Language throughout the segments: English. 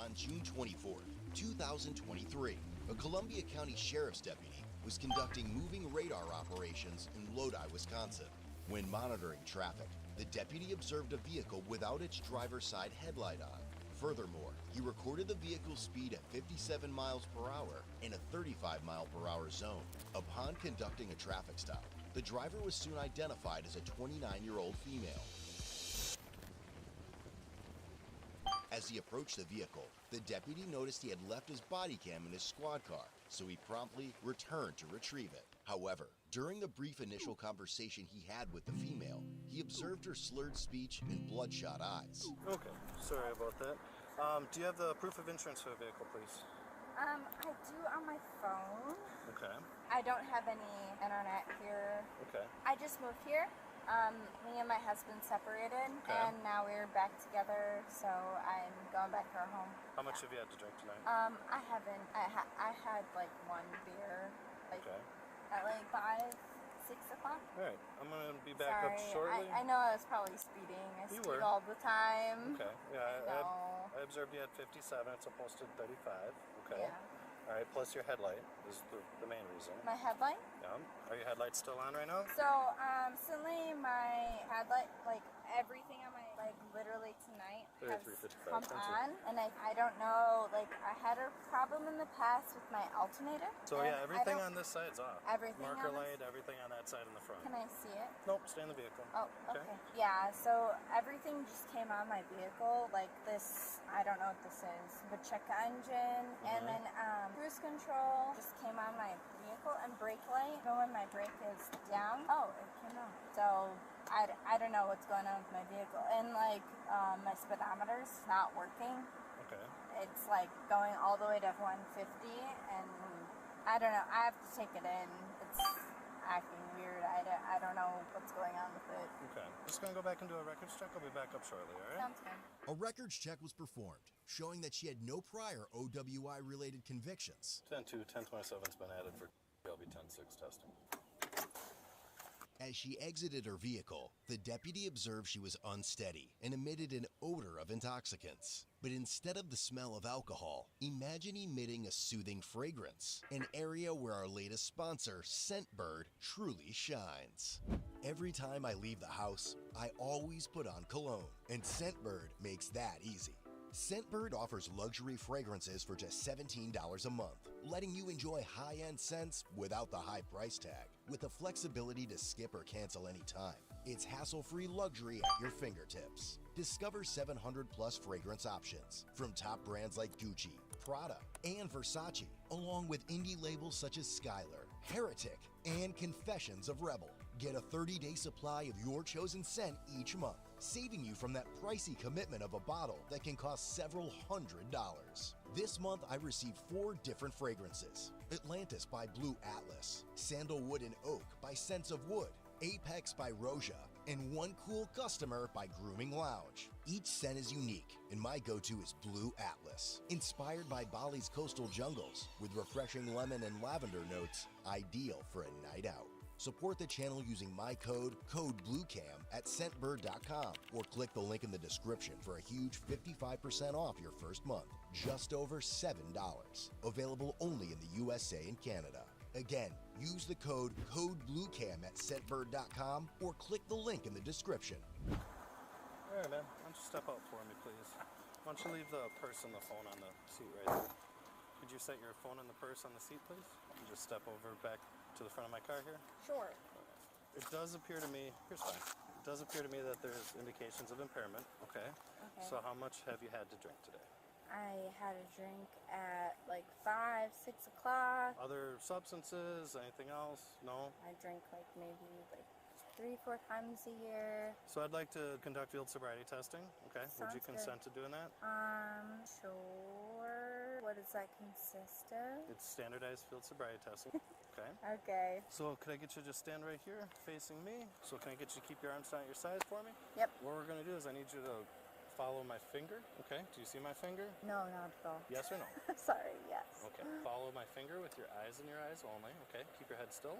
On June 24, 2023, a Columbia County Sheriff's deputy was conducting moving radar operations in Lodi, Wisconsin. When monitoring traffic, the deputy observed a vehicle without its driver's side headlight on. Furthermore, he recorded the vehicle's speed at 57 miles per hour in a 35 mile per hour zone. Upon conducting a traffic stop, the driver was soon identified as a 29-year-old female. As he approached the vehicle, the deputy noticed he had left his body cam in his squad car, so he promptly returned to retrieve it. However, during the brief initial conversation he had with the female, he observed her slurred speech and bloodshot eyes. Okay, sorry about that. Do you have the proof of insurance for the vehicle, please? I do on my phone. Okay. I don't have any internet here. Okay. I just moved here. Me and my husband separated, Okay. and now we're back together, so I'm going back to our home. How much have you had to drink tonight? I haven't. I had like one beer, like Okay. at like 5, 6 o'clock. All right, I'm going to be back up shortly. I know I was probably speeding. I You speed were. all the time. Okay, yeah, No. I observed you had 57, it's posted 35. Okay. Yeah. All right, plus your headlight is the main reason. My headlight? Yeah. Are your headlights still on right now? So, suddenly my headlight, like everything on my, like literally tonight has 355, come thank you. on, and I don't know, like I had a problem in the past with my alternator. So and yeah, everything on this side's off. Everything Marker on light, this- everything on that side in the front. Can I see it? Nope, stay in the vehicle. Oh, okay. Yeah, so everything just came on my vehicle, like this, I don't know what this is, but check engine, and then cruise control just came on my vehicle, and brake light, even when my brake is down, oh, it came on. So I don't know what's going on with my vehicle, and like my speedometer's not working. Okay. It's like going all the way to 150, and I don't know, I have to take it in. It's acting weird. I don't know what's going on with it. Okay. Just going to go back and do a records check. I'll be back up shortly, all right? Sounds good. A records check was performed, showing that she had no prior OWI-related convictions. 10-2, 10-27's been added for LB 10-6 testing. As she exited her vehicle, the deputy observed she was unsteady and emitted an odor of intoxicants. But instead of the smell of alcohol, imagine emitting a soothing fragrance, an area where our latest sponsor, Scentbird, truly shines. Every time I leave the house, I always put on cologne, and Scentbird makes that easy. Scentbird offers luxury fragrances for just $17 a month, letting you enjoy high-end scents without the high price tag. With the flexibility to skip or cancel anytime, it's hassle-free luxury at your fingertips. Discover 700-plus fragrance options from top brands like Gucci, Prada, and Versace, along with indie labels such as Skylar, Heretic, and Confessions of Rebel. Get a 30-day supply of your chosen scent each month, saving you from that pricey commitment of a bottle that can cost several $100s. This month, I received 4 different fragrances: Atlantis by Blue Atlas, Sandalwood and Oak by Scents of Wood, Apex by Roja, and One Cool Customer by Grooming Lounge. Each scent is unique, and my go-to is Blue Atlas. Inspired by Bali's coastal jungles, with refreshing lemon and lavender notes, ideal for a night out. Support the channel using my code BLUECAM at Scentbird.com, or click the link in the description for a huge 55% off your first month, just over $7. Available only in the USA and Canada. Again, use the code BLUECAM at Scentbird.com, or click the link in the description. All right, man. Why don't you step out for me, please? Why don't you leave the purse and the phone on the seat right there? Could you set your phone and the purse on the seat, please? And just step over back to the front of my car here. Sure. It does appear to me, here's fine. It does appear to me that there's indications of impairment, okay? Okay. So how much have you had to drink today? I had a drink at like 5, 6 o'clock. Other substances, anything else? No? I drink like maybe like 3, 4 times a year. So I'd like to conduct field sobriety testing, okay? Would you Sounds consent to doing that? Sure. What does that consist of? It's standardized field sobriety testing, okay? Okay. So could I get you to just stand right here facing me? So can I get you to keep your arms down at your sides for me? Yep. What we're gonna do is I need you to follow my finger, okay? Do you see my finger? No, not at all. Yes or no? Sorry, yes. Okay, follow my finger with your eyes in your eyes only, okay? Keep your head still.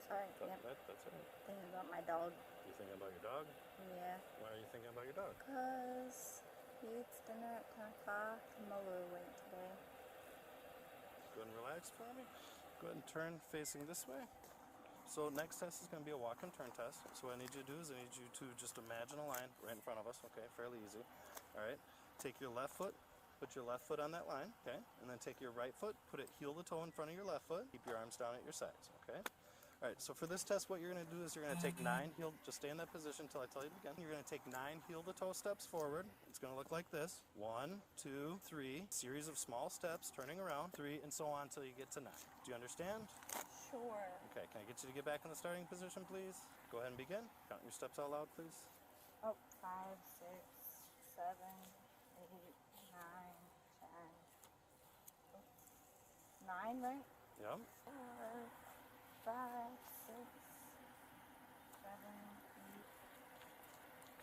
Sorry. That's Yep. right. That's right. Thinking about my dog. You thinking about your dog? Yeah. Why are you thinking about your dog? Because he eats dinner at 10 o'clock. I'm a little late today. Go ahead and relax for me. Go ahead and turn facing this way. So next test is going to be a walk and turn test. So what I need you to do is I need you to just imagine a line right in front of us. Okay, fairly easy. All right. Take your left foot, put your left foot on that line. Okay, and then take your right foot, put it heel to toe in front of your left foot. Keep your arms down at your sides. Okay. All right, so for this test, what you're going to do is you're going to take 9 heel, just stay in that position until I tell you to begin. You're going to take 9 heel to toe steps forward. It's going to look like this. 1, 2, 3, series of small steps, turning around, 3, and so on until you get to 9. Do you understand? Sure. Okay, can I get you to get back in the starting position, please? Go ahead and begin. Count your steps out loud, please. Oh, 5, 6, 7, 8, 9, 10. 9, right? Yep. 4, 5, 6, 7,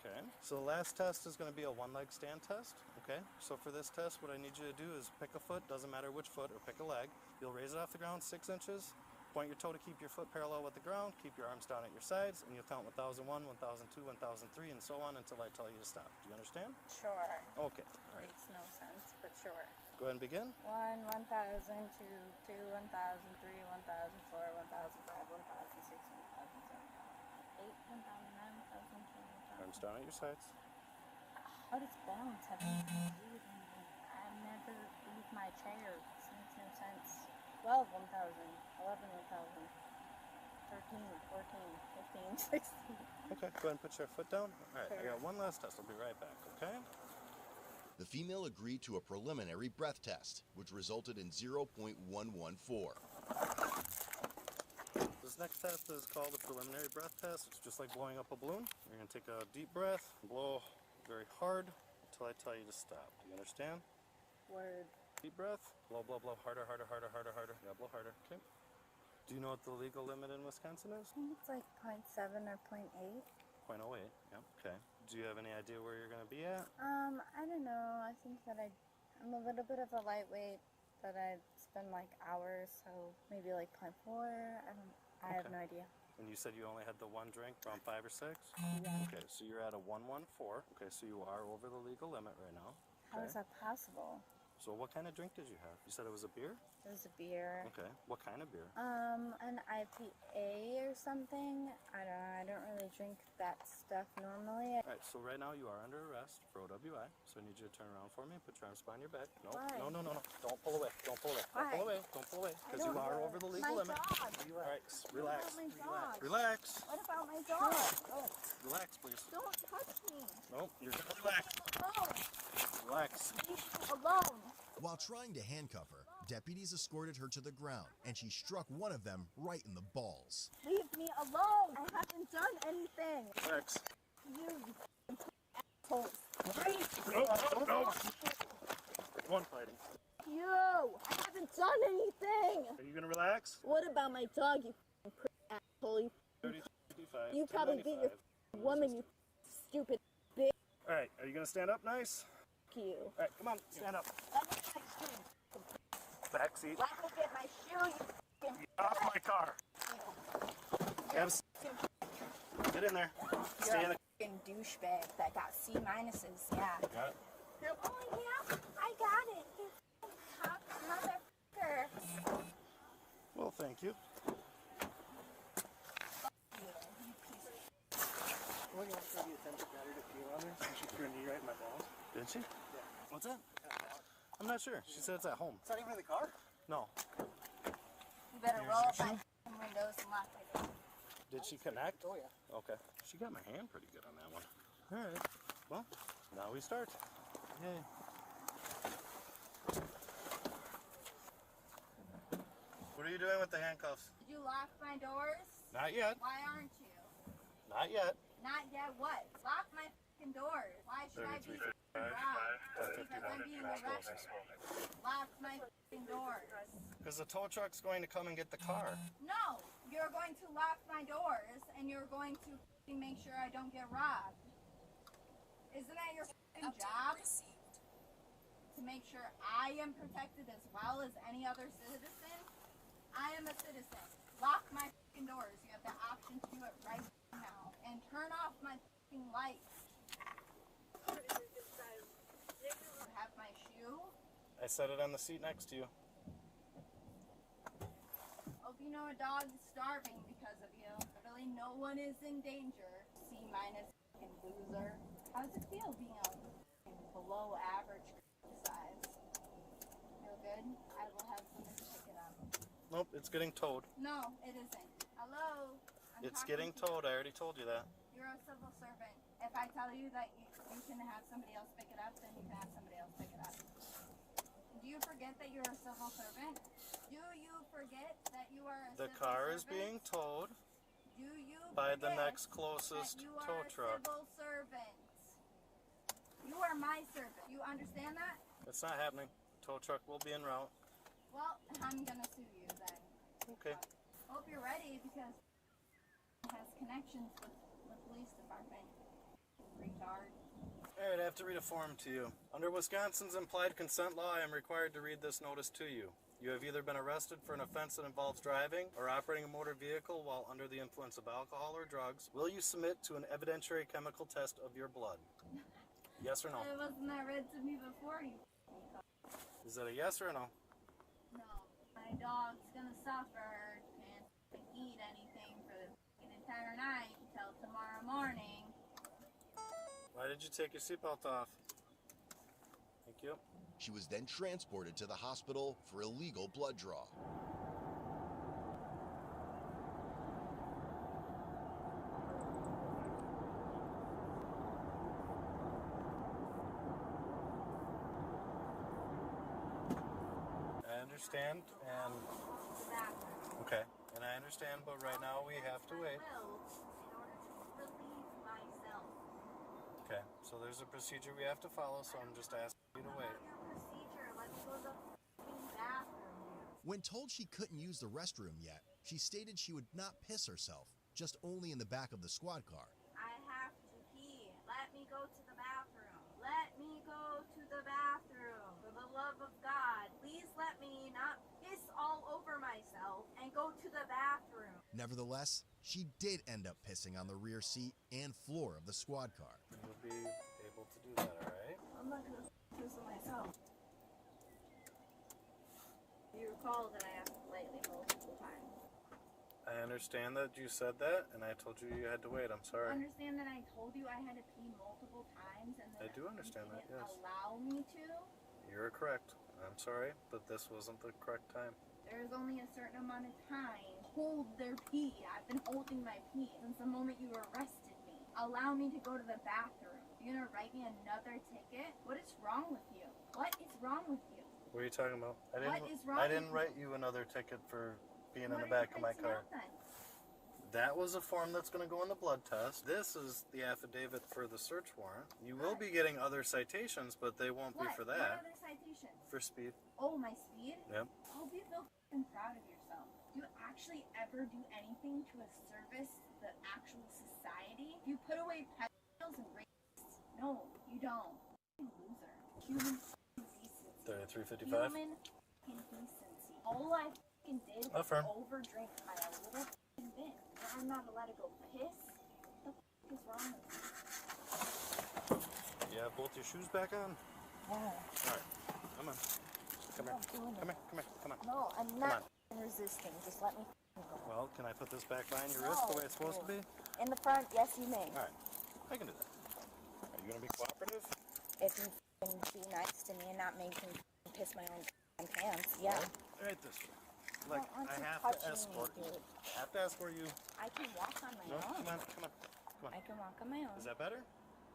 8. Okay, so the last test is going to be a one-leg stand test. Okay, so for this test, what I need you to do is pick a foot, doesn't matter which foot, or pick a leg. You'll raise it off the ground 6 inches, point your toe to keep your foot parallel with the ground, keep your arms down at your sides, and you'll count 1001, 1002, 1003, and so on until I tell you to stop. Do you understand? Sure. Okay, all right. Makes no sense, but sure. Go ahead and begin. 1, 1,000, 2, 2, 1,000, 3, 1,000, 4, 1,005, 1,006, 1,007, 8, 1,009, 1,010, Arms down at your sides. How does balance have anything to do with anything? I never leave my chair. This makes no sense. 12, 1,000, 11, 1,000, 13, 14, 15, 16. Okay, go ahead and put your foot down. All right, I got one last test. I'll be right back, okay? The female agreed to a preliminary breath test, which resulted in 0.114. This next test is called the preliminary breath test. It's just like blowing up a balloon. You're going to take a deep breath, blow very hard until I tell you to stop. Do you understand? Word. Deep breath, blow, blow, blow, harder, harder, harder, harder, harder. Yeah, blow harder. Okay. Do you know what the legal limit in Wisconsin is? I think it's like 0.7 or 0.8. 0.08. Yeah. Okay. Do you have any idea where you're going to be at? I don't know. I think that I'm a little bit of a lightweight, but I spend like hours, so maybe like 0.4. I have no idea. And you said you only had the one drink, around 5 or 6? Yeah. Okay, so you're at a 114. Okay, so you are over the legal limit right now. How is that possible? So what kind of drink did you have? You said it was a beer? It was a beer. Okay. What kind of beer? An IPA or something. I don't really drink that stuff normally. All right, so right now you are under arrest for OWI. So I need you to turn around for me and put your arms behind your back. No, Why? no, no, no, no. Don't pull away. Don't pull away. Why? Don't pull away. Don't pull away. Because you are over the legal limit. Dog. All right, relax. What about my dog? Relax. What about my dog? Relax, please. Don't touch me. Nope, you're gonna relax. Alone. Relax. Leave me alone. While trying to handcuff her, deputies escorted her to the ground, and she struck one of them right in the balls. Leave me alone. I haven't done anything. Relax. You assholes. No. One fighting. You. I haven't done anything. Are you gonna relax? What about my dog, you asshole? You 30, 55. You probably beat your woman, you stupid bitch. All right, are you gonna stand up nice? You. All right, come on, stand up. Let me get my shoe. Back seat. Let me get my shoe, you fucking Get off my car. Get in there. Stay in You're the... a fucking douchebag that got C minuses, yeah. Got it? Oh yeah, I got it. You fucking motherfucker. Well, thank you. We're going to the attempted battery to peel on her, and she threw a knee right in my balls. Did she? Yeah. What's that? I'm not sure. She said it's at home. It's not even in the car? No. You better roll up my fucking windows and lock my door. Did she connect? Oh, yeah. Okay. She got my hand pretty good on that one. All right. Well, now we start. Yay. What are you doing with the handcuffs? Did you lock my doors? Not yet. Why aren't you? Not yet. Not yet what? Lock my fucking doors. Why should I be robbed? Because I'm being arrested. Lock my fucking doors. Because the tow truck's going to come and get the car. No, you're going to lock my doors and you're going to fucking make sure I don't get robbed. Isn't that your fucking job? To make sure I am protected as well as any other citizen? I am a citizen. Lock my fucking doors. You have the option to do it right now and turn off my fucking lights. You have my shoe. I set it on the seat next to you. Hope you know a dog is starving because of you. Literally no one is in danger. C minus fucking loser. How does it feel being a below average size? Feel good? I will have somebody pick it up. Nope, it's getting towed. No, it isn't. Hello? It's talking getting to towed. I already told you that. You're a civil servant. If I tell you that you can have somebody else pick it up, then you can have somebody else pick it up. Do you forget that you're a civil servant? Do you forget that you are a The civil car is servant? being towed Do you by the forget next closest that you tow are a truck. civil servant? You are my servant. You understand that? It's not happening. Tow truck will be en route. Well, I'm gonna sue you then. Okay. Hope you're ready because it has connections with the police department. Retard. Alright, I have to read a form to you. Under Wisconsin's implied consent law, I am required to read this notice to you. You have either been arrested for an offense that involves driving or operating a motor vehicle while under the influence of alcohol or drugs. Will you submit to an evidentiary chemical test of your blood? Yes or no? It wasn't that read to me before you. Is that a yes or a no? No. My dog's gonna suffer and eat anything for the entire night until tomorrow morning. Why did you take your seatbelt off? Thank you. She was then transported to the hospital for illegal blood draw. I understand, and The bathroom. okay, and I understand, but right now we have to wait. In order to relieve myself. Okay, so there's a procedure we have to follow, so I'm just asking you to wait. Your procedure. Let me go to the f***ing bathroom. When told she couldn't use the restroom yet, she stated she would not piss herself, just only in the back of the squad car. I have to pee. Let me go to the bathroom. Let me go to the bathroom. For the love of God, please let me not piss all over myself and go to the bathroom. Nevertheless, she did end up pissing on the rear seat and floor of the squad car. You'll be able to do that, alright? I'm not gonna piss on myself. You recall that I asked lately multiple times. I understand that you said that, and I told you you had to wait. I'm sorry. Understand that I told you I had to pee multiple times and I that do understand you that, didn't yes. allow me to? You're correct. I'm sorry, but this wasn't the correct time. There's only a certain amount of time to hold their pee. I've been holding my pee since the moment you arrested me. Allow me to go to the bathroom. You're gonna write me another ticket? What is wrong with you? What is wrong with you? What are you talking about? What is wrong I didn't with write you another ticket for being in What the are you back of my printing car. out then? That was a form that's going to go in the blood test. This is the affidavit for the search warrant. You will be getting other citations, but they won't be What? for What that. other citations? For speed. Oh, my speed? Yep. I hope you feel f***ing proud of yourself. Do you actually ever do anything to service the actual society? Do you put away pedophiles and rapists? No, you don't. Loser. Human decency. 3355. Human decency. All I f***ing did was Affirm. overdrink by a little f***ing bit. And I'm not allowed to go piss? What the f*** is wrong with me? You have both your shoes back on? Yeah. Alright. Come on. Come here. I'm doing Come it. here. Come here. Come on. No, I'm Come not on. resisting. Just let me f***ing go. Well, can I put this back behind your wrist the way it's supposed to be? In the front, yes, you may. Alright. I can do that. Are you going to be cooperative? If you f***ing be nice to me and not make me f***ing piss my own f***ing pants, yeah. Right this way. Like, Don't want I you have to touching me, escort you. dude. I have to escort you. I can walk on my No, own. come on. Come on. Come on. I can walk on my own. Is that better?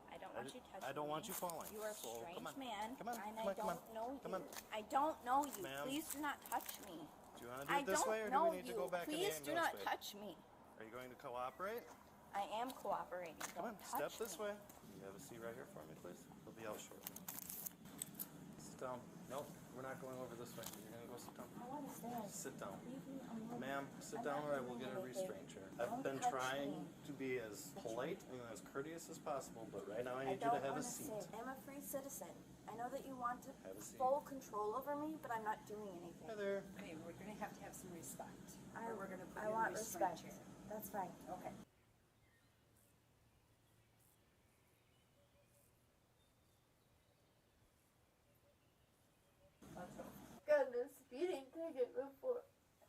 I don't want you touching me. I don't want you falling. You are a So, strange come on. man, Come on. and Come I on. Come don't on. know you. Come on. I don't know you. Ma'am. Please do not touch me. Do you want to do I it this don't way, or do know we need you. to go back in the Please do not ambulance way? touch me. Are you going to cooperate? I am cooperating. Come Don't on, touch step this me. way. You have a seat right here for me, please? He'll be out shortly. Sit down. Nope, we're not going over this way. You're going to go sit down. I want to stay. Sit down. Leave me alone. Ma'am, sit I'm down not or I will doing get a anything. restraint chair. I've Don't been touch trying me. to be as polite and as courteous as possible, but right now I I need you don't to have a want to seat. sit. I'm a free citizen. I know that you want to Have a seat. full control over me, but I'm not doing anything. Hi there. Okay, we're gonna have to have some respect. I- Or we're gonna put I you in want a restraint respect. chair. That's fine. Okay. Let's go. Gotten a speeding ticket before.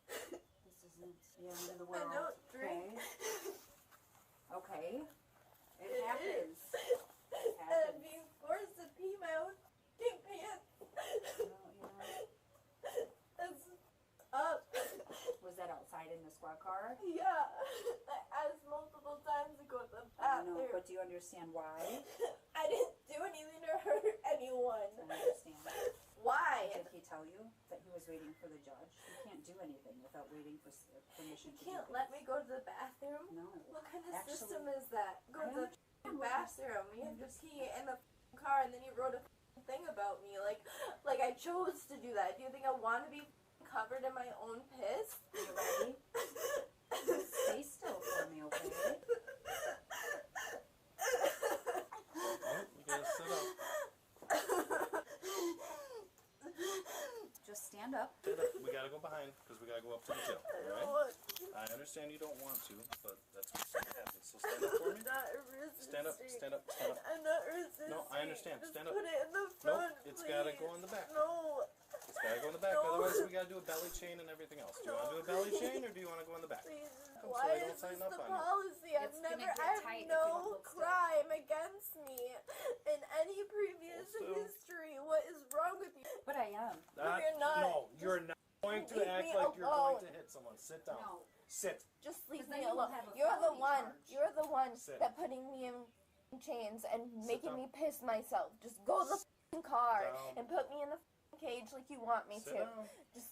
This isn't the end of the world. I don't drink. Okay. It happens. And I'm being forced to pee my own pants. That's up. Was that outside in the squad car? Yeah. I asked multiple times to go to the I know, bathroom. but do you understand why? I didn't do anything to hurt anyone. I understand. Why? Did he tell you that he was waiting for the judge? You can't do anything without waiting for permission to You can't do let this. me go to the bathroom? No. What kind of Actually, system is that? Go to the understand what bathroom. You have to pee in the car, and then you wrote a thing about me. Like I chose to do that. Do you think I want to be covered in my own piss? You ready? Just stay still for me, okay? Oh, you gotta sit up. Just stand up. Sit up. We gotta go behind because we gotta go up to the jail. I don't Alright? want to. I understand you don't want to, but that's what happens. So stand up for me. I'm not resisting. Stand up, stand up, stand up. I'm not resisting. No, I understand. Just Stand up. put it in the No, front, it's please. gotta go in the back. No. It's gotta go in the back. No. Otherwise, we gotta do a belly chain and everything else. Do you wanna do a belly chain or do you wanna go in the back? Please. Come Why so I is don't tighten this up the on you. policy? It's gonna get I have tight if you don't no hold still. crime against me in any previous Hold still. history. What is wrong with you? But I am. You're not. No, you're not going to leave act me like you're going alone. to hit someone. Sit down. No. Sit. Just leave Because then me you will alone. have a You're the felony one. charge. You're the one Sit. that putting me in chains and making down. me piss myself. Just go to the f***ing car Down. and put me in the f***ing cage like you want me Sit to. down. Just.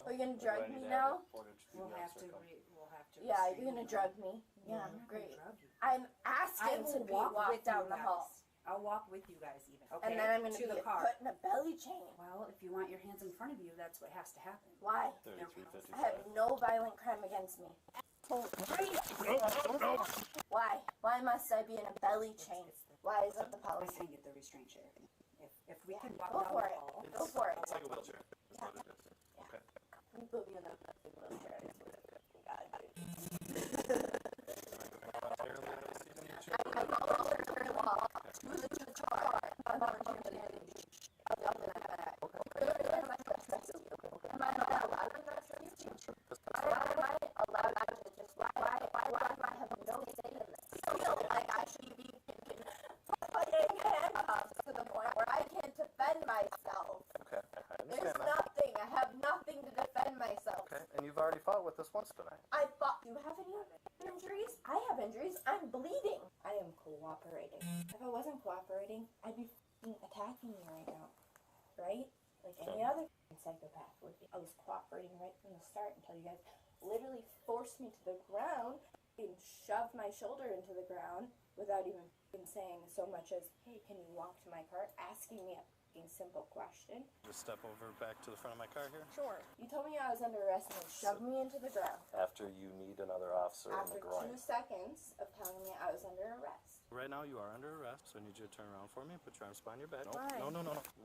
Are you gonna Do drug I need me to have now? a reporter to We'll the have officer to. come? We'll have to. Yeah, restrain you're gonna you. drug me. No, Yeah, I'm not great. gonna drug you. I'm I asking will to be walk walked with down you the guys. hall. I'll walk with you guys even. Okay. And then I'm gonna to be the car. put in a belly chain. Well, if you want your hands in front of you, that's what has to happen. Why? 3355. I have no violent crime against me. Why? Why must I be in a belly chain? Why is that the I policy? can get the restraint chair. If we can walk Go down for the it. hall. Go for it. It's like a wheelchair. That's what it is. Okay. You put me in a wheelchair. God, to the point where I can't defend myself. Okay. I There's understand that. nothing. I have nothing to defend myself. Okay. And you've already fought with us once tonight. I thought. Do you have any injuries? I have injuries. I'm bleeding. I am cooperating. If I wasn't cooperating, I'd be f***ing attacking you right now. Right? Like any other f***ing psychopath would be. I was cooperating right from the start until you guys literally forced me to the ground and shoved my shoulder into the ground without even f***ing saying so much as, hey, can you walk to my car? Asking me a f***ing simple question. Just step over back to the front of my car here. Sure. You told me I was under arrest and you shoved me into the ground. After you need another officer After in the groin. 2 seconds of telling me I was under arrest. Right now you are under arrest, so I need you to turn around for me. Put your arms behind your back. Why? No.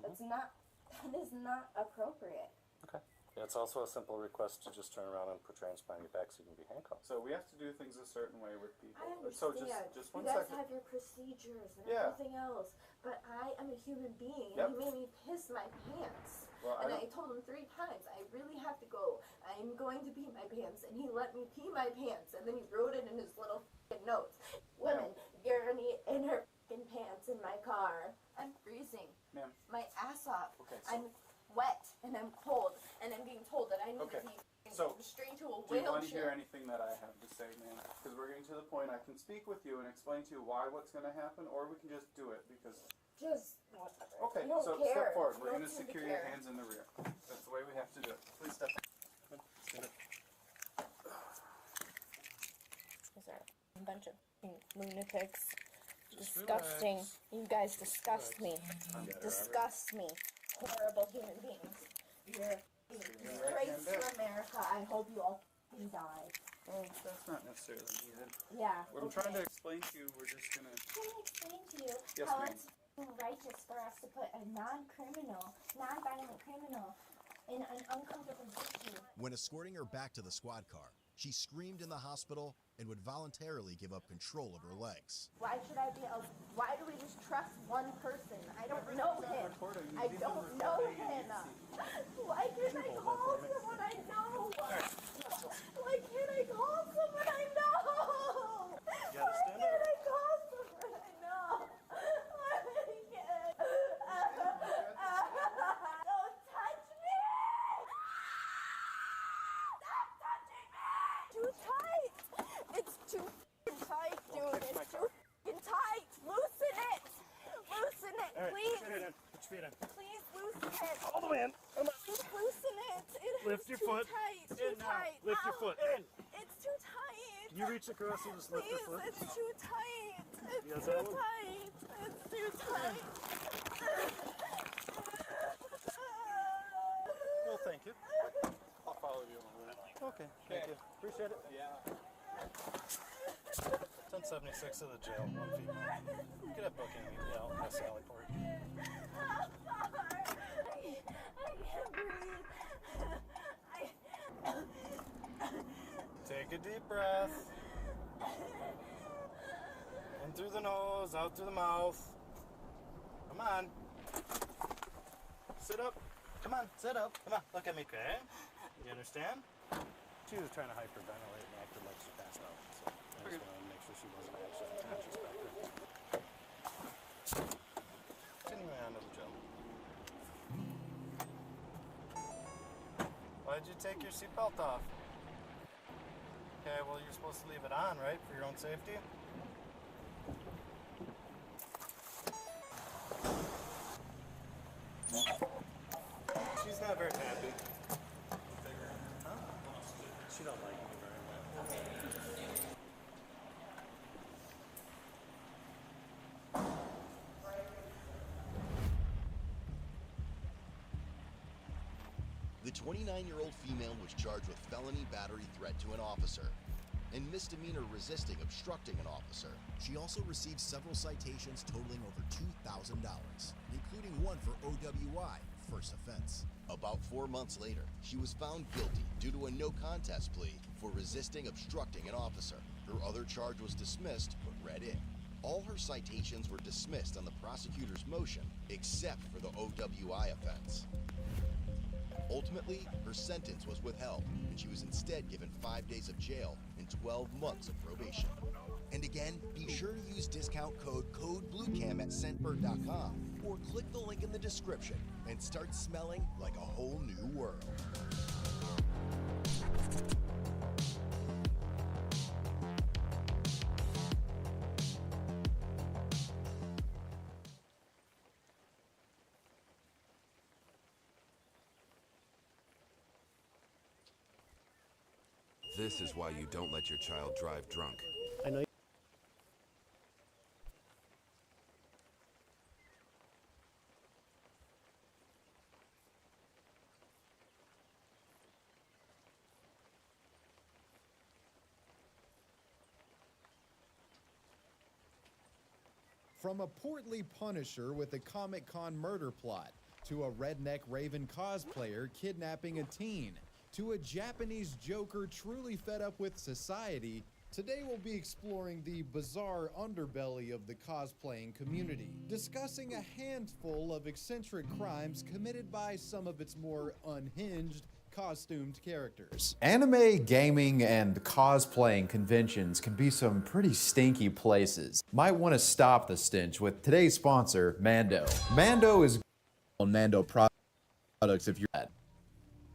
That's not, that is not appropriate. Okay. Yeah, it's also a simple request to just turn around and put your hands behind your back so you can be handcuffed. So we have to do things a certain way with people. I So understand. just you one guys second. have your procedures and Yeah. everything else, but I am a human being, Yep. and he made me piss my pants. Well, And I told him 3 times, I really have to go. I'm going to pee my pants, and he let me pee my pants, and then he wrote it in his little f***ing notes. Women, urinate in her f***ing pants in my car. I'm freezing. Ma'am. My ass off. Okay, so- I'm wet, and I'm cold, and I'm being told that I need Okay, to be so, restrained to a Do you want to hear wheelchair. anything that I have to say, ma'am? Because we're getting to the point I can speak with you and explain to you why what's going to happen, or we can just do it because. Just whatever. Okay, I don't so care. step forward. You We're don't going to seem to secure your care. hands in the rear. That's the way we have to do it. Please step. Come on, stand up. These are a bunch of lunatics. Just Disgusting. relax. You guys disgust me. Relax. Disgust me. Horrible human beings. You're a disgrace to America. I hope you all f***ing die. Well, that's not necessarily needed. Yeah. What I'm trying to explain to you, we're just going to. Can I explain to you Yes, how ma'am. it's righteous for us to put a non-criminal, non-violent criminal in an uncomfortable position? When escorting her back to the squad car, She screamed in the hospital and would voluntarily give up control of her legs. Why should I be else? Why do we just trust one person? I don't know him. I don't know him. Why can't I call someone I know? Why can't I call someone I know? You gotta stand Why up. can't I call someone I know? Why can't? Don't touch me! Stop touching me! Too tight. It's too f***ing tight, dude. It's too f***ing tight. Loosen it. Loosen it, please. Put your feet in. Please loosen it. All the way in. Come on. Please loosen it. Lift It's your too foot. tight. Too In now. tight. Lift your Ow. foot. In. It's too tight. You reach across and just lift your Please, foot. it's too tight. It's You got too that one? tight. It's too tight. Well, thank you. I'll follow you in a minute. Okay, thank you. Appreciate it. Yeah. 1076 of the jail, 1 feet. Get a booking, West Sallyport. I can't breathe. Take a deep breath. In through the nose, out through the mouth. Come on. Sit up. Come on, sit up. Come on, look at me, okay? You understand? She was trying to hyperventilate and acted like she passed out. So I just wanted to make sure she wasn't actually unconscious back there. Continuing on to the job. Why'd you take your seatbelt off? Okay, well, you're supposed to leave it on, right? For your own safety? She's not very happy. Huh? She don't like me very much. The 29-year-old female was charged with felony battery threat to an officer and misdemeanor resisting obstructing an officer. She also received several citations totaling over $2,000, including one for OWI, first offense. About 4 months later, she was found guilty due to a no-contest plea for resisting obstructing an officer. Her other charge was dismissed but read in. All her citations were dismissed on the prosecutor's motion, except for the OWI offense. Ultimately, her sentence was withheld, and she was instead given 5 days of jail and 12 months of probation. And again, be sure to use discount code CODEBLUECAM at Scentbird.com or click the link in the description and start smelling like a whole new world. This is why you don't let your child drive drunk. I know. From a portly Punisher with a Comic-Con murder plot, to a redneck Raven cosplayer kidnapping a teen, to a Japanese Joker truly fed up with society, today we'll be exploring the bizarre underbelly of the cosplaying community, discussing a handful of eccentric crimes committed by some of its more unhinged, costumed characters. Anime, gaming, and cosplaying conventions can be some pretty stinky places. Might want to stop the stench with today's sponsor, Mando. Mando is on Mando products if you're at.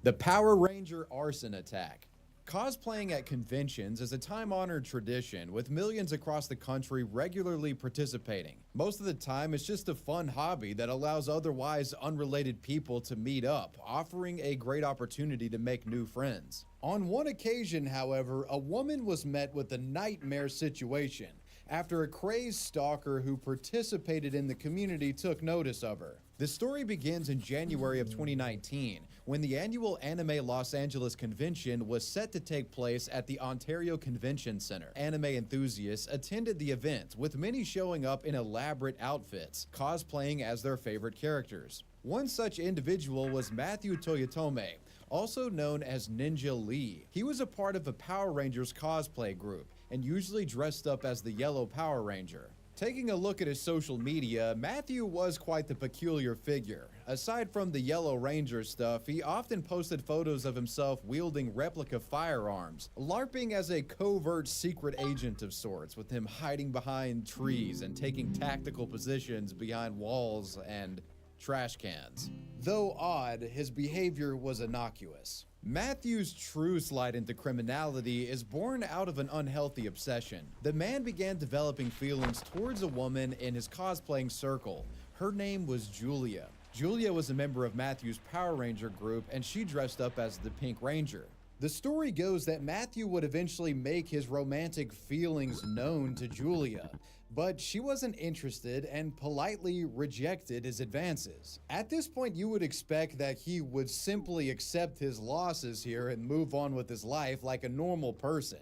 The Power Ranger Arson Attack. Cosplaying at conventions is a time-honored tradition, with millions across the country regularly participating. Most of the time, it's just a fun hobby that allows otherwise unrelated people to meet up, offering a great opportunity to make new friends. On one occasion, however, a woman was met with a nightmare situation after a crazed stalker who participated in the community took notice of her. The story begins in January of 2019, when the annual Anime Los Angeles convention was set to take place at the Ontario Convention Center. Anime enthusiasts attended the event, with many showing up in elaborate outfits, cosplaying as their favorite characters. One such individual was Matthew Toyotome, also known as Ninja Lee. He was a part of a Power Rangers cosplay group and usually dressed up as the Yellow Power Ranger. Taking a look at his social media, Matthew was quite the peculiar figure. Aside from the Yellow Ranger stuff, he often posted photos of himself wielding replica firearms, LARPing as a covert secret agent of sorts, with him hiding behind trees and taking tactical positions behind walls and trash cans. Though odd, his behavior was innocuous. Matthew's true slide into criminality is born out of an unhealthy obsession. The man began developing feelings towards a woman in his cosplaying circle. Her name was Julia. Julia was a member of Matthew's Power Ranger group, and she dressed up as the Pink Ranger. The story goes that Matthew would eventually make his romantic feelings known to Julia, but she wasn't interested and politely rejected his advances. At this point, you would expect that he would simply accept his losses here and move on with his life like a normal person.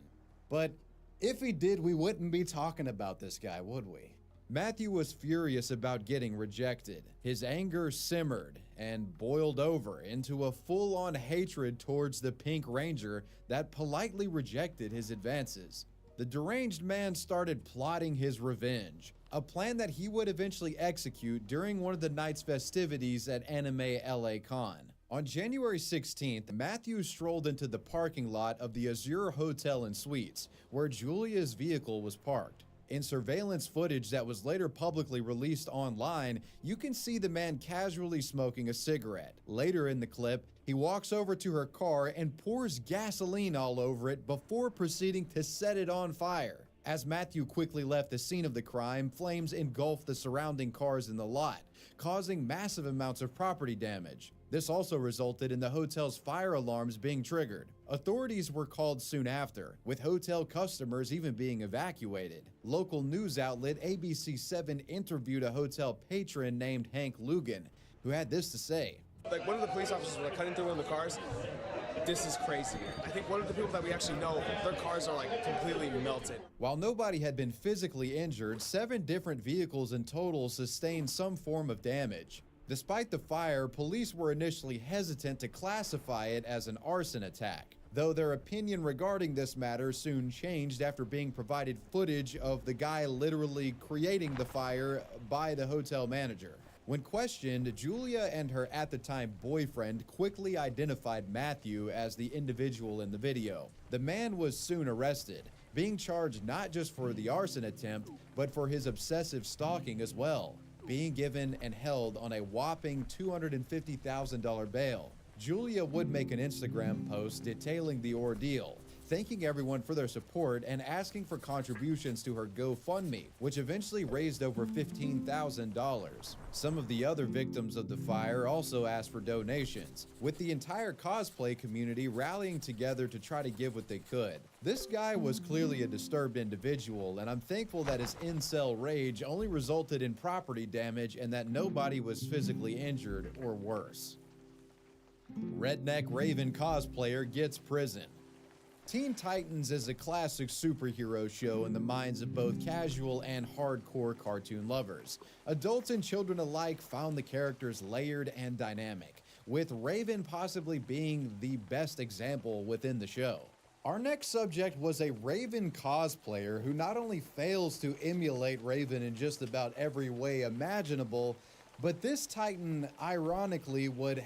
But if he did, we wouldn't be talking about this guy, would we? Matthew was furious about getting rejected. His anger simmered and boiled over into a full-on hatred towards the Pink Ranger that politely rejected his advances. The deranged man started plotting his revenge, a plan that he would eventually execute during one of the night's festivities at Anime LA Con. On January 16th, Matthew strolled into the parking lot of the Azure Hotel and Suites, where Julia's vehicle was parked. In surveillance footage that was later publicly released online, you can see the man casually smoking a cigarette. Later in the clip, he walks over to her car and pours gasoline all over it before proceeding to set it on fire. As Matthew quickly left the scene of the crime, flames engulfed the surrounding cars in the lot, causing massive amounts of property damage. This also resulted in the hotel's fire alarms being triggered. Authorities were called soon after, with hotel customers even being evacuated. Local news outlet ABC7 interviewed a hotel patron named Hank Lugan, who had this to say. Like, one of the police officers were cutting through one of the cars. This is crazy. I think one of the people that we actually know, their cars are like completely melted. While nobody had been physically injured, 7 different vehicles in total sustained some form of damage. Despite the fire, police were initially hesitant to classify it as an arson attack, though their opinion regarding this matter soon changed after being provided footage of the guy literally creating the fire by the hotel manager. When questioned, Julia and her at-the-time boyfriend quickly identified Matthew as the individual in the video. The man was soon arrested, being charged not just for the arson attempt, but for his obsessive stalking as well, being given and held on a whopping $250,000 bail. Julia would make an Instagram post detailing the ordeal, thanking everyone for their support and asking for contributions to her GoFundMe, which eventually raised over $15,000. Some of the other victims of the fire also asked for donations, with the entire cosplay community rallying together to try to give what they could. This guy was clearly a disturbed individual, and I'm thankful that his incel rage only resulted in property damage and that nobody was physically injured or worse. Redneck Raven cosplayer gets prison. Teen Titans is a classic superhero show in the minds of both casual and hardcore cartoon lovers. Adults and children alike found the characters layered and dynamic, with Raven possibly being the best example within the show. Our next subject was a Raven cosplayer who not only fails to emulate Raven in just about every way imaginable, but this Titan ironically would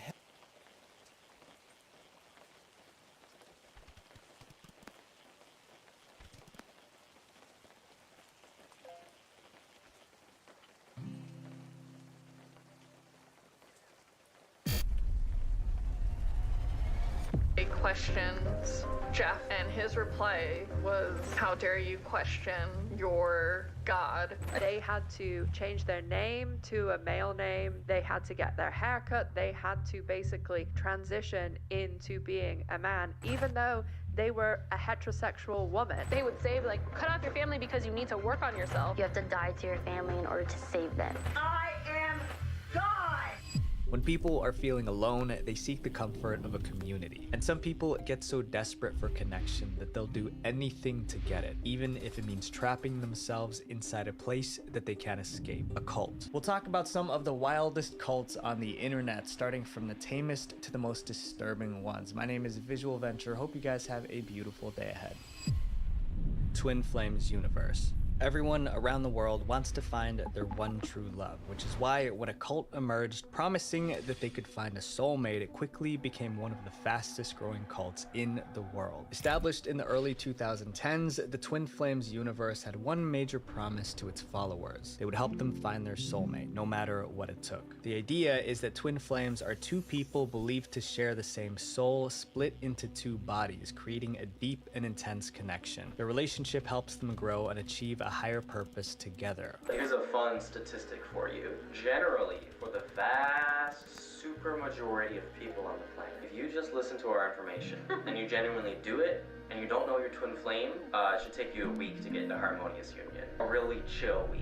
questions Jeff, and his reply was, "How dare you question your God?" They had to change their name to a male name. They had to get their hair cut. They had to basically transition into being a man, even though they were a heterosexual woman. They would say, like, cut off your family because you need to work on yourself. You have to die to your family in order to save them. I am God! When people are feeling alone, they seek the comfort of a community. And some people get so desperate for connection that they'll do anything to get it, even if it means trapping themselves inside a place that they can't escape, a cult. We'll talk about some of the wildest cults on the internet, starting from the tamest to the most disturbing ones. My name is Visual Venture. Hope you guys have a beautiful day ahead. Twin Flames Universe. Everyone around the world wants to find their one true love, which is why when a cult emerged promising that they could find a soulmate, it quickly became one of the fastest growing cults in the world. Established in the early 2010s, the Twin Flames universe had one major promise to its followers. They would help them find their soulmate, no matter what it took. The idea is that twin flames are two people believed to share the same soul, split into two bodies, creating a deep and intense connection. Their relationship helps them grow and achieve a higher purpose together. Here's a fun statistic for you. Generally, for the vast super majority of people on the planet, if you just listen to our information and you genuinely do it, and you don't know your twin flame, it should take you a week to get into harmonious union. A really chill week.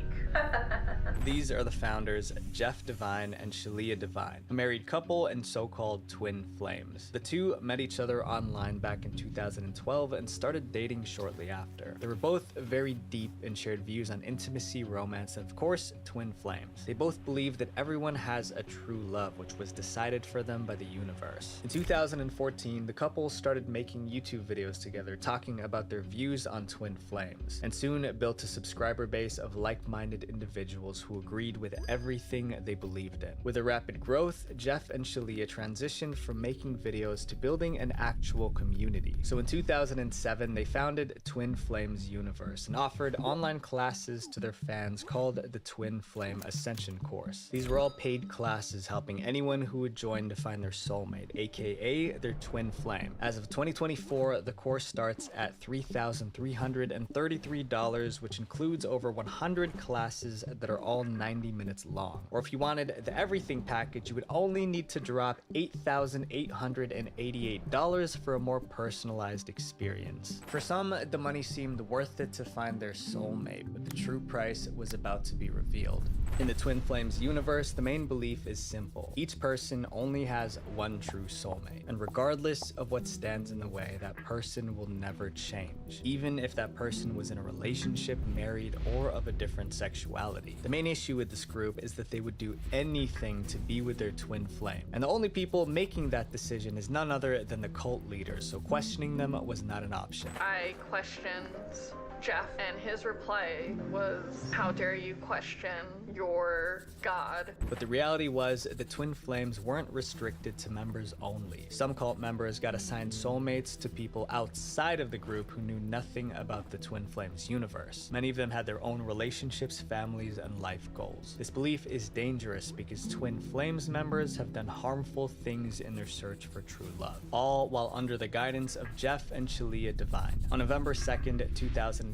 These are the founders, Jeff Divine and Shalia Divine, a married couple and so-called twin flames. The two met each other online back in 2012 and started dating shortly after. They were both very deep and shared views on intimacy, romance, and of course, twin flames. They both believe that everyone has a true love, which was decided for them by the universe. In 2014, the couple started making YouTube videos together talking about their views on twin flames, and soon built a subscriber base of like-minded individuals who agreed with everything they believed in. With a rapid growth, Jeff and Shalia transitioned from making videos to building an actual community. So in 2007, they founded Twin Flames Universe and offered online classes to their fans called the Twin Flame Ascension Course. These were all paid classes helping anyone who would join to find their soulmate, aka their twin flame. As of 2024, the course starts at $3,333, which includes over 100 classes that are all 90 minutes long. Or if you wanted the everything package, you would only need to drop $8,888 for a more personalized experience. For some, the money seemed worth it to find their soulmate, but the true price was about to be revealed. In the Twin Flames universe, the main belief is simple. Each person only has one true soulmate, and regardless of what stands in the way, that person will never change, even if that person was in a relationship, married, or of a different sexuality. The main issue with this group is that they would do anything to be with their twin flame, and the only people making that decision is none other than the cult leaders, so questioning them was not an option. I questioned Jeff, and his reply was, "How dare you question your God?" But the reality was the twin flames weren't restricted to members only. Some cult members got assigned soulmates to people outside of the group who knew nothing about the twin flames universe. Many of them had their own relationships, families, and life goals. This belief is dangerous because twin flames members have done harmful things in their search for true love, all while under the guidance of Jeff and Shalia Divine. On November 2nd, 2016,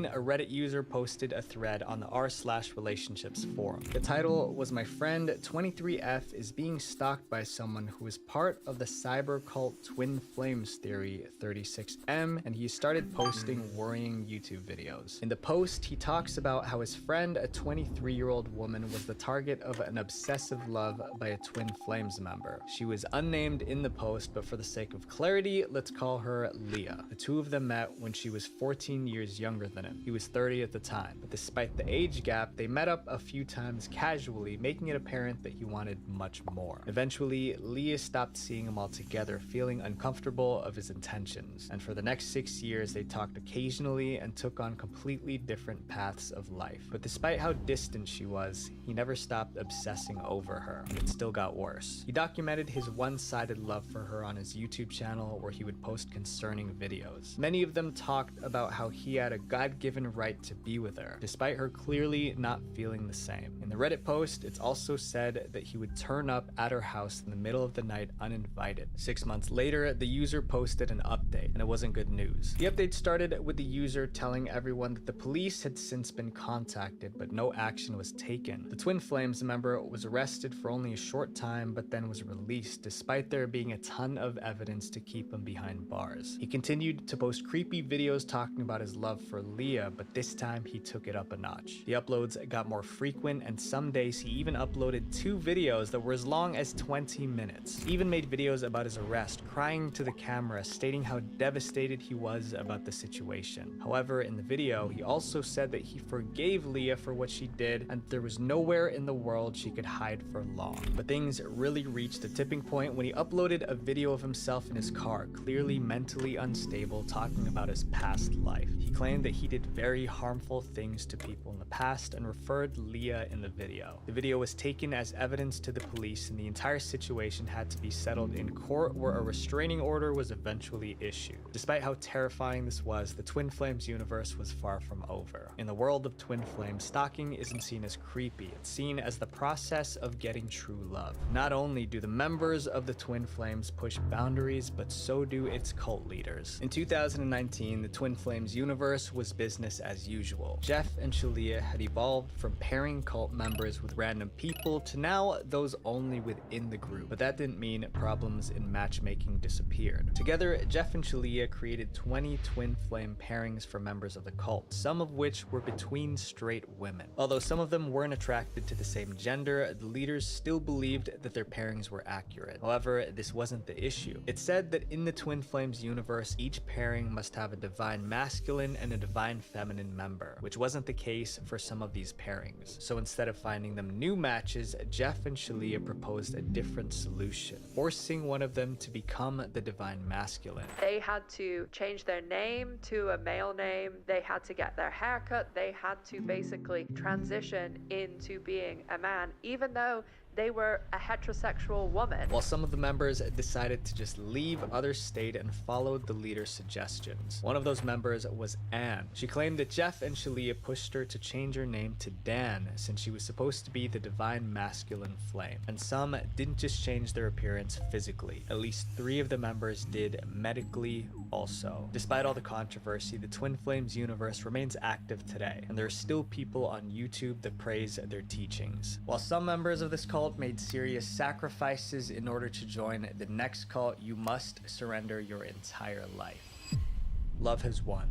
a Reddit user posted a thread on the r/relationships forum. The title was, "My friend 23F is being stalked by someone who is part of the cyber cult Twin Flames Theory 36M, and he started posting worrying YouTube videos." In the post, he talks about how his friend, a 23-year-old woman, was the target of an obsessive love by a Twin Flames member. She was unnamed in the post, but for the sake of clarity, let's call her Leah. The two of them met when she was 14 years younger than him. He was 30 at the time, but despite the age gap, they met up a few times casually, making it apparent that he wanted much more. Eventually, Leah stopped seeing him altogether, feeling uncomfortable of his intentions, and for the next 6 years they talked occasionally and took on completely different paths of life. But despite how distant she was, he never stopped obsessing over her, and it still got worse. He documented his one-sided love for her on his YouTube channel, where he would post concerning videos. Many of them talked about how he had a God-given right to be with her, despite her clearly not feeling the same. In the Reddit post, it's also said that he would turn up at her house in the middle of the night uninvited. 6 months later, the user posted an update, and it wasn't good news. The update started with the user telling everyone that the police had since been contacted, but no action was taken. The Twin Flames member was arrested for only a short time, but then was released, despite there being a ton of evidence to keep him behind bars. He continued to post creepy videos talking about his love for Leah, but this time he took it up a notch. The uploads got more frequent, and some days he even uploaded 2 videos that were as long as 20 minutes. He even made videos about his arrest, crying to the camera, stating how devastated he was about the situation. However, in the video, he also said that he forgave Leah for what she did and there was nowhere in the world she could hide for long. But things really reached a tipping point when he uploaded a video of himself in his car, clearly mentally unstable, talking about his past life. He claimed that he did very harmful things to people in the past and referred Leah in the video. The video was taken as evidence to the police and the entire situation had to be settled in court, where a restraining order was eventually issued. Despite how terrifying this was, the Twin Flames universe was far from over. In the world of Twin Flames, stalking isn't seen as creepy, it's seen as the process of getting true love. Not only do the members of the Twin Flames push boundaries, but so do its cult leaders. In 2019, the Twin Flames universe was business as usual. Jeff and Shalia had evolved from pairing cult members with random people to now those only within the group, but that didn't mean problems in matchmaking disappeared. Together, Jeff and Shalia created 20 Twin Flame pairings for members of the cult, some of which were between straight women. Although some of them weren't attracted to the same gender, the leaders still believed that their pairings were accurate. However, this wasn't the issue. It said that in the Twin Flames universe, each pairing must have a divine masculine and a divine feminine member, which wasn't the case for some of these pairings. So instead of finding them new matches, Jeff and Shalia proposed a different solution, forcing one of them to become the divine masculine. They had to change their name to a male name. They had to get their hair cut. They had to basically transition into being a man, even though they were a heterosexual woman. While some of the members decided to just leave, others stayed and followed the leader's suggestions. One of those members was Anne. She claimed that Jeff and Shalia pushed her to change her name to Dan, since she was supposed to be the divine masculine flame. And some didn't just change their appearance physically. At least 3 of the members did medically also. Despite all the controversy, the Twin Flames universe remains active today, and there are still people on YouTube that praise their teachings. While some members of this cult made serious sacrifices in order to join the next cult, you must surrender your entire life. Love has won.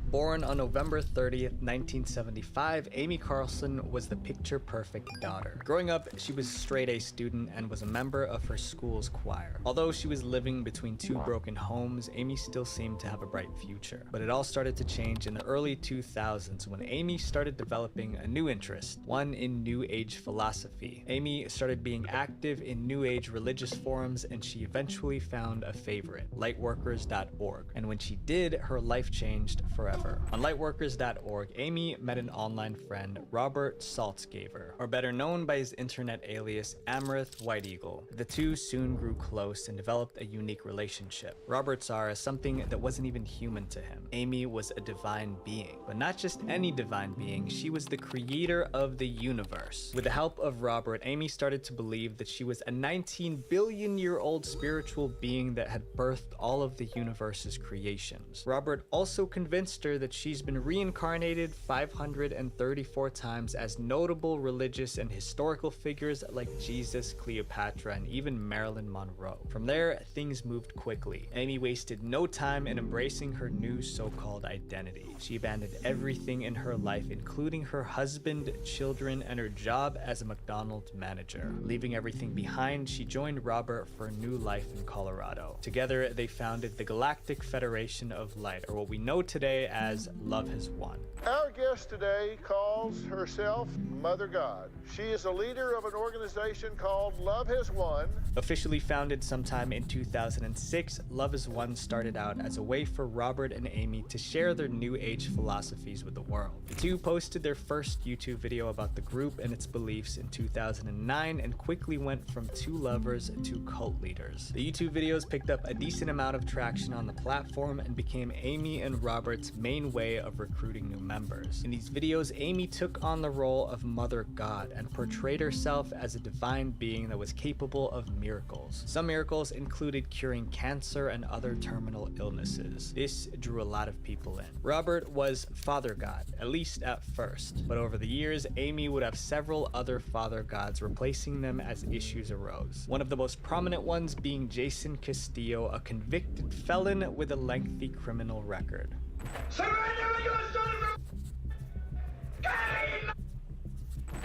Born on November 30th, 1975, Amy Carlson was the picture-perfect daughter. Growing up, she was a straight-A student and was a member of her school's choir. Although she was living between 2 broken homes, Amy still seemed to have a bright future. But it all started to change in the early 2000s when Amy started developing a new interest, one in New Age philosophy. Amy started being active in New Age religious forums, and she eventually found a favorite, lightworkers.org. And when she did, her life changed forever. On lightworkers.org, Amy met an online friend, Robert Saltzgaver, or better known by his internet alias Amaranth White Eagle. The two soon grew close and developed a unique relationship. Robert saw her as something that wasn't even human to him. Amy was a divine being, but not just any divine being, she was the creator of the universe. With the help of Robert, Amy started to believe that she was a 19 billion year old spiritual being that had birthed all of the universe's creations. Robert also convinced her that she's been reincarnated 534 times as notable religious and historical figures like Jesus, Cleopatra, and even Marilyn Monroe. From there, things moved quickly. Amy wasted no time in embracing her new so-called identity. She abandoned everything in her life, including her husband, children, and her job as a McDonald's manager. Leaving everything behind, she joined Robert for a new life in Colorado. Together, they founded the Galactic Federation of Light, or what we know today as Love Has Won. Our guest today calls herself Mother God. She is a leader of an organization called Love Has Won. Officially founded sometime in 2006, Love Has Won started out as a way for Robert and Amy to share their new age philosophies with the world. The two posted their first YouTube video about the group and its beliefs in 2009 and quickly went from 2 lovers to cult leaders. The YouTube videos picked up a decent amount of traction on the platform and became Amy and Robert's main way of recruiting new members. In these videos, Amy took on the role of Mother God and portrayed herself as a divine being that was capable of miracles. Some miracles included curing cancer and other terminal illnesses. This drew a lot of people in. Robert was Father God, at least at first, but over the years, Amy would have several other Father Gods, replacing them as issues arose. One of the most prominent ones being Jason Castillo, a convicted felon with a lengthy criminal record.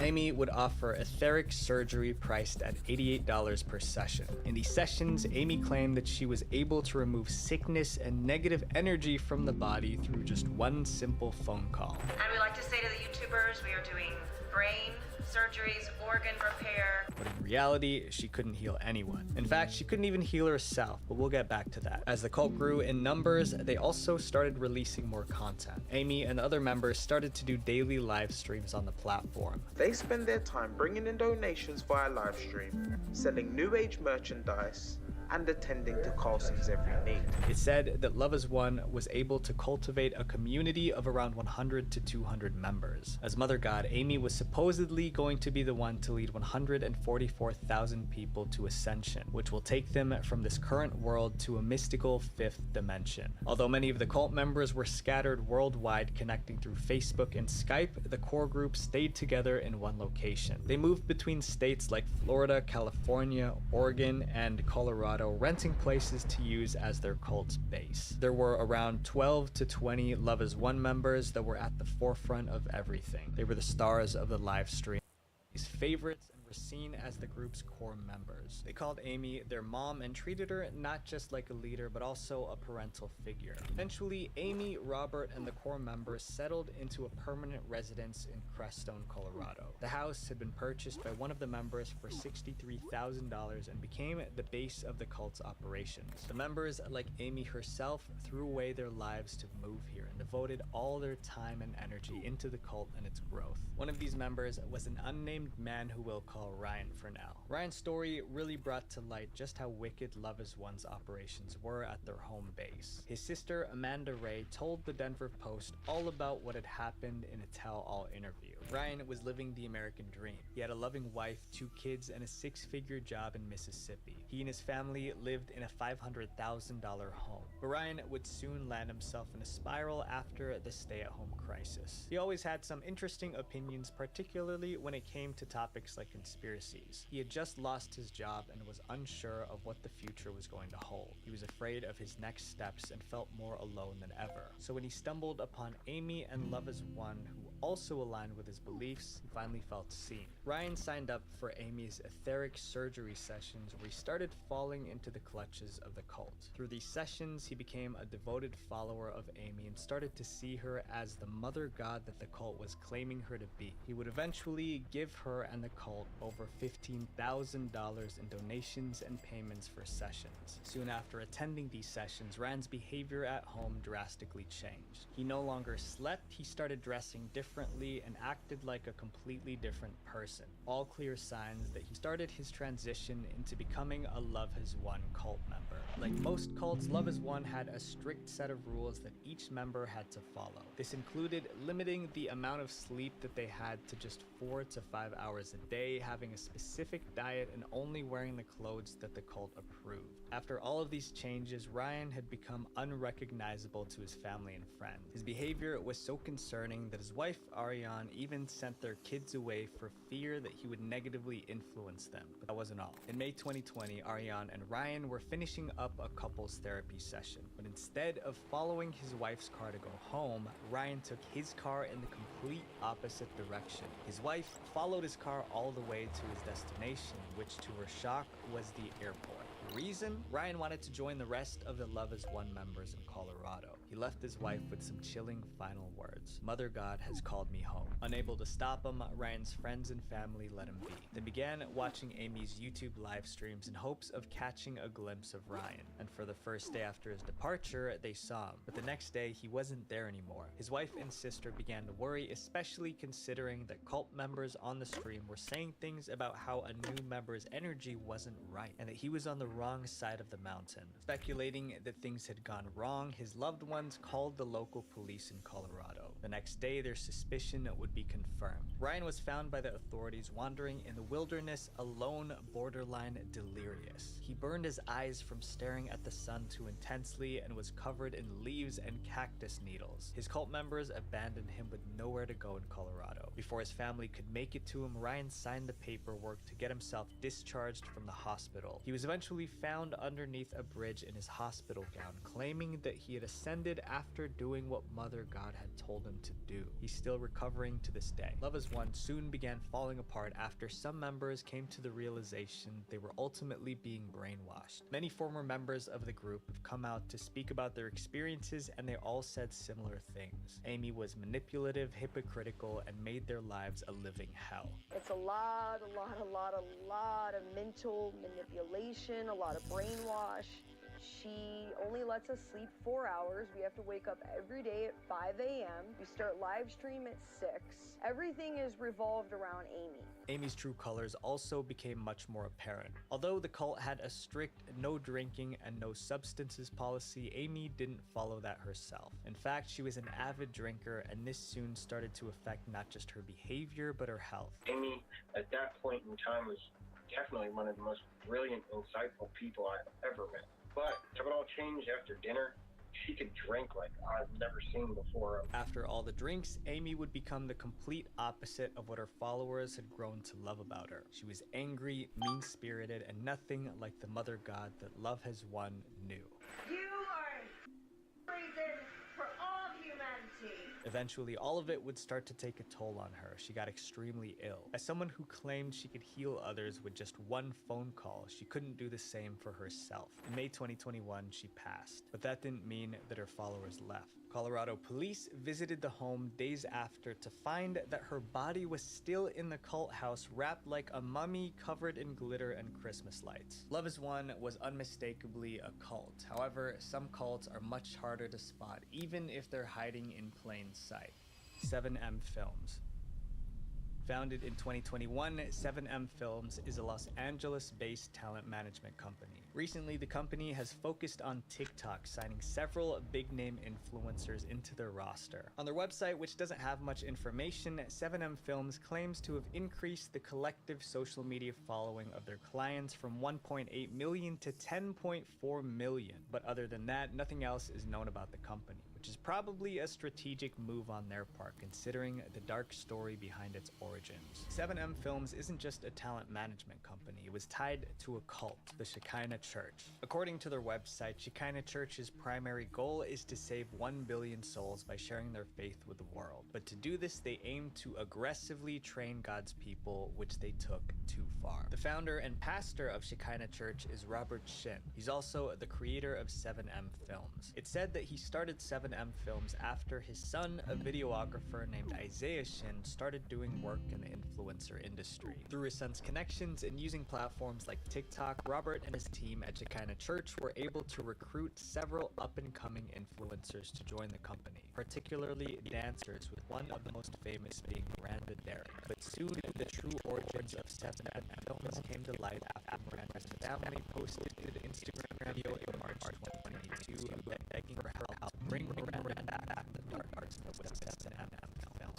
Amy would offer etheric surgery priced at $88 per session. In these sessions, Amy claimed that she was able to remove sickness and negative energy from the body through just one simple phone call. And we like to say to the YouTubers, we are doing brain surgeries, organ repair. But in reality, she couldn't heal anyone. In fact, she couldn't even heal herself, but we'll get back to that. As the cult grew in numbers, they also started releasing more content. Amy and other members started to do daily live streams on the platform. They spend their time bringing in donations via live stream, selling new age merchandise, and attending to Carlson's every need. It said that Love Is One was able to cultivate a community of around 100 to 200 members. As Mother God, Amy was supposedly going to be the one to lead 144,000 people to ascension, which will take them from this current world to a mystical fifth dimension. Although many of the cult members were scattered worldwide, connecting through Facebook and Skype, the core group stayed together in one location. They moved between states like Florida, California, Oregon, and Colorado, renting places to use as their cult's base. There were around 12 to 20 Love Is One members that were at the forefront of everything. They were the stars of the live stream, favorites, and were seen as the group's core members. They called Amy their mom and treated her not just like a leader, but also a parental figure. Eventually, Amy, Robert, and the core members settled into a permanent residence in Crestone, Colorado. The house had been purchased by one of the members for $63,000 and became the base of the cult's operations. The members, like Amy herself, threw away their lives to move here and devoted all their time and energy into the cult and its growth. One of these members was an unnamed man who we'll call Ryan for now. Ryan's story really brought to light just how wicked Love Is One's operations were at their home base. His sister Amanda Ray told the Denver Post all about what had happened in a tell-all interview. Ryan was living the American dream. He had a loving wife, 2 kids, and a 6-figure job in Mississippi. He and his family lived in a $500,000 home. But Ryan would soon land himself in a spiral after the stay-at-home crisis. He always had some interesting opinions, particularly when it came to topics like conspiracies. He had just lost his job and was unsure of what the future was going to hold. He was afraid of his next steps and felt more alone than ever. So when he stumbled upon Amy and Love Is One, who also aligned with his beliefs, he finally felt seen. Ryan signed up for Amy's etheric surgery sessions, where he started falling into the clutches of the cult. Through these sessions, he became a devoted follower of Amy and started to see her as the mother god that the cult was claiming her to be. He would eventually give her and the cult over $15,000 in donations and payments for sessions. Soon after attending these sessions, Ryan's behavior at home drastically changed. He no longer slept, he started dressing differently and acted like a completely different person. All clear signs that he started his transition into becoming a Love Is One cult member. Like most cults, Love Is One had a strict set of rules that each member had to follow. This included limiting the amount of sleep that they had to just 4 to 5 hours a day, having a specific diet, and only wearing the clothes that the cult approved. After all of these changes, Ryan had become unrecognizable to his family and friends. His behavior was so concerning that his wife, Ariane, even sent their kids away for fear that he would negatively influence them. But that wasn't all. In May 2020, Ariane and Ryan were finishing up a couples therapy session. But instead of following his wife's car to go home, Ryan took his car in the complete opposite direction. His wife followed his car all the way to his destination, which to her shock was the airport. The reason? Ryan wanted to join the rest of the Love Is One members in Colorado. He left his wife with some chilling final words. Mother God has called me home. Unable to stop him, Ryan's friends and family let him be. They began watching Amy's YouTube live streams in hopes of catching a glimpse of Ryan. And for the first day after his departure, they saw him. But the next day, he wasn't there anymore. His wife and sister began to worry, especially considering that cult members on the stream were saying things about how a new member's energy wasn't right, and that he was on the wrong side of the mountain. Speculating that things had gone wrong, his loved ones called the local police in Colorado. The The next day, their suspicion would be confirmed. Ryan was found by the authorities wandering in the wilderness alone, borderline delirious. He burned his eyes from staring at the sun too intensely and was covered in leaves and cactus needles. His cult members abandoned him with nowhere to go in Colorado. Before his family could make it to him, Ryan signed the paperwork to get himself discharged from the hospital. He was eventually found underneath a bridge in his hospital gown, claiming that he had ascended after doing what Mother God had told him to do. He's still recovering to this day. Love as One soon began falling apart after some members came to the realization they were ultimately being brainwashed. Many former members of the group have come out to speak about their experiences, and they all said similar things. Amy was manipulative, hypocritical, and made their lives a living hell. It's a lot of mental manipulation, a lot of brainwash. She only lets us sleep 4 hours. We have to wake up every day at 5 a.m. We start live stream at 6. Everything is revolved around Amy. Amy's true colors also became much more apparent. Although the cult had a strict no drinking and no substances policy, Amy didn't follow that herself. In fact, she was an avid drinker, and this soon started to affect not just her behavior, but her health. Amy, at that point in time, was definitely one of the most brilliant, insightful people I've ever met. But it all changed after dinner. She could drink like I've never seen before. After all the drinks, Amy would become the complete opposite of what her followers had grown to love about her. She was angry, mean-spirited, and nothing like the Mother God that Love Has Won knew. You are reason for all humanity. Eventually, all of it would start to take a toll on her. She got extremely ill. As someone who claimed she could heal others with just one phone call, she couldn't do the same for herself. In May 2021, she passed. But that didn't mean that her followers left. Colorado police visited the home days after to find that her body was still in the cult house, wrapped like a mummy, covered in glitter and Christmas lights. Love Is One was unmistakably a cult. However, some cults are much harder to spot, even if they're hiding in plain sight. 7M Films. Founded in 2021, 7M Films is a Los Angeles-based talent management company. Recently, the company has focused on TikTok, signing several big-name influencers into their roster. On their website, which doesn't have much information, 7M Films claims to have increased the collective social media following of their clients from 1.8 million to 10.4 million. But other than that, nothing else is known about the company, which is probably a strategic move on their part, considering the dark story behind its origins. 7M Films isn't just a talent management company, it was tied to a cult, the Shekinah Church. According to their website, Shekinah Church's primary goal is to save 1 billion souls by sharing their faith with the world. But to do this, they aim to aggressively train God's people, which they took too far. The founder and pastor of Shekinah Church is Robert Shin. He's also the creator of 7M Films. It's said that he started 7M Films after his son, a videographer named Isaiah Shin, started doing work in the influencer industry. Through his son's connections and using platforms like TikTok, Robert and his team at Shekinah Church were able to recruit several up-and-coming influencers to join the company, particularly dancers, with one of the most famous being Miranda Derrick. But soon, the true origins of 7M Films came to light after Miranda's family posted an Instagram video in March 2022 begging for help to bring Miranda back to the dark arts of 7M Films.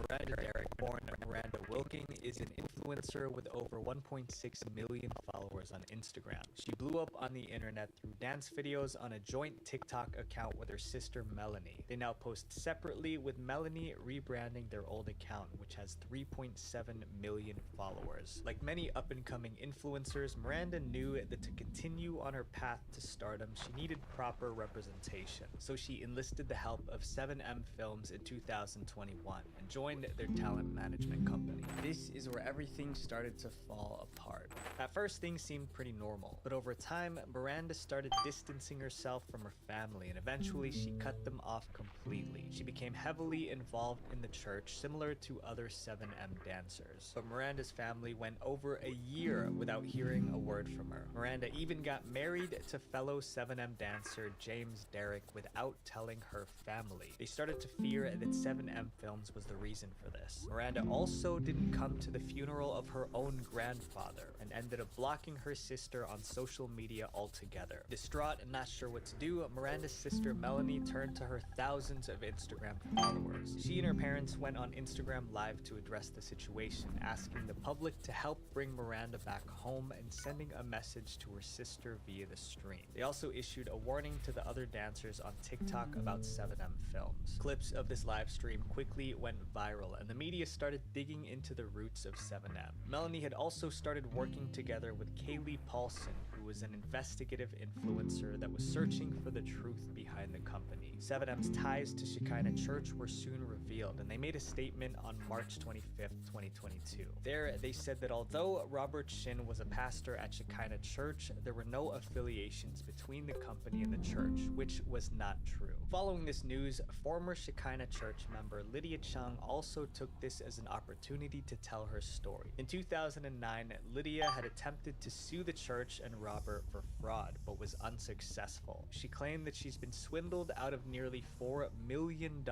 Miranda Derrick, born Miranda Wilking, is an influencer with over 1.6 million followers on Instagram. She blew up on the internet through dance videos on a joint TikTok account with her sister Melanie. They now post separately, with Melanie rebranding their old account, which has 3.7 million followers. Like many up-and-coming influencers, Miranda knew that to continue on her path to stardom, she needed proper representation. So she enlisted the help of 7M Films in 2021 and joined their talent management company. This is where everything started to fall apart. At first, things seemed pretty normal, but over time, Miranda started distancing herself from her family, and eventually she cut them off completely. She became heavily involved in the church, similar to other 7M dancers. But Miranda's family went over a year without hearing a word from her. Miranda even got married to fellow 7M dancer James Derrick without telling her family. They started to fear that 7M Films was the reason for this. Miranda also didn't come to the funeral funeral of her own grandfather and ended up blocking her sister on social media altogether. Distraught and not sure what to do, Miranda's sister Melanie turned to her thousands of Instagram followers. She and her parents went on Instagram Live to address the situation, asking the public to help bring Miranda back home and sending a message to her sister via the stream. They also issued a warning to the other dancers on TikTok about 7M Films. Clips of this live stream quickly went viral, and the media started digging into the roots of 7M. Melanie had also started working together with Kaylee Paulson, who was an investigative influencer that was searching for the truth behind the company. 7M's ties to Shekinah Church were soon revealed, and they made a statement on March 25th, 2022. There, they said that although Robert Shin was a pastor at Shekinah Church, there were no affiliations between the company and the church, which was not true. Following this news, former Shekinah Church member Lydia Chung also took this as an opportunity to tell her story. In 2009, Lydia had attempted to sue the church and Robert for fraud, but was unsuccessful. She claimed that she's been swindled out of nearly $4 million,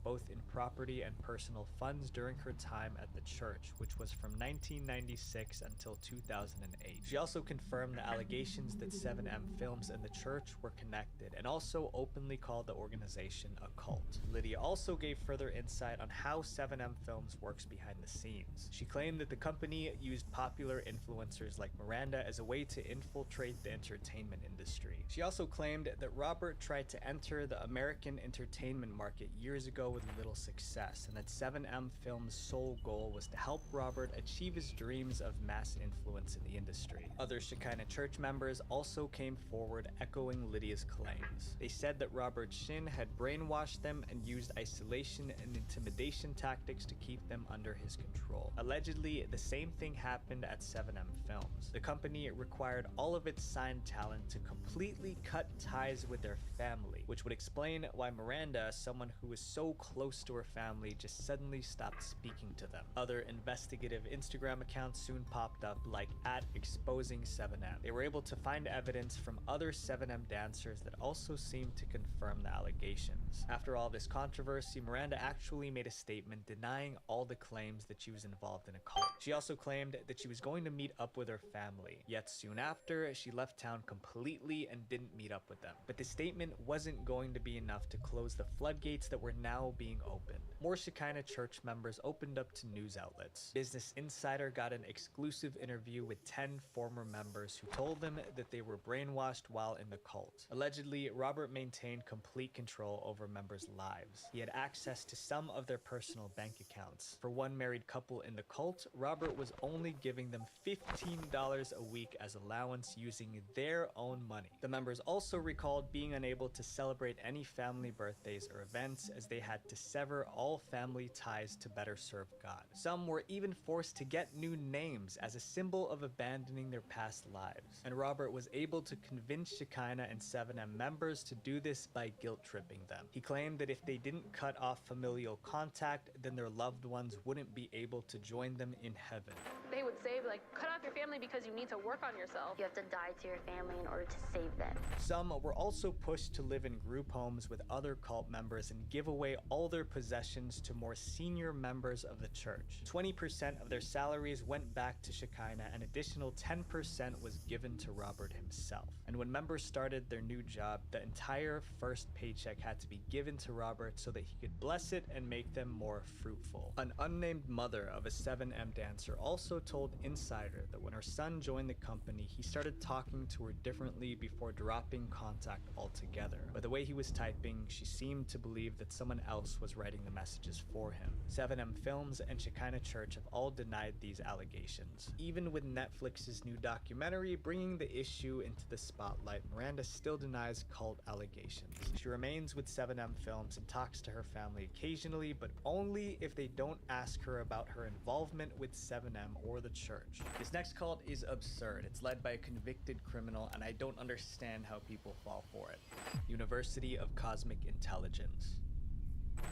both in property and personal funds during her time at the church, which was from 1996 until 2008. She also confirmed the allegations that 7M Films and the church were connected, and also openly called the organization a cult. Lydia also gave further insight on how 7M Films works behind the scenes. She claimed that the company used popular influencers like Miranda as a way to infiltrate the entertainment industry. She also claimed that Robert tried to enter the American entertainment market years ago with little success, and that 7M Films' sole goal was to help Robert achieve his dreams of mass influence in the industry. Other Shekinah Church members also came forward echoing Lydia's claims. They said that Robert Shin had brainwashed them and used isolation and intimidation tactics to keep them under his control. Allegedly, the same thing happened at 7M Films. The company required all of its signed talent to completely cut ties with their family, which would explain why Miranda, someone who was so close to her family, just suddenly stopped speaking to them. Other investigative Instagram accounts soon popped up, like @exposing7M. They were able to find evidence from other 7M dancers that also seemed to confirm the allegations. After all this controversy, Miranda actually made a statement denying all the claims that she was involved in a cult. She also claimed that she was going to meet up with her family, yet soon after, she left town completely and didn't meet up with them. But the statement wasn't going to be enough to close the floodgates that were now being opened. More Shekinah Church members opened up to news outlets. Business Insider got an exclusive interview with 10 former members who told them that they were brainwashed while in the cult. Allegedly, Robert maintained complete control over members' lives. He had access to some of their personal bank accounts. For one married couple in the cult, Robert was only giving them $15 a week as allowance using their own money. The members also recalled being unable to celebrate any family birthdays or events, as they had to sever all family ties to better serve God. Some were even forced to get new names as a symbol of abandoning their past lives. And Robert was able to convince Shekinah and 7M members to do this by guilt-tripping them. He claimed that if they didn't cut off familial contact, then their loved ones wouldn't be able to join them in heaven. They would say, like, cut off your family because you need to work on yourself. You have to die to your family in order to save them. Some were also pushed to live in group homes with other cult members and give away all their possessions to more senior members of the church. 20% of their salaries went back to Shekinah, and additional 10% was given to Robert himself. And when members started their new job, the entire first paycheck had to be given to Robert so that he could bless it and make them more fruitful. An unnamed mother of a 7M dancer also told Insider that when her son joined the company, he started talking to her differently before dropping contact altogether. But the way he was typing, she seemed to believe that someone else was writing the messages for him. 7M Films and Shekinah Church have all denied these allegations. Even with Netflix's new documentary bringing the issue into the spotlight, Miranda still denies cult allegations. She remains with 7M Films and talks to her family occasionally, but only if they don't ask her about her involvement with 7M or the church. This next cult is absurd. It's led by a convicted criminal, and I don't understand how people fall for it. University of Cosmic Intelligence.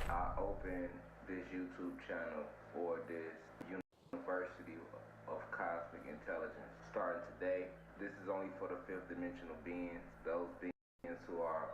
I opened this YouTube channel for this University of Cosmic Intelligence. Starting today, this is only for the fifth dimensional beings, those beings who are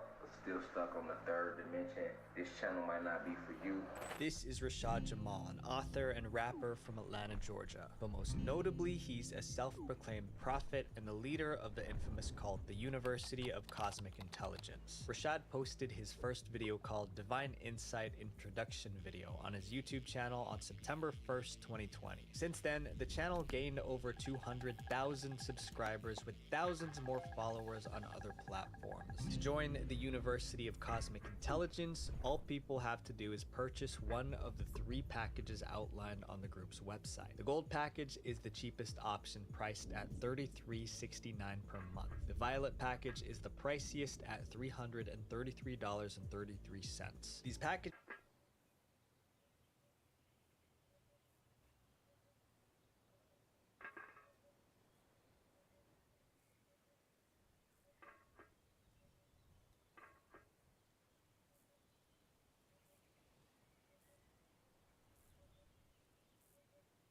still stuck stuck on the third dimension, this channel might not be for you. This is Rashad Jamal, an author and rapper from Atlanta, Georgia. But most notably, he's a self-proclaimed prophet and the leader of the infamous cult, the University of Cosmic Intelligence. Rashad posted his first video called Divine Insight Introduction Video on his YouTube channel on September 1st, 2020. Since then, the channel gained over 200,000 subscribers with thousands more followers on other platforms. To join the University of Cosmic Intelligence, all people have to do is purchase one of the 3 packages outlined on the group's website. The gold package is the cheapest option, priced at $33.69 per month. The violet package is the priciest at $333.33. These packages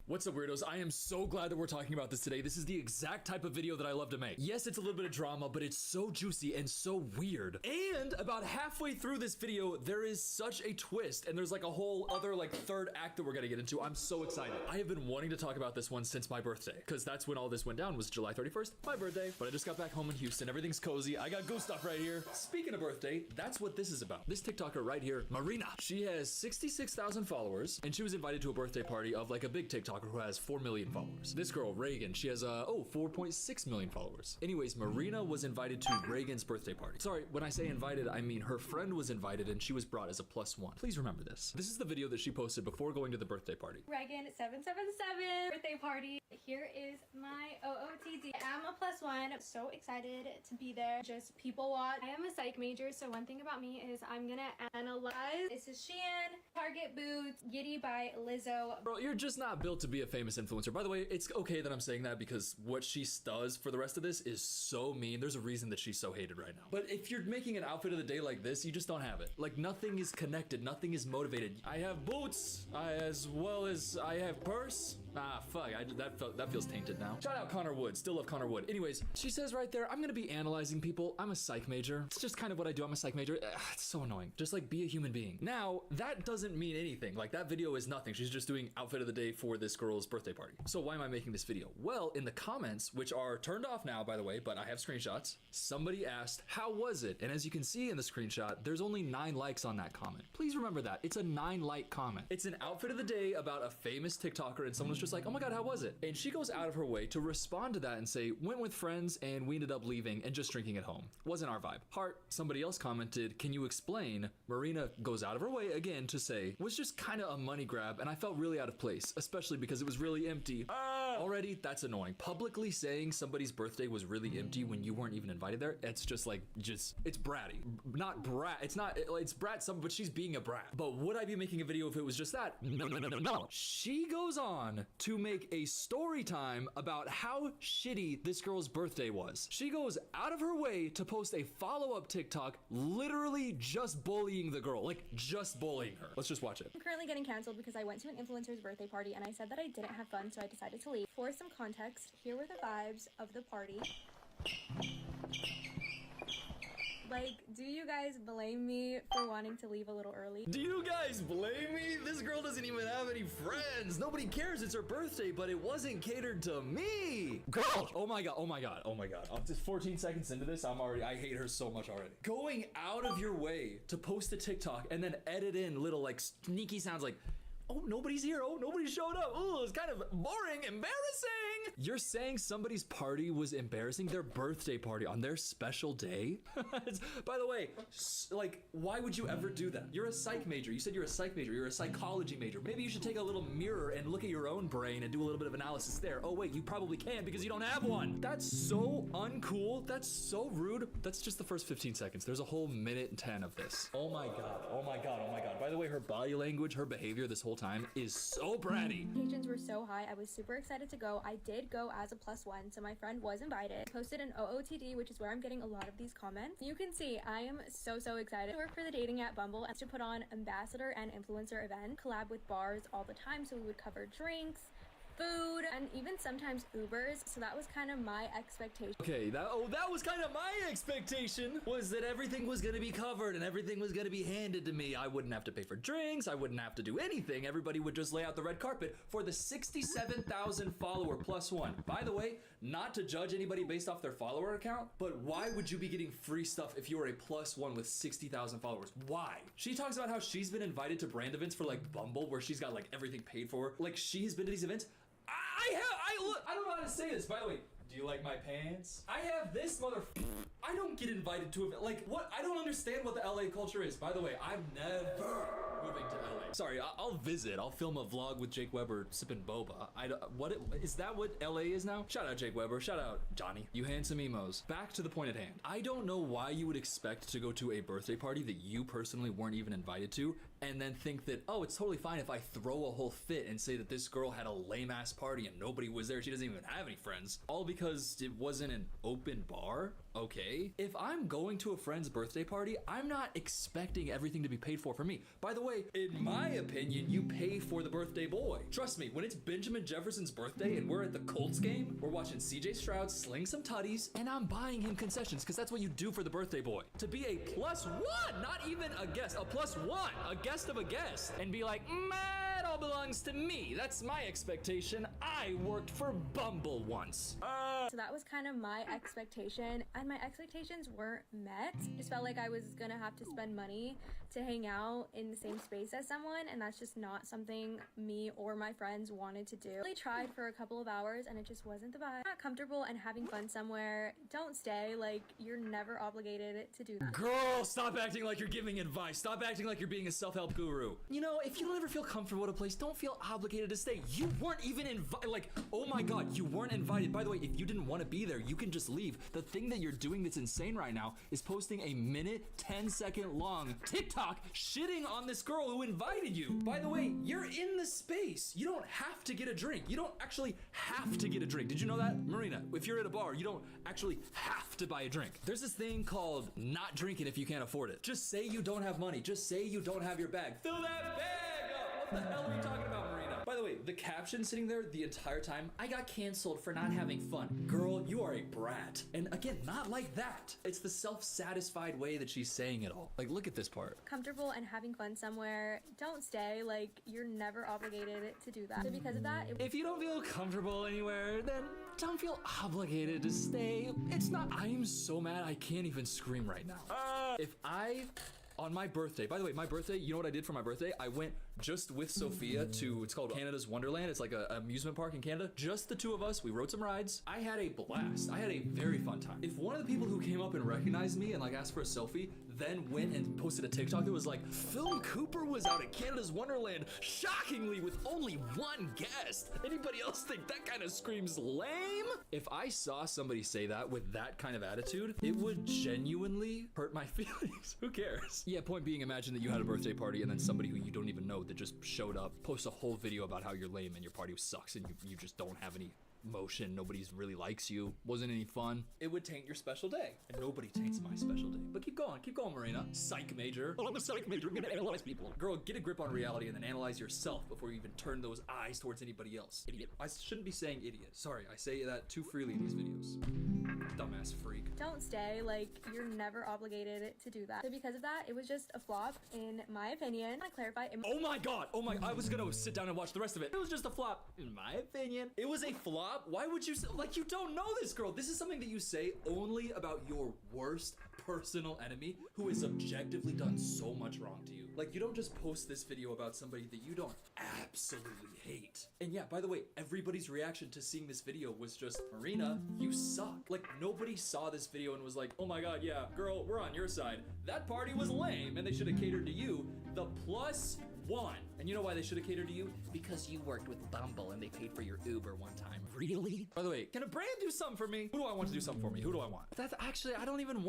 What's up, weirdos? I am so glad that we're talking about this today. This is the exact type of video that I love to make. Yes, it's a little bit of drama, but it's so juicy and so weird. And about halfway through this video, there is such a twist, and there's like a whole other like third act that we're gonna get into. I'm so excited. I have been wanting to talk about this one since my birthday, because that's when all this went down, was July 31st, my birthday. But I just got back home in Houston. Everything's cozy. I got goose stuff right here. Speaking of birthday, that's what this is about. This TikToker right here, Marina. She has 66,000 followers, and she was invited to a birthday party of like a big TikToker who has 4 million followers. This girl, Reagan, she has 4.6 million followers. Anyways, Marina was invited to Reagan's birthday party. Sorry, when I say invited, I mean her friend was invited and she was brought as a +1. Please remember this. This is the video that she posted before going to the birthday party. Reagan 777 birthday party. Here is my OOTD. I'm a +1. I'm so excited to be there. Just people watch. I am a psych major, so one thing about me is I'm gonna analyze. This is Shein, Target Boots, Giddy by Lizzo. Bro, you're just not built to be a famous influencer. By the way, it's okay that I'm saying that because what she does for the rest of this is so mean. There's a reason that she's so hated right now. But if you're making an outfit of the day like this, you just don't have it. Like, nothing is connected. Nothing is motivated. I have boots as well as I have purse. Ah, fuck. That feels tainted now. Shout out Connor Wood. Still love Connor Wood. Anyways, she says right there, I'm gonna be analyzing people. I'm a psych major. It's just kind of what I do. I'm a psych major. It's so annoying. Just like be a human being. Now, that doesn't mean anything. Like, that video is nothing. She's just doing outfit of the day for this girl's birthday party. So why am I making this video? Well, in the comments, which are turned off now, by the way, but I have screenshots, somebody asked, how was it? And as you can see in the screenshot, there's only 9 likes on that comment. Please remember that. It's a 9-like comment. It's an outfit of the day about a famous TikToker, and someone was just like, oh my God, how was it? And she goes out of her way to respond to that and say, went with friends and we ended up leaving and just drinking at home. Wasn't our vibe. Heart, somebody else commented, can you explain? Marina goes out of her way again to say, was just kind of a money grab and I felt really out of place, especially because it was really empty. Already, that's annoying. Publicly saying somebody's birthday was really empty when you weren't even invited there, it's just like, it's bratty. Not brat, it's brat some, but she's being a brat. But would I be making a video if it was just that? No. She goes on to make a story time about how shitty this girl's birthday was. She goes out of her way to post a follow-up TikTok literally just bullying the girl, like just bullying her. Let's just watch it. I'm currently getting canceled because I went to an influencer's birthday party and I said that I didn't have fun, so I decided to leave. For some context, here were the vibes of the party. Like, do you guys blame me for wanting to leave a little early? Do you guys blame me? This girl doesn't even have any friends. Nobody cares, it's her birthday, but it wasn't catered to me. Girl! Oh my God, oh my God, oh my God. I'm just 14 seconds into this, I hate her so much already. Going out of your way to post a TikTok and then edit in little like sneaky sounds like, oh, nobody's here. Oh, nobody showed up. Oh, it's kind of boring, embarrassing. You're saying somebody's party was embarrassing? Their birthday party on their special day? By the way, like, why would you ever do that? You're a psych major. You said you're a psych major. You're a psychology major. Maybe you should take a little mirror and look at your own brain and do a little bit of analysis there. Oh, wait, you probably can't because you don't have one. That's so uncool. That's so rude. That's just the first 15 seconds. There's a whole minute and 10 of this. Oh my God. Oh my God. Oh my God. By the way, her body language, her behavior this whole time is so bratty. Expectations were so high. I was super excited to go. I did go as a +1, so my friend was invited. Posted an OOTD, which is where I'm getting a lot of these comments. You can see I am so excited to work for the dating app Bumble and to put on ambassador and influencer event, collab with bars all the time, so we would cover drinks, food, and even sometimes Ubers. So that was kind of my expectation. Okay, that was kind of my expectation, was that everything was gonna be covered and everything was gonna be handed to me. I wouldn't have to pay for drinks, I wouldn't have to do anything. Everybody would just lay out the red carpet for the 67,000 follower plus one. By the way, not to judge anybody based off their follower account, but why would you be getting free stuff if you were a plus one with 60,000 followers? Why? She talks about how she's been invited to brand events for like Bumble, where she's got like everything paid for. Like she's been to these events. I don't know how to say this, by the way. Do you like my pants? I have this I don't get invited to event. Like, what? I don't understand what the LA culture is. By the way, I'm never moving to LA. Sorry, I'll visit. I'll film a vlog with Jake Weber sipping boba. Is that what LA is now? Shout out Jake Weber. Shout out Johnny. You handsome emos. Back to the point at hand. I don't know why you would expect to go to a birthday party that you personally weren't even invited to, and then think that, oh, it's totally fine if I throw a whole fit and say that this girl had a lame ass party and nobody was there. She doesn't even have any friends. All because it wasn't an open bar? Okay. If I'm going to a friend's birthday party, I'm not expecting everything to be paid for me. By the way, in my opinion, you pay for the birthday boy. Trust me, when it's Benjamin Jefferson's birthday and we're at the Colts game, we're watching CJ Stroud sling some tutties, and I'm buying him concessions because that's what you do for the birthday boy. To be a plus one, not even a guest, a plus one, a guest of a guest, and be like, it all belongs to me. That's my expectation. I worked for Bumble once. So that was kind of my expectation, and my expectations weren't met. Just felt like I was gonna have to spend money to hang out in the same space as someone, and that's just not something me or my friends wanted to do. I really tried for a couple of hours and it just wasn't the vibe. Not comfortable and having fun somewhere, don't stay. Like, you're never obligated to do that. Girl, stop acting like you're giving advice. Stop acting like you're being a self-help guru. You know, if you don't ever feel comfortable at a place, don't feel obligated to stay. You weren't even invited. Like, oh my God, you weren't invited. By the way, if you didn't want to be there, you can just leave. The thing that you're doing that's insane right now is posting a minute, 10-second long TikTok shitting on this girl who invited you. By the way, you're in the space. You don't have to get a drink. You don't actually have to get a drink. Did you know that? Marina, if you're at a bar, you don't actually have to buy a drink. There's this thing called not drinking if you can't afford it. Just say you don't have money. Just say you don't have your bag. Fill that bag up. What the hell are you talking about, Marina? By the way, the caption sitting there the entire time, I got canceled for not having fun. Girl, you are a brat. And again, not like that. It's the self-satisfied way that she's saying it all. Like, look at this part. Comfortable and having fun somewhere, don't stay. Like, you're never obligated to do that. So because of that, if you don't feel comfortable anywhere, then don't feel obligated to stay. It's not, I am so mad I can't even scream right now. On my birthday, by the way, my birthday, you know what I did for my birthday? I went just with Sophia to, it's called Canada's Wonderland. It's like an amusement park in Canada. Just the two of us. We rode some rides. I had a blast. I had a very fun time. If one of the people who came up and recognized me and like asked for a selfie, then went and posted a TikTok that was like, Phil Cooper was out at Canada's Wonderland, shockingly with only one guest. Anybody else think that kind of screams lame? If I saw somebody say that with that kind of attitude, it would genuinely hurt my feelings. Who cares? Yeah, point being, imagine that you had a birthday party and then somebody who you don't even know that just showed up, posts a whole video about how you're lame and your party sucks and you just don't have any motion, nobody really likes you, wasn't any fun. It would taint your special day, and nobody taints my special day. But keep going, Marina. Psych major. Oh, I'm a psych major, I'm gonna analyze people. Girl, get a grip on reality and then analyze yourself before you even turn those eyes towards anybody else. Idiot. I shouldn't be saying idiot. Sorry, I say that too freely in these videos. Dumbass freak. Don't stay. Like, you're never obligated to do that. So because of that, it was just a flop, in my opinion. I want to clarify. Oh my God. I was gonna sit down and watch the rest of it. It was just a flop, in my opinion. It was a flop. Why would you say, like, you don't know this girl? This is something that you say only about your worst personal enemy who has objectively done so much wrong to you. Like, you don't just post this video about somebody that you don't absolutely hate. And yeah, by the way, everybody's reaction to seeing this video was just, Marina, you suck. Like, nobody saw this video and was like, oh my God, yeah, girl, we're on your side. That party was lame and they should have catered to you, the plus one. And you know why they should have catered to you? Because you worked with Bumble and they paid for your Uber one time. Really? By the way, can a brand do something for me? Who do I want to do something for me? Who do I want? That's actually, I don't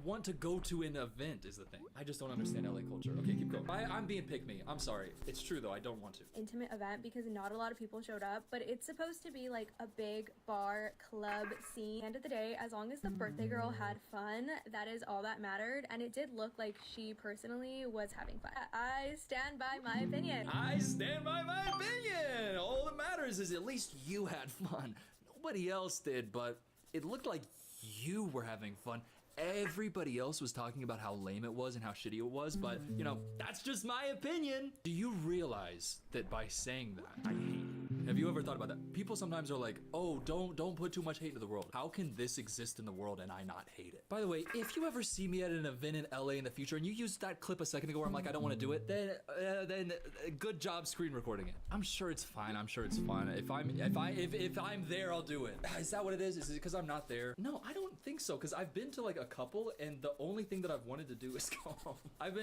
want to go to an event is the thing. I just don't understand LA culture. Okay, keep going. I'm being pick me. I'm sorry. It's true though, I don't want to. Intimate event because not a lot of people showed up, but it's supposed to be like a big bar club scene. End of the day, as long as the birthday girl had fun, that is all that mattered. And it did look like she personally was having fun. I stand stand by my opinion. I stand by my opinion. All that matters is at least you had fun. Nobody else did, but it looked like you were having fun. Everybody else was talking about how lame it was and how shitty it was, but you know, that's just my opinion. Do you realize that by saying that, I hate you? Have you ever thought about that? People sometimes are like, oh, don't put too much hate into the world. How can this exist in the world and I not hate it? By the way, if you ever see me at an event in LA in the future and you used that clip a second ago where I'm like, I don't want to do it, then good job screen recording it. I'm sure it's fine. I'm sure it's fun. If I'm there, I'll do it. Is that what it is? Is it because I'm not there? No, I don't think so. Because I've been to like a couple, and the only thing that I've wanted to do is go home. I've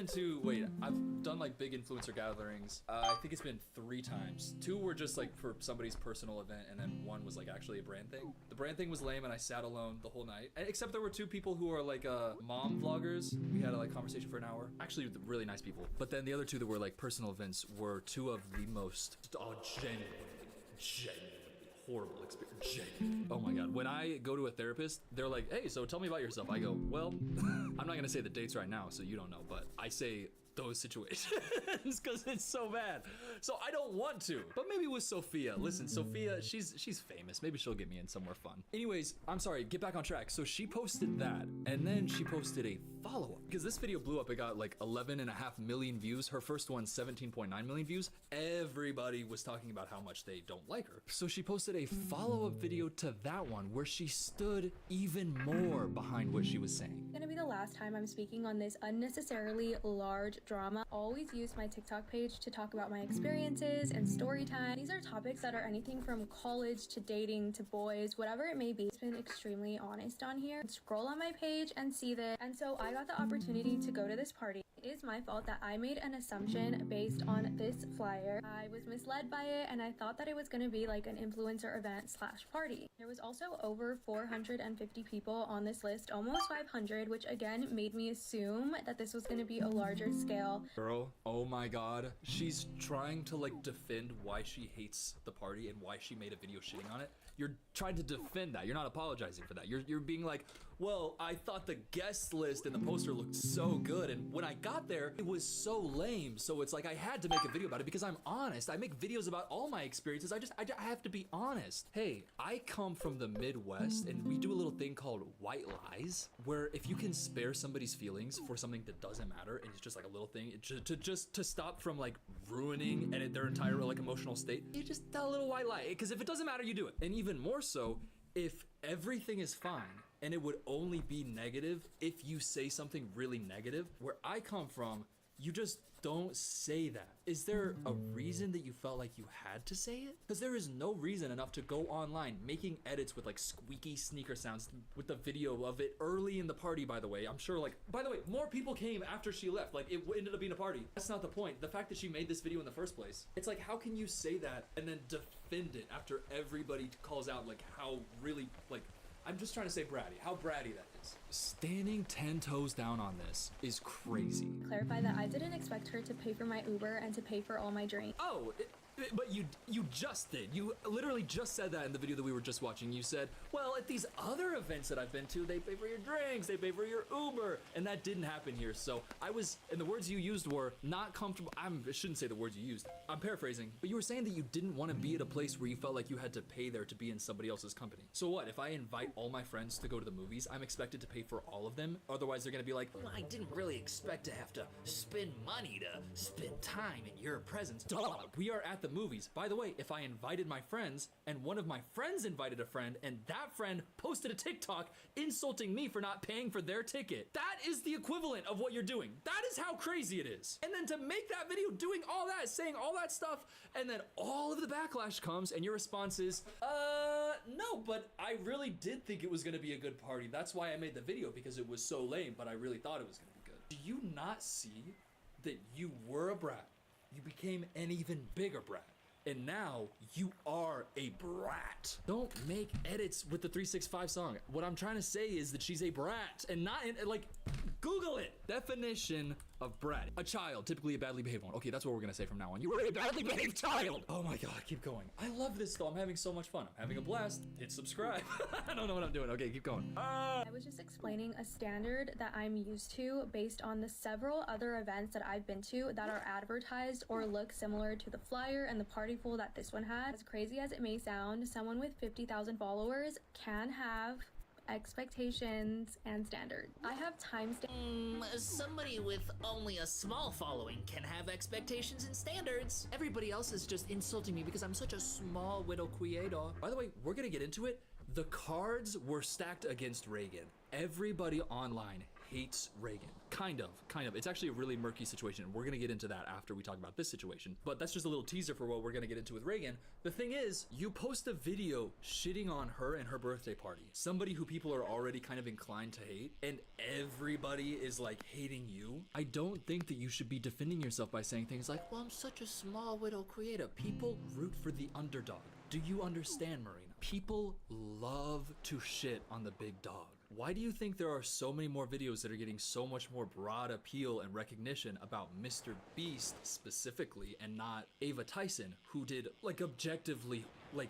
done like big influencer gatherings. I think it's been 3 times. 2 were just like for somebody's personal event, and then 1 was like actually a brand thing. The brand thing was lame, and I sat alone the whole night. Except there were 2 people who are like mom vloggers. We had a like conversation for an hour. Actually, really nice people. But then the other 2 that were like personal events were 2 of the most genuinely horrible experience. Oh my god. When I go to a therapist, they're like, hey, so tell me about yourself. I go, well, I'm not gonna say the dates right now, so you don't know, but I say those situations because it's so bad. So I don't want to, but maybe with Sophia. Listen, Sophia, she's famous. Maybe she'll get me in somewhere fun. Anyways, I'm sorry, get back on track. So she posted that, and then she posted a follow-up because this video blew up. It got like 11.5 million views. Her first one, 17.9 million views. Everybody was talking about how much they don't like her. So she posted a follow-up video to that one where she stood even more behind what she was saying. It's gonna be the last time I'm speaking on this unnecessarily large drama. Always use my TikTok page to talk about my experiences and story time. These are topics that are anything from college to dating to boys, whatever it may be. It's been extremely honest on here. Scroll on my page and see this. And so I got the opportunity to go to this party. It is my fault that I made an assumption based on this flyer. I was misled by it, and I thought that it was going to be like an influencer event / party. There was also over 450 people on this list, almost 500, which again made me assume that this was going to be a larger scale. Girl, oh my god, she's trying to like defend why she hates the party and why she made a video shitting on it. You're trying to defend that. You're not apologizing for that. You're being like, well, I thought the guest list and the poster looked so good, and when I got there, it was so lame. So it's like I had to make a video about it because I'm honest. I make videos about all my experiences. I have to be honest. Hey, I come from the Midwest, and we do a little thing called white lies, where if you can spare somebody's feelings for something that doesn't matter, and it's just like a little thing to stop from like ruining their entire like emotional state, you just tell a little white lie. Because if it doesn't matter, you do it. And even more so, if everything is fine, and it would only be negative if you say something really negative. Where I come from, you just don't say that. Is there a reason that you felt like you had to say it? Because there is no reason enough to go online making edits with like squeaky sneaker sounds with the video of it early in the party, by the way. I'm sure like, by the way, more people came after she left. Like it ended up being a party. That's not the point. The fact that she made this video in the first place. It's like, how can you say that and then defend it after everybody calls out like how really like, I'm just trying to say bratty, how bratty that is. Standing 10 toes down on this is crazy. Clarify that I didn't expect her to pay for my Uber and to pay for all my drinks. Oh, but you just did. You literally just said that in the video that we were just watching. You said, well, at these other events that I've been to, they pay for your drinks, they pay for your Uber, and that didn't happen here. So I was, and the words you used were not comfortable. I shouldn't say the words you used. I'm paraphrasing, but you were saying that you didn't want to be at a place where you felt like you had to pay there to be in somebody else's company. So what, if I invite all my friends to go to the movies, I'm expected to pay for all of them? Otherwise, they're gonna be like, well, I didn't really expect to have to spend money to spend time in your presence. Duh. We are at the movies. By the way, if I invited my friends and one of my friends invited a friend and that friend posted a TikTok insulting me for not paying for their ticket, that is the equivalent of what you're doing. That is how crazy it is. And then to make that video doing all that, saying all that stuff, and then all of the backlash comes and your response is, no, but I really did think it was gonna be a good party. That's why I made the video, because it was so lame, but I really thought it was gonna be good. Do you not see that you were a brat? You became an even bigger brat. And now you are a brat. Don't make edits with the 365 song. What I'm trying to say is that she's a brat and not in, like, Google it. Definition of brat. A child, typically a badly behaved one. Okay, that's what we're gonna say from now on. You were a badly behaved child. Oh my God, keep going. I love this though. I'm having so much fun. I'm having a blast. Hit subscribe. I don't know what I'm doing. Okay, keep going. I was just explaining a standard that I'm used to based on the several other events that I've been to that are advertised or look similar to the flyer and the party pool that this one had. As crazy as it may sound, someone with 50,000 followers can have expectations and standards. I have timestamps. Somebody with only a small following can have expectations and standards. Everybody else is just insulting me because I'm such a small widow creator. By the way, we're gonna get into it. The cards were stacked against Reagan. Everybody online hates Reagan. Kind of. It's actually a really murky situation. We're gonna get into that after we talk about this situation. But that's just a little teaser for what we're gonna get into with Reagan. The thing is, you post a video shitting on her and her birthday party. Somebody who people are already kind of inclined to hate, and everybody is like hating you. I don't think that you should be defending yourself by saying things like, well, I'm such a small widow creator. People root for the underdog. Do you understand, Marina? People love to shit on the big dog. Why do you think there are so many more videos that are getting so much more broad appeal and recognition about Mr. Beast specifically and not Ava Tyson, who did like objectively like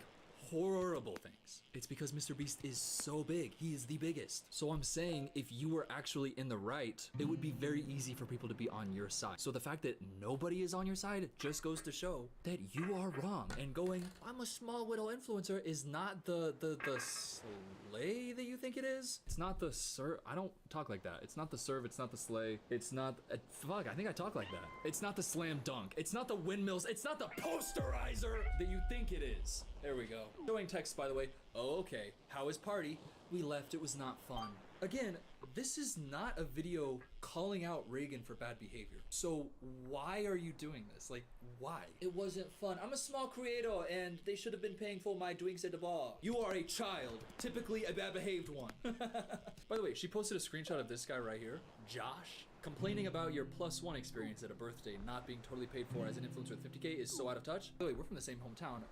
horrible things? It's because Mr. Beast is so big. He is the biggest. So I'm saying if you were actually in the right, it would be very easy for people to be on your side. So the fact that nobody is on your side just goes to show that you are wrong. And going, I'm a small widow influencer is not the slay that you think it is. It's not the I don't talk like that. It's not the serve. It's not the slay. It's not, fuck, I think I talk like that. It's not the slam dunk. It's not the windmills. It's not the posterizer that you think it is. There we go. Showing text, by the way. Oh, okay. How is party? We left. It was not fun. Again, this is not a video calling out Reagan for bad behavior. So why are you doing this? Like, why? It wasn't fun. I'm a small creator and they should have been paying for my drinks at the bar. You are a child, typically a bad behaved one. By the way, she posted a screenshot of this guy right here, Josh, complaining about your +1 experience at a birthday not being totally paid for as an influencer with 50K is so out of touch. By the way, we're from the same hometown.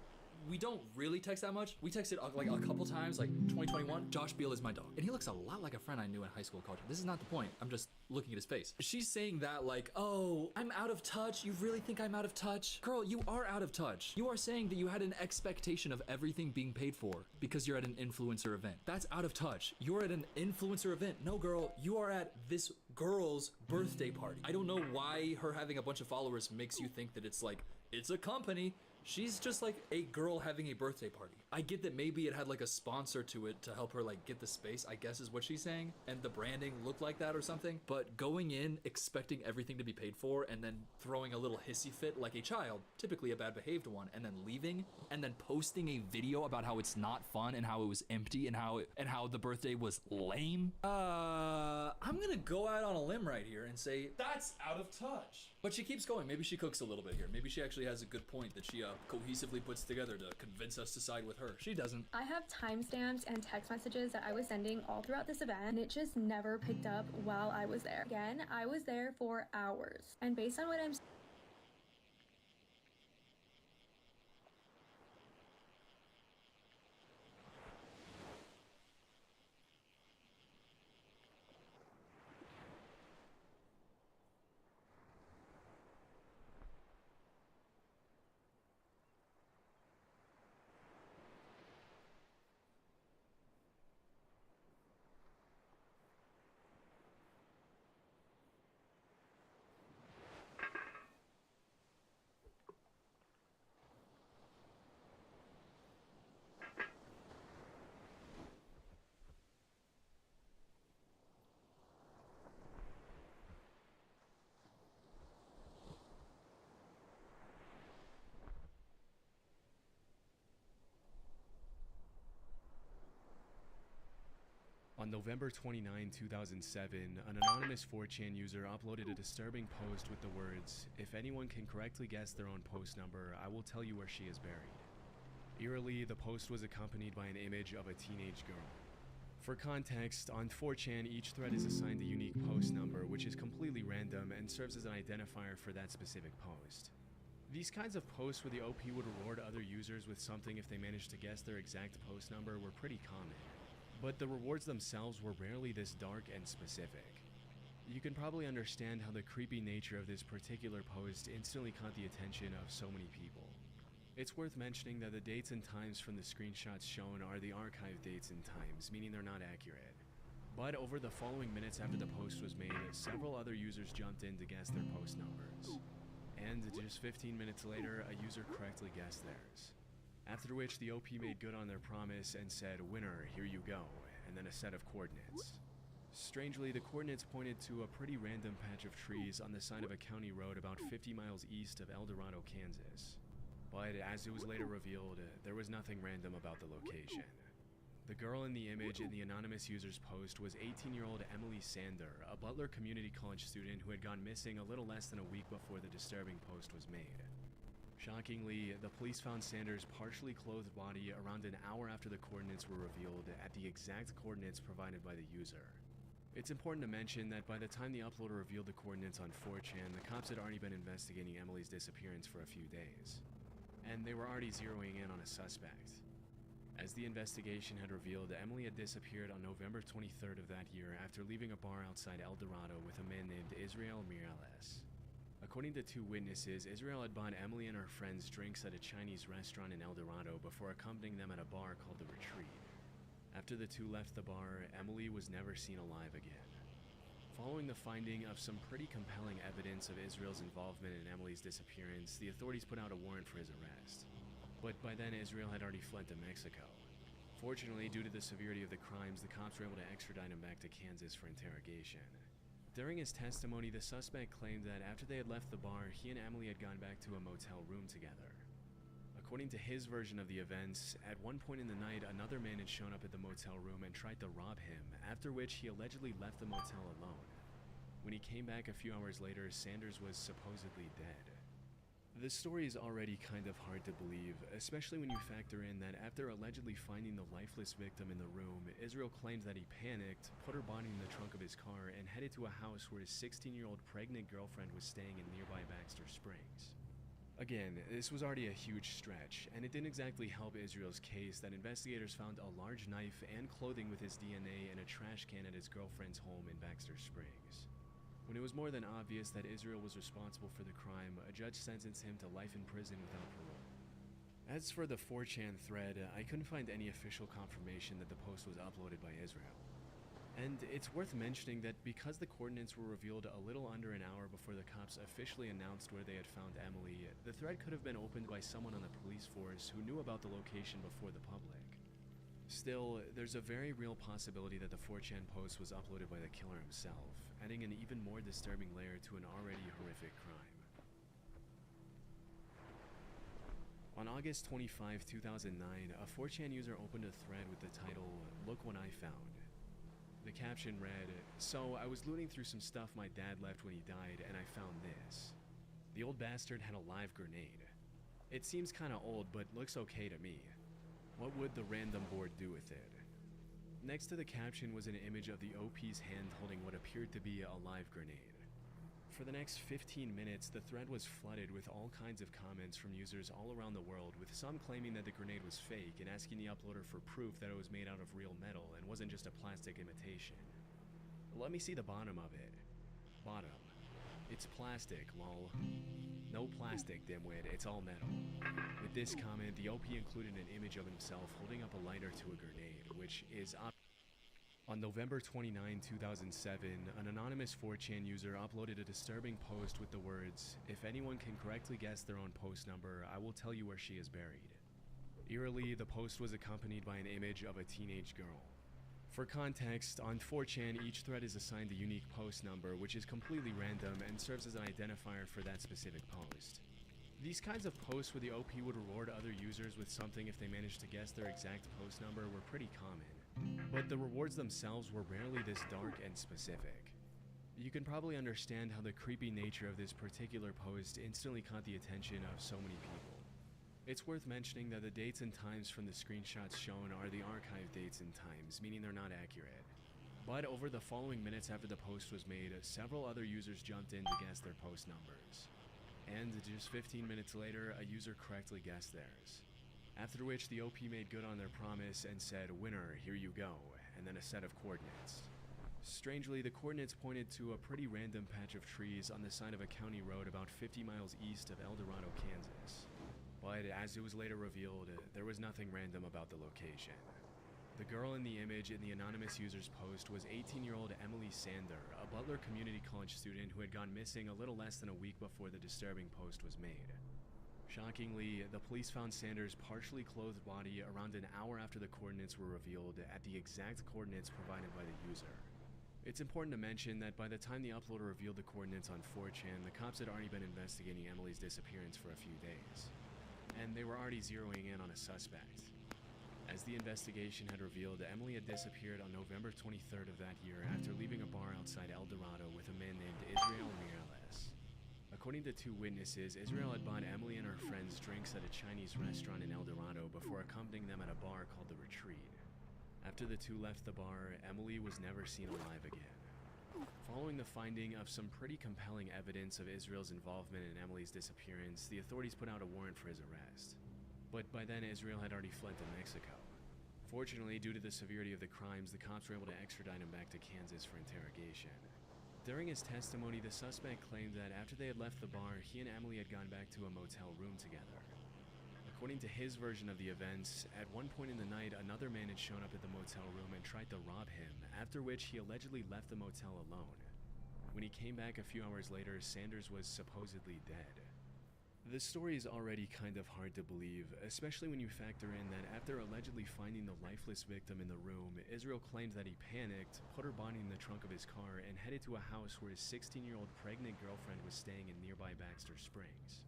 We don't really text that much. We texted like a couple times, like 2021. Josh Beal is my dog. And he looks a lot like a friend I knew in high school culture. This is not the point. I'm just looking at his face. She's saying that like, oh, I'm out of touch. You really think I'm out of touch? Girl, you are out of touch. You are saying that you had an expectation of everything being paid for because you're at an influencer event. That's out of touch. You're at an influencer event. No, girl, you are at this girl's birthday party. I don't know why her having a bunch of followers makes you think that it's like, it's a company. She's just like a girl having a birthday party. I get that maybe it had like a sponsor to it to help her like get the space, I guess is what she's saying, and the branding looked like that or something. But going in expecting everything to be paid for and then throwing a little hissy fit like a child, typically a bad behaved one, and then leaving and then posting a video about how it's not fun and how it was empty and how the birthday was lame. I'm gonna go out on a limb right here and say that's out of touch. But she keeps going. Maybe she cooks a little bit here. Maybe she actually has a good point that she cohesively puts together to convince us to side with her. She doesn't. I have timestamps and text messages that I was sending all throughout this event, and it just never picked up while I was there. Again, I was there for hours. And based on what I'm On November 29, 2007, an anonymous 4chan user uploaded a disturbing post with the words, "If anyone can correctly guess their own post number, I will tell you where she is buried." Eerily, the post was accompanied by an image of a teenage girl. For context, on 4chan, each thread is assigned a unique post number, which is completely random and serves as an identifier for that specific post. These kinds of posts where the OP would reward other users with something if they managed to guess their exact post number were pretty common. But the rewards themselves were rarely this dark and specific. You can probably understand how the creepy nature of this particular post instantly caught the attention of so many people. It's worth mentioning that the dates and times from the screenshots shown are the archive dates and times, meaning they're not accurate. But over the following minutes after the post was made, several other users jumped in to guess their post numbers. And just 15 minutes later, a user correctly guessed theirs. After which the OP made good on their promise and said, "Winner, here you go," and then a set of coordinates. Strangely, the coordinates pointed to a pretty random patch of trees on the side of a county road about 50 miles east of El Dorado, Kansas. But as it was later revealed, there was nothing random about the location. The girl in the image in the anonymous user's post was 18-year-old Emily Sander, a Butler Community College student who had gone missing a little less than a week before the disturbing post was made. Shockingly, the police found Sanders' partially clothed body around an hour after the coordinates were revealed at the exact coordinates provided by the user. It's important to mention that by the time the uploader revealed the coordinates on 4chan, the cops had already been investigating Emily's disappearance for a few days, and they were already zeroing in on a suspect. As the investigation had revealed, Emily had disappeared on November 23rd of that year after leaving a bar outside El Dorado with a man named Israel Mireles. According to two witnesses, Israel had bought Emily and her friends drinks at a Chinese restaurant in El Dorado before accompanying them at a bar called The Retreat. After the two left the bar, Emily was never seen alive again. Following the finding of some pretty compelling evidence of Israel's involvement in Emily's disappearance, the authorities put out a warrant for his arrest. But by then, Israel had already fled to Mexico. Fortunately, due to the severity of the crimes, the cops were able to extradite him back to Kansas for interrogation. During his testimony, the suspect claimed that after they had left the bar, he and Emily had gone back to a motel room together. According to his version of the events, at one point in the night, another man had shown up at the motel room and tried to rob him, after which he allegedly left the motel alone. When he came back a few hours later, Sanders was supposedly dead. The story is already kind of hard to believe, especially when you factor in that after allegedly finding the lifeless victim in the room, Israel claims that he panicked, put her body in the trunk of his car, and headed to a house where his 16-year-old pregnant girlfriend was staying in nearby Baxter Springs. Again, this was already a huge stretch, and it didn't exactly help Israel's case that investigators found a large knife and clothing with his DNA in a trash can at his girlfriend's home in Baxter Springs. When it was more than obvious that Israel was responsible for the crime, a judge sentenced him to life in prison without parole. As for the 4chan thread, I couldn't find any official confirmation that the post was uploaded by Israel. And it's worth mentioning that because the coordinates were revealed a little under an hour before the cops officially announced where they had found Emily, the thread could have been opened by someone on the police force who knew about the location before the public. Still, there's a very real possibility that the 4chan post was uploaded by the killer himself, adding an even more disturbing layer to an already horrific crime. On August 25, 2009, a 4chan user opened a thread with the title, "Look What I Found." The caption read, "So, I was looting through some stuff my dad left when he died, and I found this. The old bastard had a live grenade. It seems kinda old, but looks okay to me. What would the random board do with it?" Next to the caption was an image of the OP's hand holding what appeared to be a live grenade. For the next 15 minutes, the thread was flooded with all kinds of comments from users all around the world, with some claiming that the grenade was fake and asking the uploader for proof that it was made out of real metal and wasn't just a plastic imitation. Let me see the bottom of it. Bottom. It's plastic, lol. No plastic, dimwit, it's all metal. With this comment, the OP included an image of himself holding up a lighter to a grenade, which is On November 29, 2007, an anonymous 4chan user uploaded a disturbing post with the words, "If anyone can correctly guess their own post number, I will tell you where she is buried." Eerily, the post was accompanied by an image of a teenage girl. For context, on 4chan, each thread is assigned a unique post number, which is completely random and serves as an identifier for that specific post. These kinds of posts where the OP would reward other users with something if they managed to guess their exact post number were pretty common. But the rewards themselves were rarely this dark and specific. You can probably understand how the creepy nature of this particular post instantly caught the attention of so many people. It's worth mentioning that the dates and times from the screenshots shown are the archive dates and times, meaning they're not accurate. But over the following minutes after the post was made, several other users jumped in to guess their post numbers. And just 15 minutes later, a user correctly guessed theirs. After which the OP made good on their promise and said, "Winner, here you go," and then a set of coordinates. Strangely, the coordinates pointed to a pretty random patch of trees on the side of a county road about 50 miles east of El Dorado, Kansas. But as it was later revealed, there was nothing random about the location. The girl in the image in the anonymous user's post was 18-year-old Emily Sander, a Butler Community College student who had gone missing a little less than a week before the disturbing post was made. Shockingly, the police found Sanders' partially clothed body around an hour after the coordinates were revealed at the exact coordinates provided by the user. It's important to mention that by the time the uploader revealed the coordinates on 4chan, the cops had already been investigating Emily's disappearance for a few days, and they were already zeroing in on a suspect. As the investigation had revealed, Emily had disappeared on November 23rd of that year after leaving a bar outside El Dorado with a man named Israel Mirales. According to two witnesses, Israel had bought Emily and her friends drinks at a Chinese restaurant in El Dorado before accompanying them at a bar called The Retreat. After the two left the bar, Emily was never seen alive again. Following the finding of some pretty compelling evidence of Israel's involvement in Emily's disappearance, the authorities put out a warrant for his arrest. But by then, Israel had already fled to Mexico. Fortunately, due to the severity of the crimes, the cops were able to extradite him back to Kansas for interrogation. During his testimony, the suspect claimed that after they had left the bar, he and Emily had gone back to a motel room together. According to his version of the events, at one point in the night, another man had shown up at the motel room and tried to rob him, after which he allegedly left the motel alone. When he came back a few hours later, Sanders was supposedly dead. The story is already kind of hard to believe, especially when you factor in that after allegedly finding the lifeless victim in the room, Israel claimed that he panicked, put her body in the trunk of his car, and headed to a house where his 16-year-old pregnant girlfriend was staying in nearby Baxter Springs.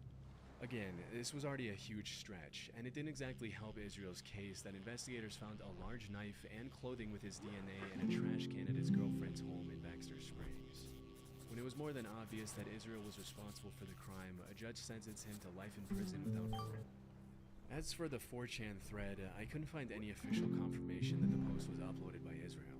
Again, this was already a huge stretch, and it didn't exactly help Israel's case that investigators found a large knife and clothing with his DNA in a trash can at his girlfriend's home in Baxter Springs. When it was more than obvious that Israel was responsible for the crime, a judge sentenced him to life in prison without parole. As for the 4chan thread, I couldn't find any official confirmation that the post was uploaded by Israel.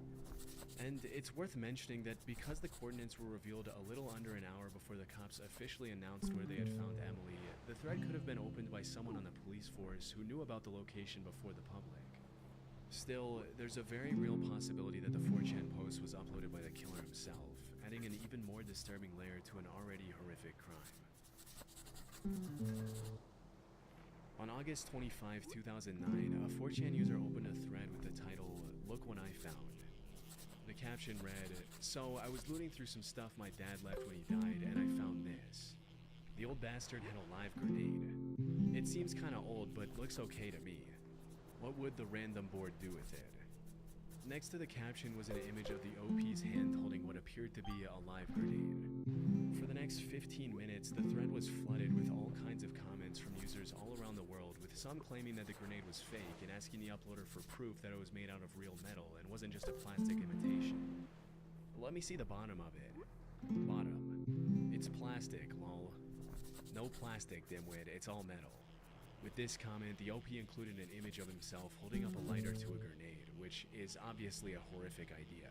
And it's worth mentioning that because the coordinates were revealed a little under an hour before the cops officially announced where they had found Emily, the thread could have been opened by someone on the police force who knew about the location before the public. Still, there's a very real possibility that the 4chan post was uploaded by the killer himself, adding an even more disturbing layer to an already horrific crime. On August 25, 2009, a 4chan user opened a thread with the title, "Look What I Found." The caption read, "So I was looting through some stuff my dad left when he died, and I found this. The old bastard had a live grenade. It seems kinda old, but looks okay to me. What would the random board do with it?" Next to the caption was an image of the OP's hand holding what appeared to be a live grenade. For the next 15 minutes, the thread was flooded with all kinds of comments from users all around the world, with some claiming that the grenade was fake and asking the uploader for proof that it was made out of real metal and wasn't just a plastic imitation. Let me see the bottom of it. Bottom. It's plastic, lol. No plastic, dimwit, it's all metal. With this comment, the OP included an image of himself holding up a lighter to a grenade, which is obviously a horrific idea.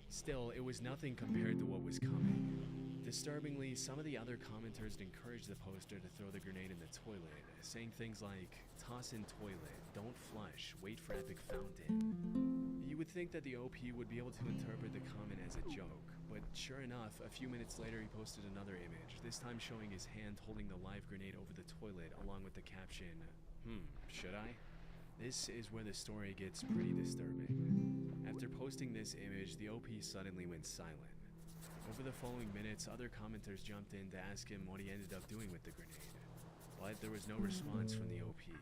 Still, it was nothing compared to what was coming. Disturbingly, some of the other commenters encouraged the poster to throw the grenade in the toilet, saying things like, "Toss in toilet, don't flush, wait for epic fountain." You would think that the OP would be able to interpret the comment as a joke, but sure enough, a few minutes later he posted another image, this time showing his hand holding the live grenade over the toilet along with the caption, "Should I?" This is where the story gets pretty disturbing. After posting this image, the OP suddenly went silent. Over the following minutes, other commenters jumped in to ask him what he ended up doing with the grenade, but there was no response from the OP.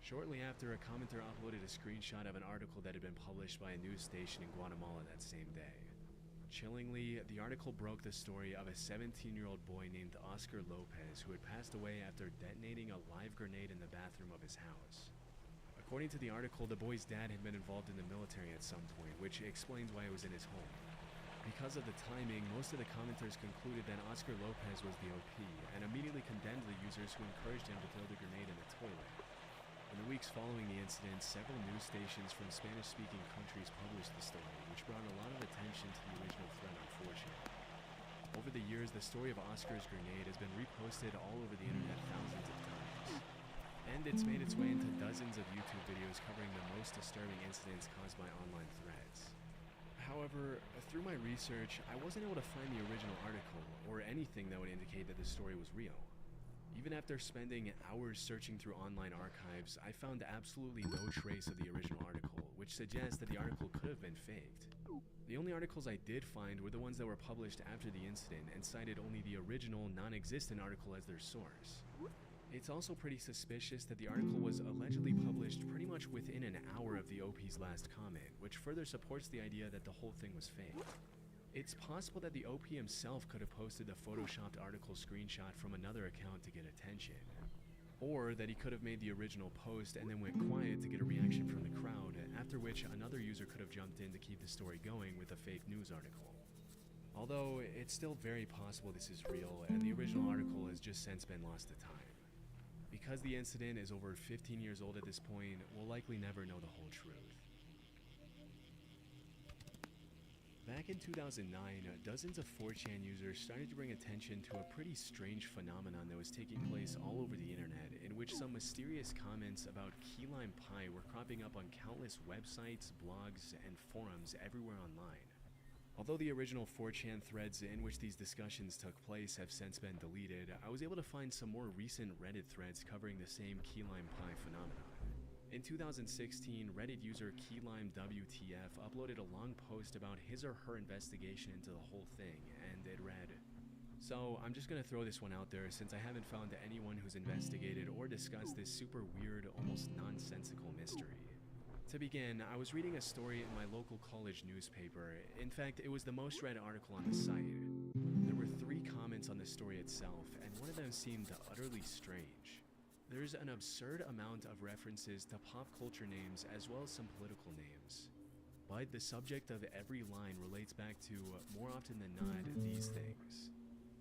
Shortly after, a commenter uploaded a screenshot of an article that had been published by a news station in Guatemala that same day. Chillingly, the article broke the story of a 17-year-old boy named Oscar Lopez who had passed away after detonating a live grenade in the bathroom of his house. According to the article, the boy's dad had been involved in the military at some point, which explains why it was in his home. Because of the timing, most of the commenters concluded that Oscar Lopez was the OP, and immediately condemned the users who encouraged him to throw the grenade in the toilet. In the weeks following the incident, several news stations from Spanish-speaking countries published the story, which brought a lot of attention to the original thread on 4chan. Over the years, the story of Oscar's grenade has been reposted all over the internet thousands of times. And it's made its way into dozens of YouTube videos covering the most disturbing incidents caused by online threads. However, through my research, I wasn't able to find the original article or anything that would indicate that the story was real. Even after spending hours searching through online archives, I found absolutely no trace of the original article, which suggests that the article could have been faked. The only articles I did find were the ones that were published after the incident and cited only the original, non-existent article as their source. It's also pretty suspicious that the article was allegedly published pretty much within an hour of the OP's last comment, which further supports the idea that the whole thing was fake. It's possible that the OP himself could have posted a photoshopped article screenshot from another account to get attention. Or that he could have made the original post and then went quiet to get a reaction from the crowd, after which another user could have jumped in to keep the story going with a fake news article. Although, it's still very possible this is real, and the original article has just since been lost to time. Because the incident is over 15 years old at this point, we'll likely never know the whole truth. Back in 2009, dozens of 4chan users started to bring attention to a pretty strange phenomenon that was taking place all over the internet, in which some mysterious comments about key lime pie were cropping up on countless websites, blogs, and forums everywhere online. Although the original 4chan threads in which these discussions took place have since been deleted, I was able to find some more recent Reddit threads covering the same key lime pie phenomenon. In 2016, Reddit user KeyLimeWTF uploaded a long post about his or her investigation into the whole thing, and it read, "So, I'm just gonna throw this one out there since I haven't found anyone who's investigated or discussed this super weird, almost nonsensical mystery. To begin, I was reading a story in my local college newspaper. In fact, it was the most read article on the site. There were 3 comments on the story itself, and one of them seemed utterly strange. There's an absurd amount of references to pop culture names as well as some political names. But the subject of every line relates back to, more often than not, these things.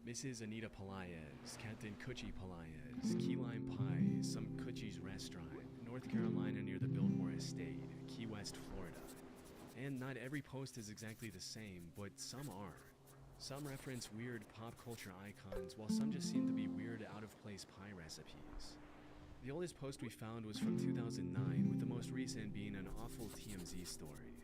Mrs. Anita Pelaez, Captain Coochie Pelaez, Key Lime Pie, some Coochie's restaurant, North Carolina near the Biltmore Estate, Key West, Florida. And not every post is exactly the same, but some are. Some reference weird pop culture icons, while some just seem to be weird out-of-place pie recipes. The oldest post we found was from 2009, with the most recent being an awful TMZ story.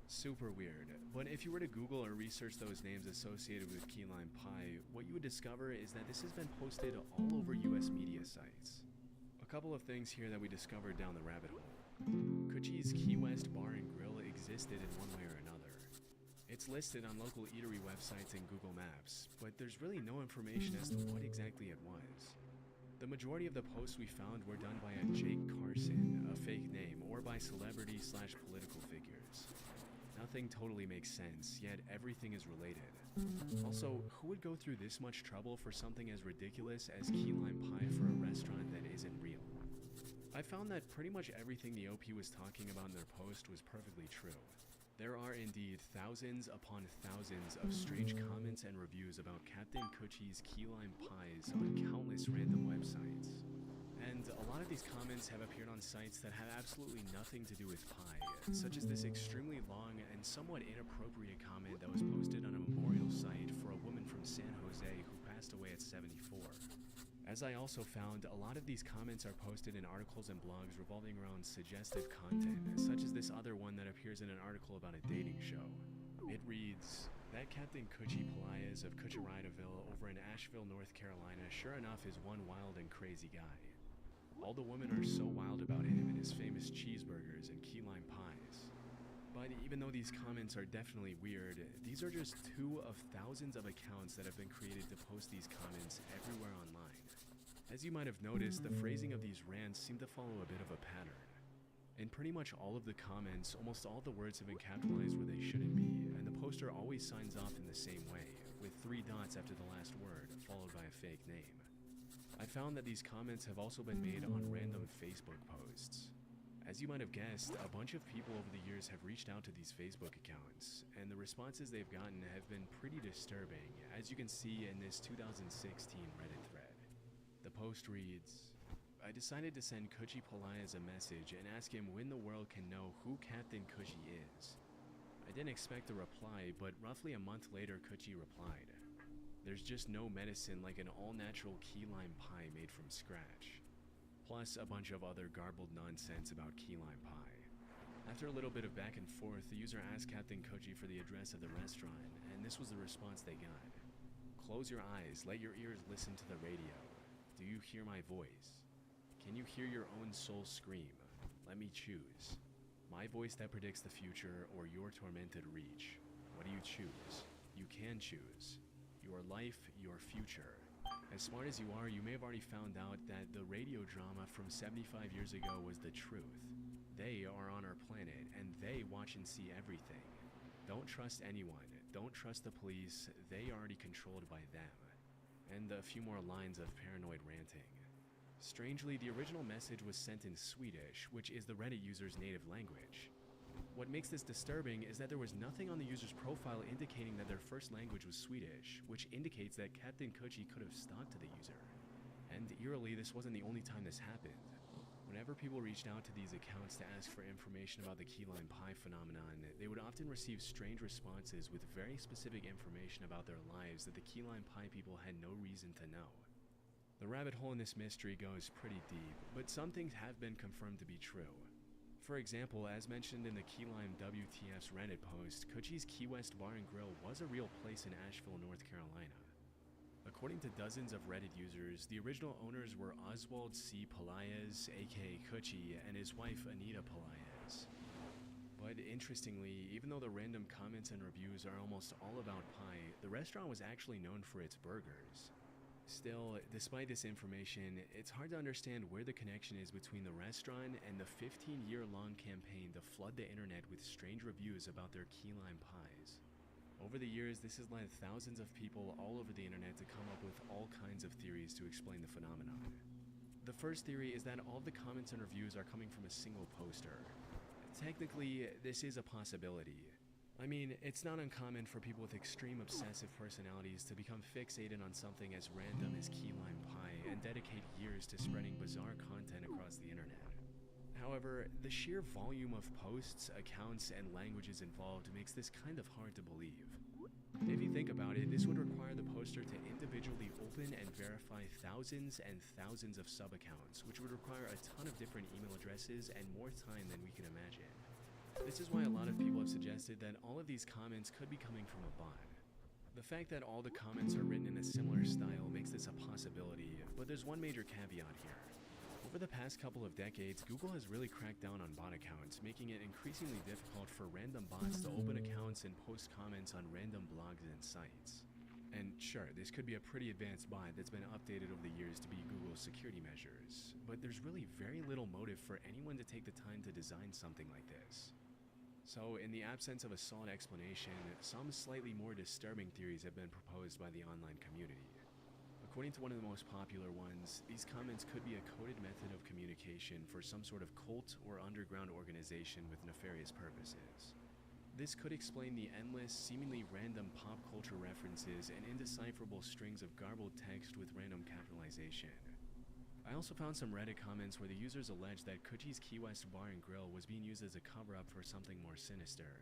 Super weird, but if you were to Google or research those names associated with key lime pie, what you would discover is that this has been posted all over US media sites. A couple of things here that we discovered down the rabbit hole. Coochie's Key West Bar and Grill existed in one way or another. It's listed on local eatery websites and Google Maps, but there's really no information as to what exactly it was. The majority of the posts we found were done by a Jake Carson, a fake name, or by celebrity/political figures. Nothing totally makes sense, yet everything is related. Also, who would go through this much trouble for something as ridiculous as key lime pie for a restaurant that isn't real? I found that pretty much everything the OP was talking about in their post was perfectly true. There are indeed thousands upon thousands of strange comments and reviews about Captain Coochie's key lime pies on countless random websites. And a lot of these comments have appeared on sites that have absolutely nothing to do with pie, such as this extremely long and somewhat inappropriate comment that was posted on a memorial site for a woman from San Jose who passed away at 74. As I also found, a lot of these comments are posted in articles and blogs revolving around suggestive content, such as this other one that appears in an article about a dating show. It reads, "That Captain Coochie Pelaez of Coochieridaville over in Asheville, North Carolina sure enough is one wild and crazy guy. All the women are so wild about him and his famous cheeseburgers and key lime pies." But even though these comments are definitely weird, these are just 2 of thousands of accounts that have been created to post these comments everywhere online. As you might have noticed, the phrasing of these rants seem to follow a bit of a pattern. In pretty much all of the comments, almost all the words have been capitalized where they shouldn't be, and the poster always signs off in the same way, with 3 dots after the last word, followed by a fake name. I found that these comments have also been made on random Facebook posts. As you might have guessed, a bunch of people over the years have reached out to these Facebook accounts, and the responses they've gotten have been pretty disturbing, as you can see in this 2016 Reddit thread. The post reads, "I decided to send Coochie Pelaez a message and ask him when the world can know who Captain Coochie is. I didn't expect a reply, but roughly a month later Coochie replied, 'There's just no medicine like an all-natural key lime pie made from scratch.' Plus a bunch of other garbled nonsense about key lime pie. After a little bit of back and forth, the user asked Captain Koji for the address of the restaurant, and this was the response they got. Close your eyes, let your ears listen to the radio. Do you hear my voice? Can you hear your own soul scream? Let me choose. My voice that predicts the future or your tormented reach. What do you choose? You can choose. Your life, your future. As smart as you are, you may have already found out that the radio drama from 75 years ago was the truth. They are on our planet, and they watch and see everything. Don't trust anyone. Don't trust the police. They are already controlled by them. And a few more lines of paranoid ranting. Strangely, the original message was sent in Swedish, which is the Reddit user's native language. What makes this disturbing is that there was nothing on the user's profile indicating that their first language was Swedish, which indicates that Captain Koji could have stalked the user. And eerily, this wasn't the only time this happened. Whenever people reached out to these accounts to ask for information about the key lime pie phenomenon, they would often receive strange responses with very specific information about their lives that the key lime pie people had no reason to know. The rabbit hole in this mystery goes pretty deep, but some things have been confirmed to be true. For example, as mentioned in the Key Lime WTF's Reddit post, Kochi's Key West Bar and Grill was a real place in Asheville, North Carolina. According to dozens of Reddit users, the original owners were Oswald C. Pelaez, aka Kochi, and his wife Anita Pelaez. But interestingly, even though the random comments and reviews are almost all about pie, the restaurant was actually known for its burgers. Still, despite this information, it's hard to understand where the connection is between the restaurant and the 15-year-long campaign to flood the internet with strange reviews about their key lime pies. Over the years, this has led thousands of people all over the internet to come up with all kinds of theories to explain the phenomenon. The first theory is that all the comments and reviews are coming from a single poster. Technically, this is a possibility. I mean, it's not uncommon for people with extreme obsessive personalities to become fixated on something as random as key lime pie and dedicate years to spreading bizarre content across the internet. However, the sheer volume of posts, accounts, and languages involved makes this kind of hard to believe. If you think about it, this would require the poster to individually open and verify thousands and thousands of sub-accounts, which would require a ton of different email addresses and more time than we can imagine. This is why a lot of people have suggested that all of these comments could be coming from a bot. The fact that all the comments are written in a similar style makes this a possibility, but there's one major caveat here. Over the past couple of decades, Google has really cracked down on bot accounts, making it increasingly difficult for random bots to open accounts and post comments on random blogs and sites. And sure, this could be a pretty advanced bot that's been updated over the years to be Google's security measures, but there's really very little motive for anyone to take the time to design something like this. So, in the absence of a solid explanation, some slightly more disturbing theories have been proposed by the online community. According to one of the most popular ones, these comments could be a coded method of communication for some sort of cult or underground organization with nefarious purposes. This could explain the endless, seemingly random pop culture references and indecipherable strings of garbled text with random capitalization. I also found some Reddit comments where the users alleged that Kochi's Key West Bar and Grill was being used as a cover-up for something more sinister.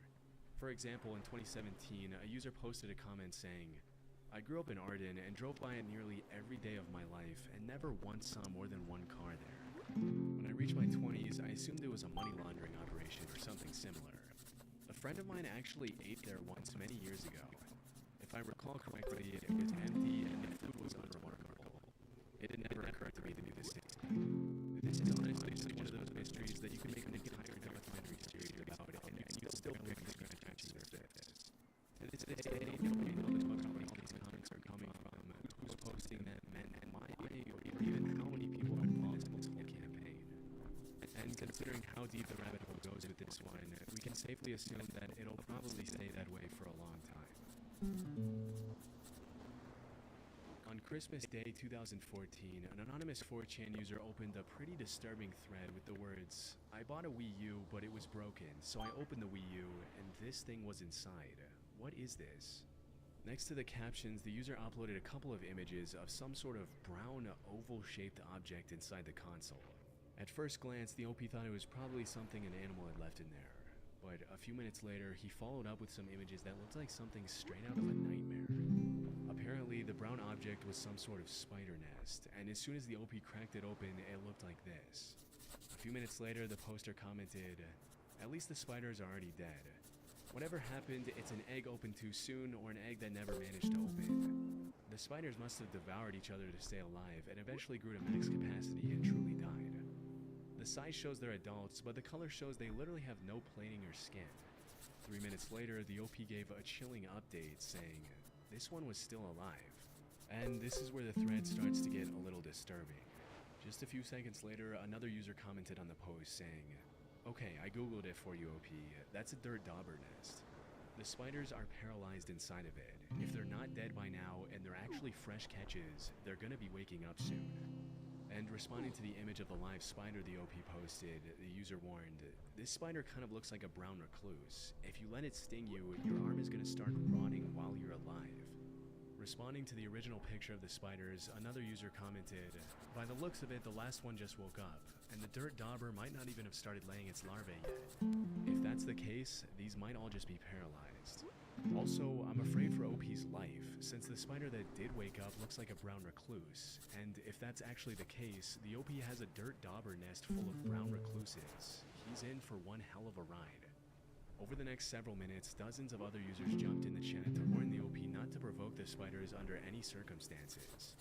For example, in 2017, a user posted a comment saying, "I grew up in Arden and drove by it nearly every day of my life and never once saw more than one car there. When I reached my 20s, I assumed it was a money laundering operation or something similar. A friend of mine actually ate there once many years ago. If I recall correctly, it was empty and the food was unremarkable. It had never occurred to me to do this. This is honestly just one of those mysteries that you can make an entire documentary series about, and you'd still barely scratch the surface. To this day, nobody knows what all these comments are coming from, who's posting them, and why, or even how many people are involved in this whole campaign. And considering how deep the rabbit hole goes with this one, we can safely assume that it'll probably stay that way for a long time. On Christmas Day 2014, an anonymous 4chan user opened a pretty disturbing thread with the words, "I bought a Wii U, but it was broken, so I opened the Wii U, and this thing was inside. What is this?" Next to the captions, the user uploaded a couple of images of some sort of brown, oval-shaped object inside the console. At first glance, the OP thought it was probably something an animal had left in there, but a few minutes later, he followed up with some images that looked like something straight out of a nightmare. Apparently, the brown object was some sort of spider nest, and as soon as the OP cracked it open, it looked like this. A few minutes later, the poster commented, At least the spiders are already dead. Whatever happened, it's an egg opened too soon or an egg that never managed to open. The spiders must have devoured each other to stay alive and eventually grew to max capacity and truly died. The size shows they're adults, but the color shows they literally have no plating or skin. 3 minutes later, the OP gave a chilling update saying, "This one was still alive." And this is where the thread starts to get a little disturbing. Just a few seconds later, another user commented on the post saying, "Okay, I googled it for you, OP. That's a dirt dauber nest. The spiders are paralyzed inside of it. If they're not dead by now and they're actually fresh catches, they're gonna be waking up soon." And responding to the image of the live spider the OP posted, the user warned, "This spider kind of looks like a brown recluse. If you let it sting you, your arm is gonna start rotting while you're alive." Responding to the original picture of the spiders, another user commented, "By the looks of it, the last one just woke up, and the dirt dauber might not even have started laying its larvae yet. If that's the case, these might all just be paralyzed. Also, I'm afraid for OP's life, since the spider that did wake up looks like a brown recluse, and if that's actually the case, the OP has a dirt dauber nest full of brown recluses. He's in for one hell of a ride." Over the next several minutes, dozens of other users jumped in the chat to warn the OP not to provoke the spiders under any circumstances.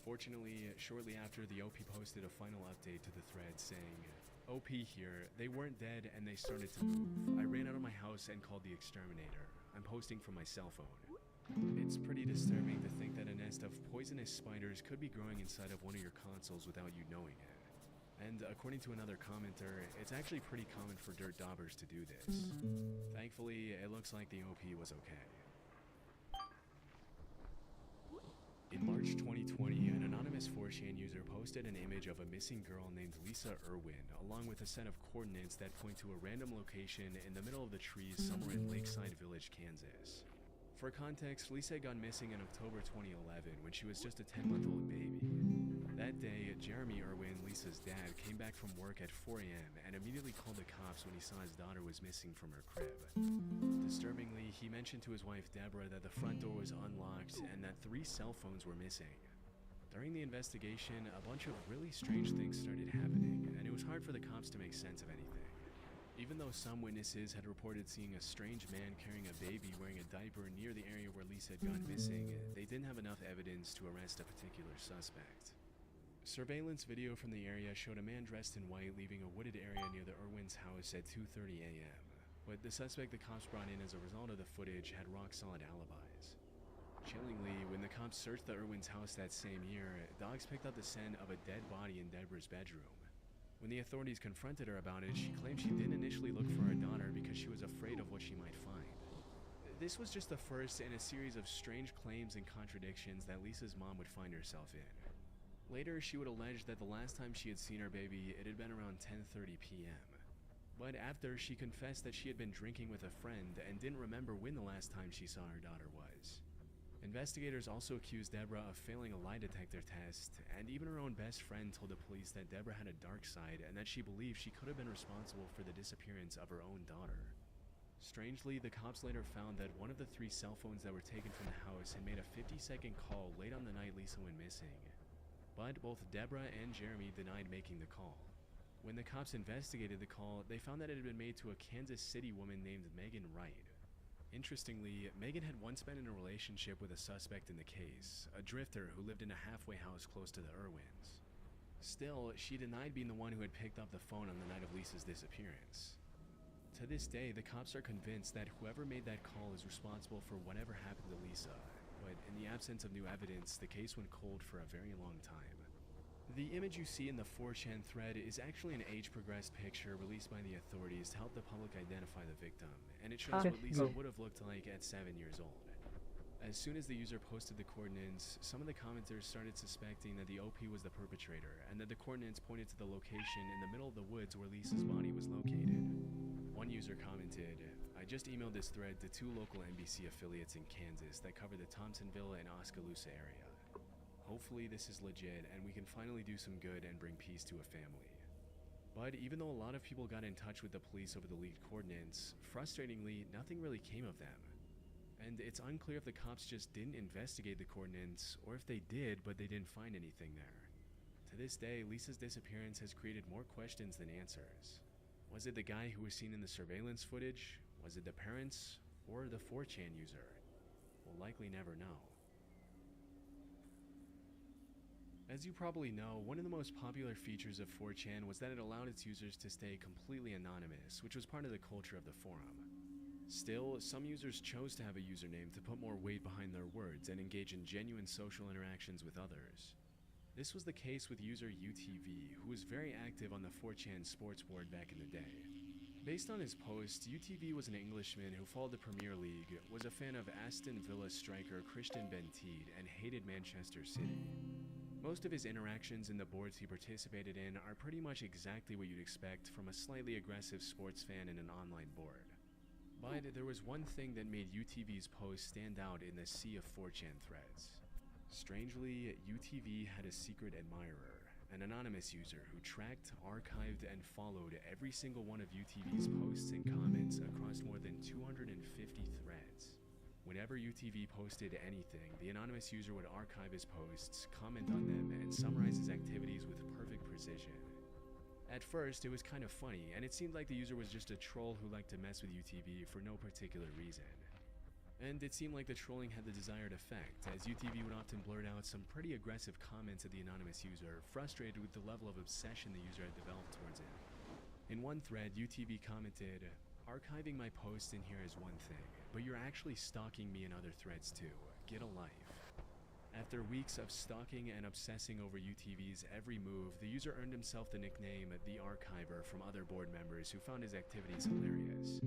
Fortunately, shortly after, the OP posted a final update to the thread saying, "OP here, they weren't dead and they started to move. I ran out of my house and called the exterminator. I'm posting from my cell phone." It's pretty disturbing to think that a nest of poisonous spiders could be growing inside of one of your consoles without you knowing it. And according to another commenter, it's actually pretty common for dirt daubers to do this. Thankfully, it looks like the OP was okay. In March 2020, an anonymous 4chan user posted an image of a missing girl named Lisa Irwin, along with a set of coordinates that point to a random location in the middle of the trees somewhere in Lakeside Village, Kansas. For context, Lisa had gone missing in October 2011 when she was just a 10-month-old baby. That day, Jeremy Irwin, Lisa's dad, came back from work at 4 a.m. and immediately called the cops when he saw his daughter was missing from her crib. Disturbingly, he mentioned to his wife Deborah that the front door was unlocked and that 3 cell phones were missing. During the investigation, a bunch of really strange things started happening, and it was hard for the cops to make sense of anything. Even though some witnesses had reported seeing a strange man carrying a baby wearing a diaper near the area where Lisa had gone missing, they didn't have enough evidence to arrest a particular suspect. Surveillance video from the area showed a man dressed in white leaving a wooded area near the Irwins' house at 2:30 a.m. But the suspect the cops brought in as a result of the footage had rock-solid alibis. Chillingly, when the cops searched the Irwins' house that same year, dogs picked up the scent of a dead body in Deborah's bedroom. When the authorities confronted her about it, she claimed she didn't initially look for her daughter because she was afraid of what she might find. This was just the first in a series of strange claims and contradictions that Lisa's mom would find herself in. Later, she would allege that the last time she had seen her baby, it had been around 10:30 p.m. But after, she confessed that she had been drinking with a friend and didn't remember when the last time she saw her daughter was. Investigators also accused Deborah of failing a lie detector test, and even her own best friend told the police that Deborah had a dark side and that she believed she could have been responsible for the disappearance of her own daughter. Strangely, the cops later found that one of the 3 cell phones that were taken from the house had made a 50-second call late on the night Lisa went missing. But both Deborah and Jeremy denied making the call. When the cops investigated the call, they found that it had been made to a Kansas City woman named Megan Wright. Interestingly, Megan had once been in a relationship with a suspect in the case, a drifter who lived in a halfway house close to the Irwins. Still, she denied being the one who had picked up the phone on the night of Lisa's disappearance. To this day, the cops are convinced that whoever made that call is responsible for whatever happened to Lisa, but in the absence of new evidence, the case went cold for a very long time. The image you see in the 4chan thread is actually an age-progressed picture released by the authorities to help the public identify the victim, and it shows what Lisa would have looked like at 7 years old. As soon as the user posted the coordinates, some of the commenters started suspecting that the OP was the perpetrator, and that the coordinates pointed to the location in the middle of the woods where Lisa's body was located. One user commented, "I just emailed this thread to 2 local NBC affiliates in Kansas that cover the Thompsonville and Oskaloosa area. Hopefully this is legit and we can finally do some good and bring peace to a family." But even though a lot of people got in touch with the police over the leaked coordinates, frustratingly, nothing really came of them. And it's unclear if the cops just didn't investigate the coordinates, or if they did but they didn't find anything there. To this day, Lisa's disappearance has created more questions than answers. Was it the guy who was seen in the surveillance footage? Was it the parents? Or the 4chan user? We'll likely never know. As you probably know, one of the most popular features of 4chan was that it allowed its users to stay completely anonymous, which was part of the culture of the forum. Still, some users chose to have a username to put more weight behind their words and engage in genuine social interactions with others. This was the case with user UTV, who was very active on the 4chan sports board back in the day. Based on his post, UTV was an Englishman who followed the Premier League, was a fan of Aston Villa striker Christian Benteke, and hated Manchester City. Most of his interactions in the boards he participated in are pretty much exactly what you'd expect from a slightly aggressive sports fan in an online board. But there was one thing that made UTV's post stand out in the sea of 4chan threads. Strangely, UTV had a secret admirer, an anonymous user who tracked, archived, and followed every single one of UTV's posts and comments across more than 250 threads. Whenever UTV posted anything, the anonymous user would archive his posts, comment on them, and summarize his activities with perfect precision. At first, it was kind of funny, and it seemed like the user was just a troll who liked to mess with UTV for no particular reason. And it seemed like the trolling had the desired effect, as UTV would often blurt out some pretty aggressive comments at the anonymous user, frustrated with the level of obsession the user had developed towards him. In one thread, UTV commented, "Archiving my posts in here is one thing, but you're actually stalking me in other threads too. Get a life." After weeks of stalking and obsessing over UTV's every move, the user earned himself the nickname The Archiver from other board members who found his activities hilarious.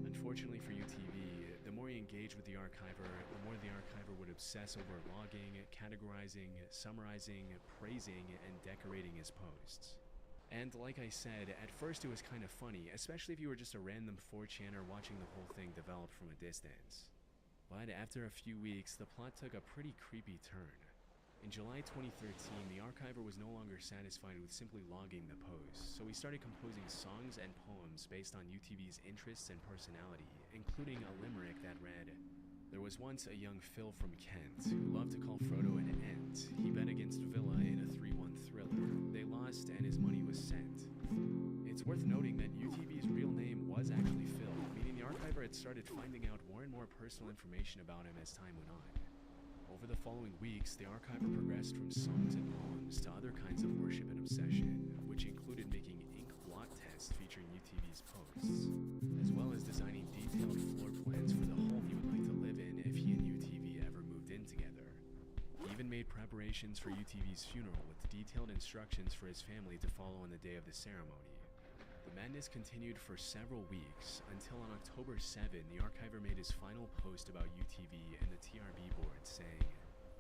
Unfortunately for UTV, the more he engaged with the Archiver, the more the Archiver would obsess over logging, categorizing, summarizing, praising, and decorating his posts. And like I said, at first it was kind of funny, especially if you were just a random 4chaner watching the whole thing develop from a distance. But after a few weeks, the plot took a pretty creepy turn. In July 2013, the Archiver was no longer satisfied with simply logging the posts, so he started composing songs and poems based on UTV's interests and personality, including a limerick that read, "There was once a young Phil from Kent who loved to call Frodo an ent. He bet against Villa in a 3-1 thriller. They lost and his money was sent." It's worth noting that UTV's real name was actually Phil, meaning the Archiver had started finding out more and more personal information about him as time went on. Over the following weeks, the Archiver progressed from songs and poems to other kinds of worship and obsession, which included making ink blot tests featuring UTV's posts, as well as designing detailed floor plans for the home he would like to live in if he and UTV ever moved in together. He even made preparations for UTV's funeral with detailed instructions for his family to follow on the day of the ceremony. The madness continued for several weeks, until on October 7, the Archiver made his final post about UTV in the TRB board, saying,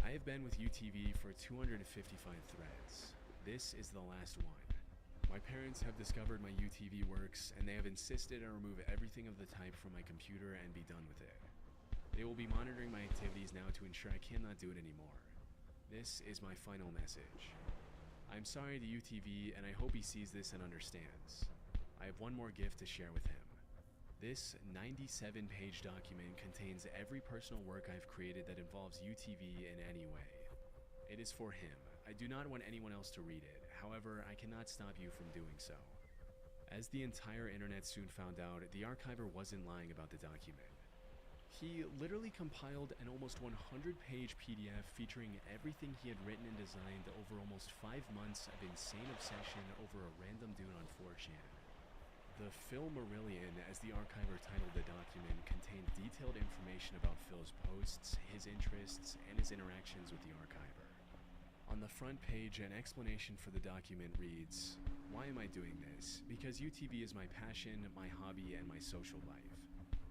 "I have been with UTV for 255 threads. This is the last one. My parents have discovered my UTV works, and they have insisted I remove everything of the type from my computer and be done with it. They will be monitoring my activities now to ensure I cannot do it anymore. This is my final message. I'm sorry to UTV, and I hope he sees this and understands. I have one more gift to share with him. This 97-page document contains every personal work I've created that involves UTV in any way. It is for him. I do not want anyone else to read it. However, I cannot stop you from doing so." As the entire internet soon found out, the Archiver wasn't lying about the document. He literally compiled an almost 100-page PDF featuring everything he had written and designed over almost 5 months of insane obsession over a random dude on 4chan. The Phil Marillion, as the Archiver titled the document, contained detailed information about Phil's posts, his interests, and his interactions with the Archiver. On the front page, an explanation for the document reads, "Why am I doing this? Because UTV is my passion, my hobby, and my social life.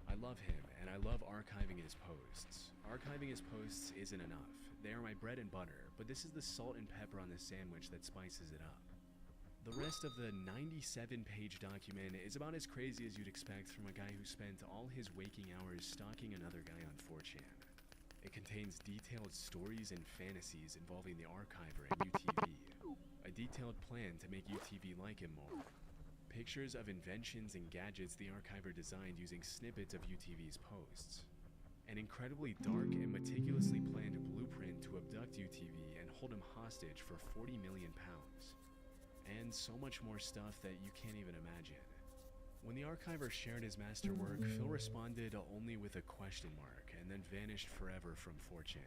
I love him, and I love archiving his posts. Archiving his posts isn't enough. They are my bread and butter, but this is the salt and pepper on the sandwich that spices it up." The rest of the 97-page document is about as crazy as you'd expect from a guy who spent all his waking hours stalking another guy on 4chan. It contains detailed stories and fantasies involving the Archiver and UTV, a detailed plan to make UTV like him more, pictures of inventions and gadgets the Archiver designed using snippets of UTV's posts, an incredibly dark and meticulously planned blueprint to abduct UTV and hold him hostage for £40 million, and so much more stuff that you can't even imagine. When the archiver shared his masterwork, Phil responded only with a question mark and then vanished forever from 4chan.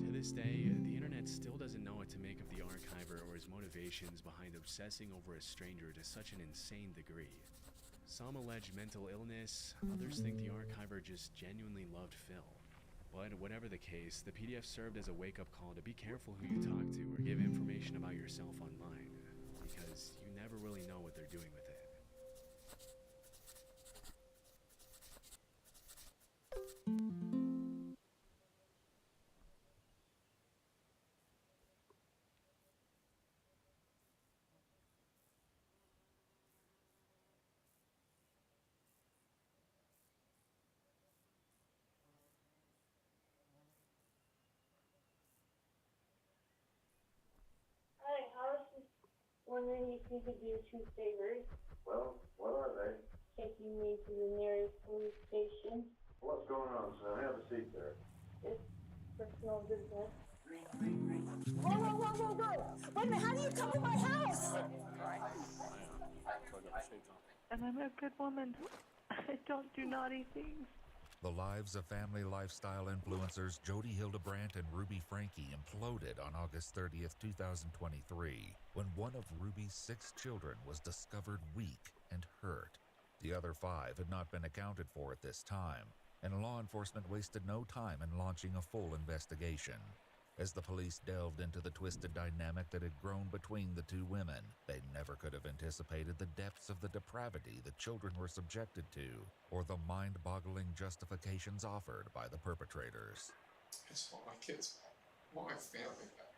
To this day, the internet still doesn't know what to make of the archiver or his motivations behind obsessing over a stranger to such an insane degree. Some allege mental illness, others think the archiver just genuinely loved Phil. But whatever the case, the PDF served as a wake-up call to be careful who you talk to or give information about yourself online, because you never really know what they're doing with it. Hi, I was just wondering if you could do 2 favors. Well, what are they? Taking me to the nearest police station. What's going on, son? Have a seat there. It's personal business. Whoa, whoa, whoa, whoa, whoa! Wait a minute, how do you come to my house? And I'm a good woman. I don't do naughty things. The lives of family lifestyle influencers Jody Hildebrandt and Ruby Frankie imploded on August 30th, 2023, when one of Ruby's 6 children was discovered weak and hurt. The other 5 had not been accounted for at this time, and law enforcement wasted no time in launching a full investigation. As the police delved into the twisted dynamic that had grown between the 2 women, they never could have anticipated the depths of the depravity the children were subjected to, or the mind-boggling justifications offered by the perpetrators. I just want my kids back. I want my family back.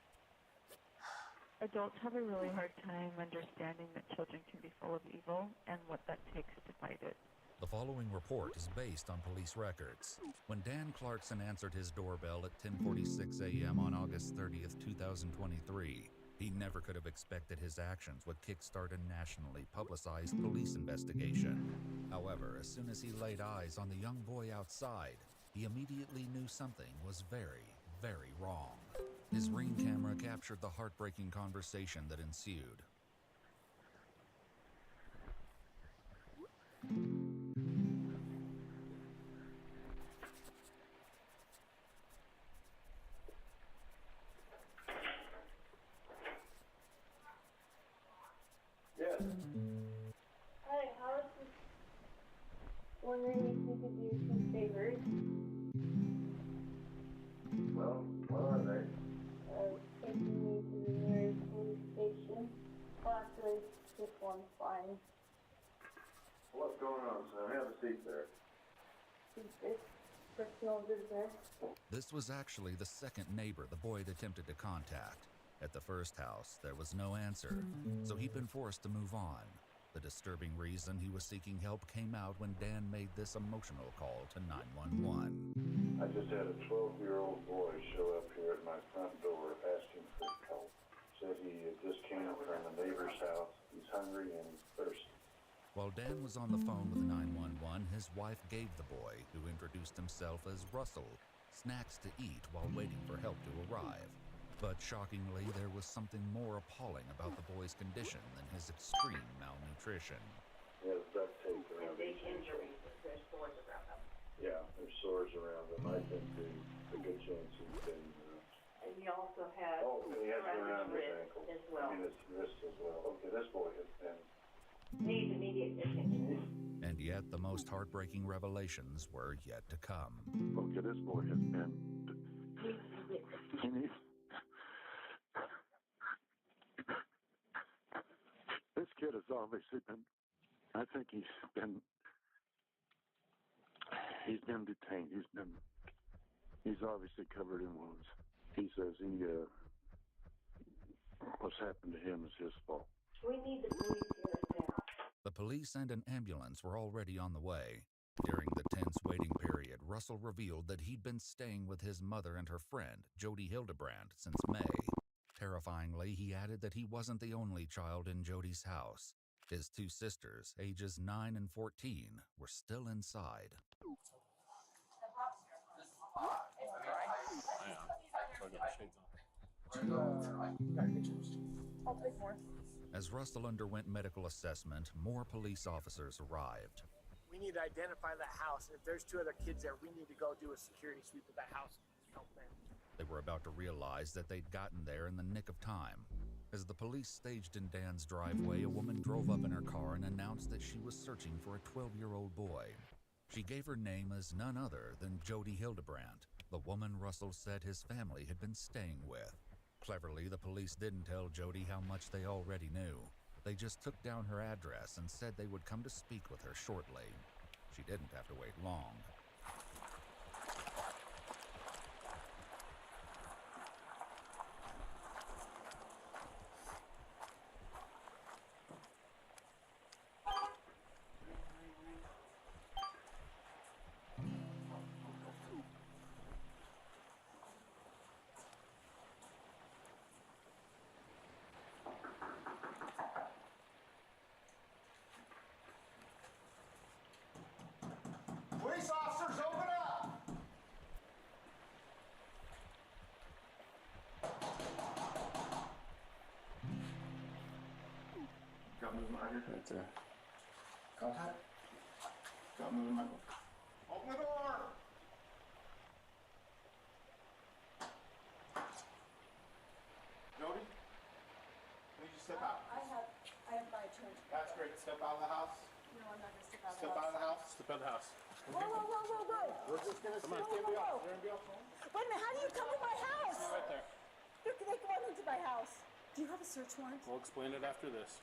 Adults have a really hard time understanding that children can be full of evil and what that takes to fight it. The following report is based on police records. When Dan Clarkson answered his doorbell at 10:46 a.m. on August 30th, 2023, he never could have expected his actions would kickstart a nationally publicized police investigation. However, as soon as he laid eyes on the young boy outside, he immediately knew something was very, very wrong. His Ring camera captured the heartbreaking conversation that ensued. Yes. Hi, I was just wondering if you could do 2 favors. Well, what are they? Taking me to the nearest police station. Well, actually, this one's fine. What's going on, son? Have a seat there. It's personal business. This was actually the second neighbor the boy had attempted to contact. At the first house, there was no answer, so he'd been forced to move on. The disturbing reason he was seeking help came out when Dan made this emotional call to 911. I just had a 12-year-old boy show up here at my front door asking for help. Said he had just came from a neighbor's house. He's hungry and thirsty. While Dan was on the phone with 911, his wife gave the boy, who introduced himself as Russell, snacks to eat while waiting for help to arrive. But shockingly, there was something more appalling about the boy's condition than his extreme malnutrition. He has duct tape around Big his ankle. injuries. There's sores around them. Yeah, there's sores around him. I think there's a good chance he's been... And he also has he has around his wrist ankle. as well. I mean, his wrist as well. Okay, this boy has been... Needs immediate attention. And yet, the most heartbreaking revelations were yet to come. Okay, this boy has been... He needs... This kid has obviously been... I think he's been detained. He's obviously covered in wounds. He says what's happened to him is his fault. We need the police here now. The police and an ambulance were already on the way. During the tense waiting period, Russell revealed that he'd been staying with his mother and her friend, Jody Hildebrandt, since May. Terrifyingly, he added that he wasn't the only child in Jody's house. His 2 sisters, ages 9 and 14, were still inside. I'll take more. As Russell underwent medical assessment, more police officers arrived. We need to identify that house, and if there's 2 other kids there, we need to go do a security sweep of that house and just help them. They were about to realize that they'd gotten there in the nick of time. As the police staged in Dan's driveway, a woman drove up in her car and announced that she was searching for a 12-year-old boy. She gave her name as none other than Jody Hildebrandt, the woman Russell said his family had been staying with. Cleverly, the police didn't tell Jody how much they already knew. They just took down her address and said they would come to speak with her shortly. She didn't have to wait long. Police officers, open up! Got moving right here. Right there. Contact? Got moving right. Open the door! Jody? Can you just step out? I have my attorney. That's great. Step out of the house. No, I'm not gonna step out of Step out of the house. Step out of the house. Whoa. We're just gonna see. Whoa. You're gonna be off. You're gonna be off. Wait a minute, how do you come to my house? Right there. They come into my house. Do you have a search warrant? We'll explain it after this.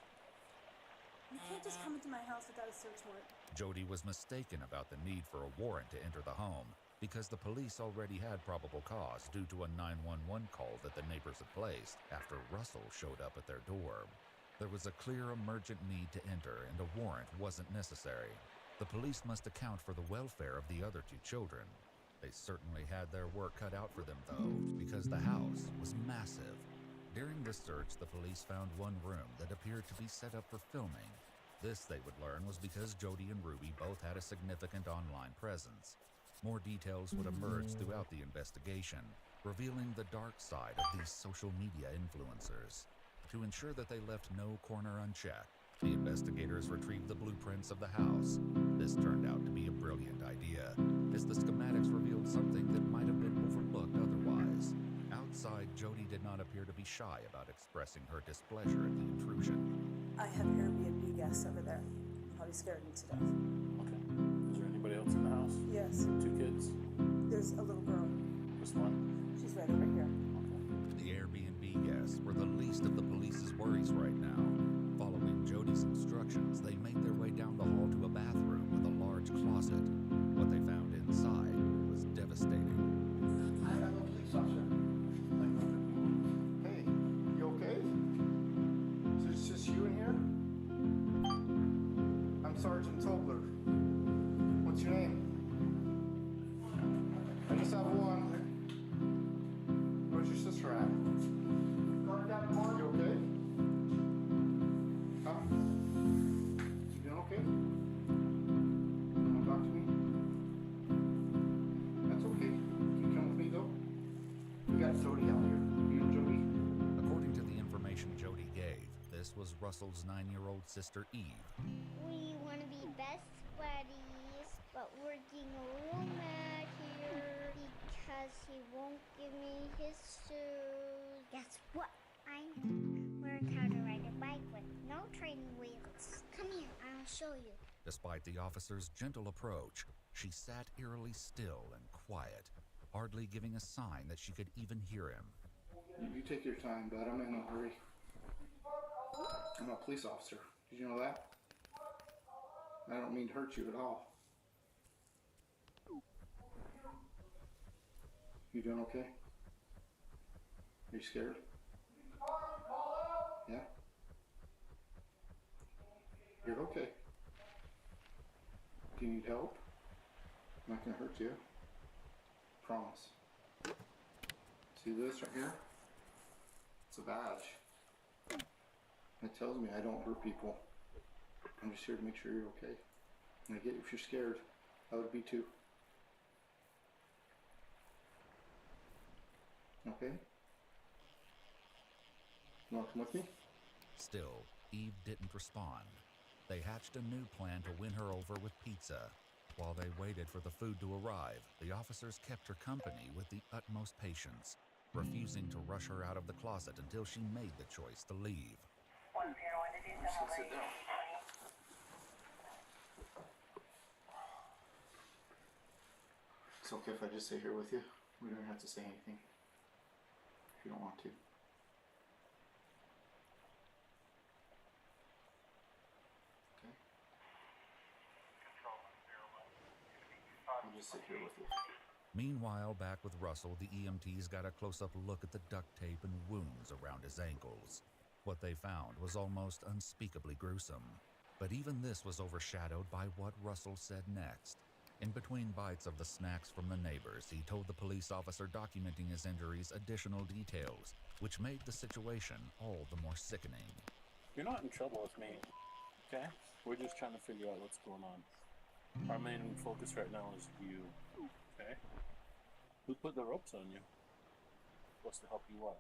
You can't just come into my house without a search warrant. Jody was mistaken about the need for a warrant to enter the home because the police already had probable cause due to a 911 call that the neighbors had placed after Russell showed up at their door. There was a clear emergent need to enter and a warrant wasn't necessary. The police must account for the welfare of the other 2 children. They certainly had their work cut out for them though, because the house was massive. During the search, the police found one room that appeared to be set up for filming. This, they would learn, was because Jody and Ruby both had a significant online presence. More details would emerge throughout the investigation, revealing the dark side of these social media influencers. To ensure that they left no corner unchecked, the investigators retrieved the blueprints of the house. This turned out to be a brilliant idea, as the schematics revealed something that might have been overlooked otherwise. Outside, Jody did not appear to be shy about expressing her displeasure at the intrusion. I have Airbnb guests over there. Probably scared me to death. Okay. Is there anybody else in the house? Yes. 2 kids? There's a little girl. Just one? She's right over here. The Airbnb guests were the least of the police's worries right now. Following Jody's instructions, they made their way down the hall to a bathroom with a large closet. What they found inside was devastating. I have a police officer. Hey, you okay? Is it just you in here? I'm Sergeant Tobler. What's your name? I just have one. Where's your sister at? You okay? Huh? You doing okay? You wanna talk to me? That's okay. You come with me though? We got Jody out here. You and Jody? According to the information Jody gave, this was Russell's 9-year-old sister Eve. We want to be best buddies, but we're getting a little mad here because he won't give me his shoes. Guess what? I learned how to ride a bike with no training wheels. Come here, I'll show you. Despite the officer's gentle approach, she sat eerily still and quiet, hardly giving a sign that she could even hear him. You take your time, bud. I'm in no hurry. I'm a police officer. Did you know that? I don't mean to hurt you at all. You doing okay? Are you scared? Yeah? You're okay. Do you need help? I'm not gonna hurt you. Promise. See this right here? It's a badge. It tells me I don't hurt people. I'm just here to make sure you're okay. And I get if you're scared, I would be too. Okay? You wanna come with me? Still, Eve didn't respond. They hatched a new plan to win her over with pizza. While they waited for the food to arrive, the officers kept her company with the utmost patience, refusing to rush her out of the closet until she made the choice to leave. Sit down. It's okay if I just sit here with you. We don't have to say anything if you don't want to. Okay. I'll just sit here with you. Meanwhile, back with Russell, the EMTs got a close-up look at the duct tape and wounds around his ankles. What they found was almost unspeakably gruesome. But even this was overshadowed by what Russell said next. In between bites of the snacks from the neighbors, he told the police officer documenting his injuries additional details, which made the situation all the more sickening. You're not in trouble with me, okay? We're just trying to figure out what's going on. Our main focus right now is you, okay? Who put the ropes on you? What's to help you what?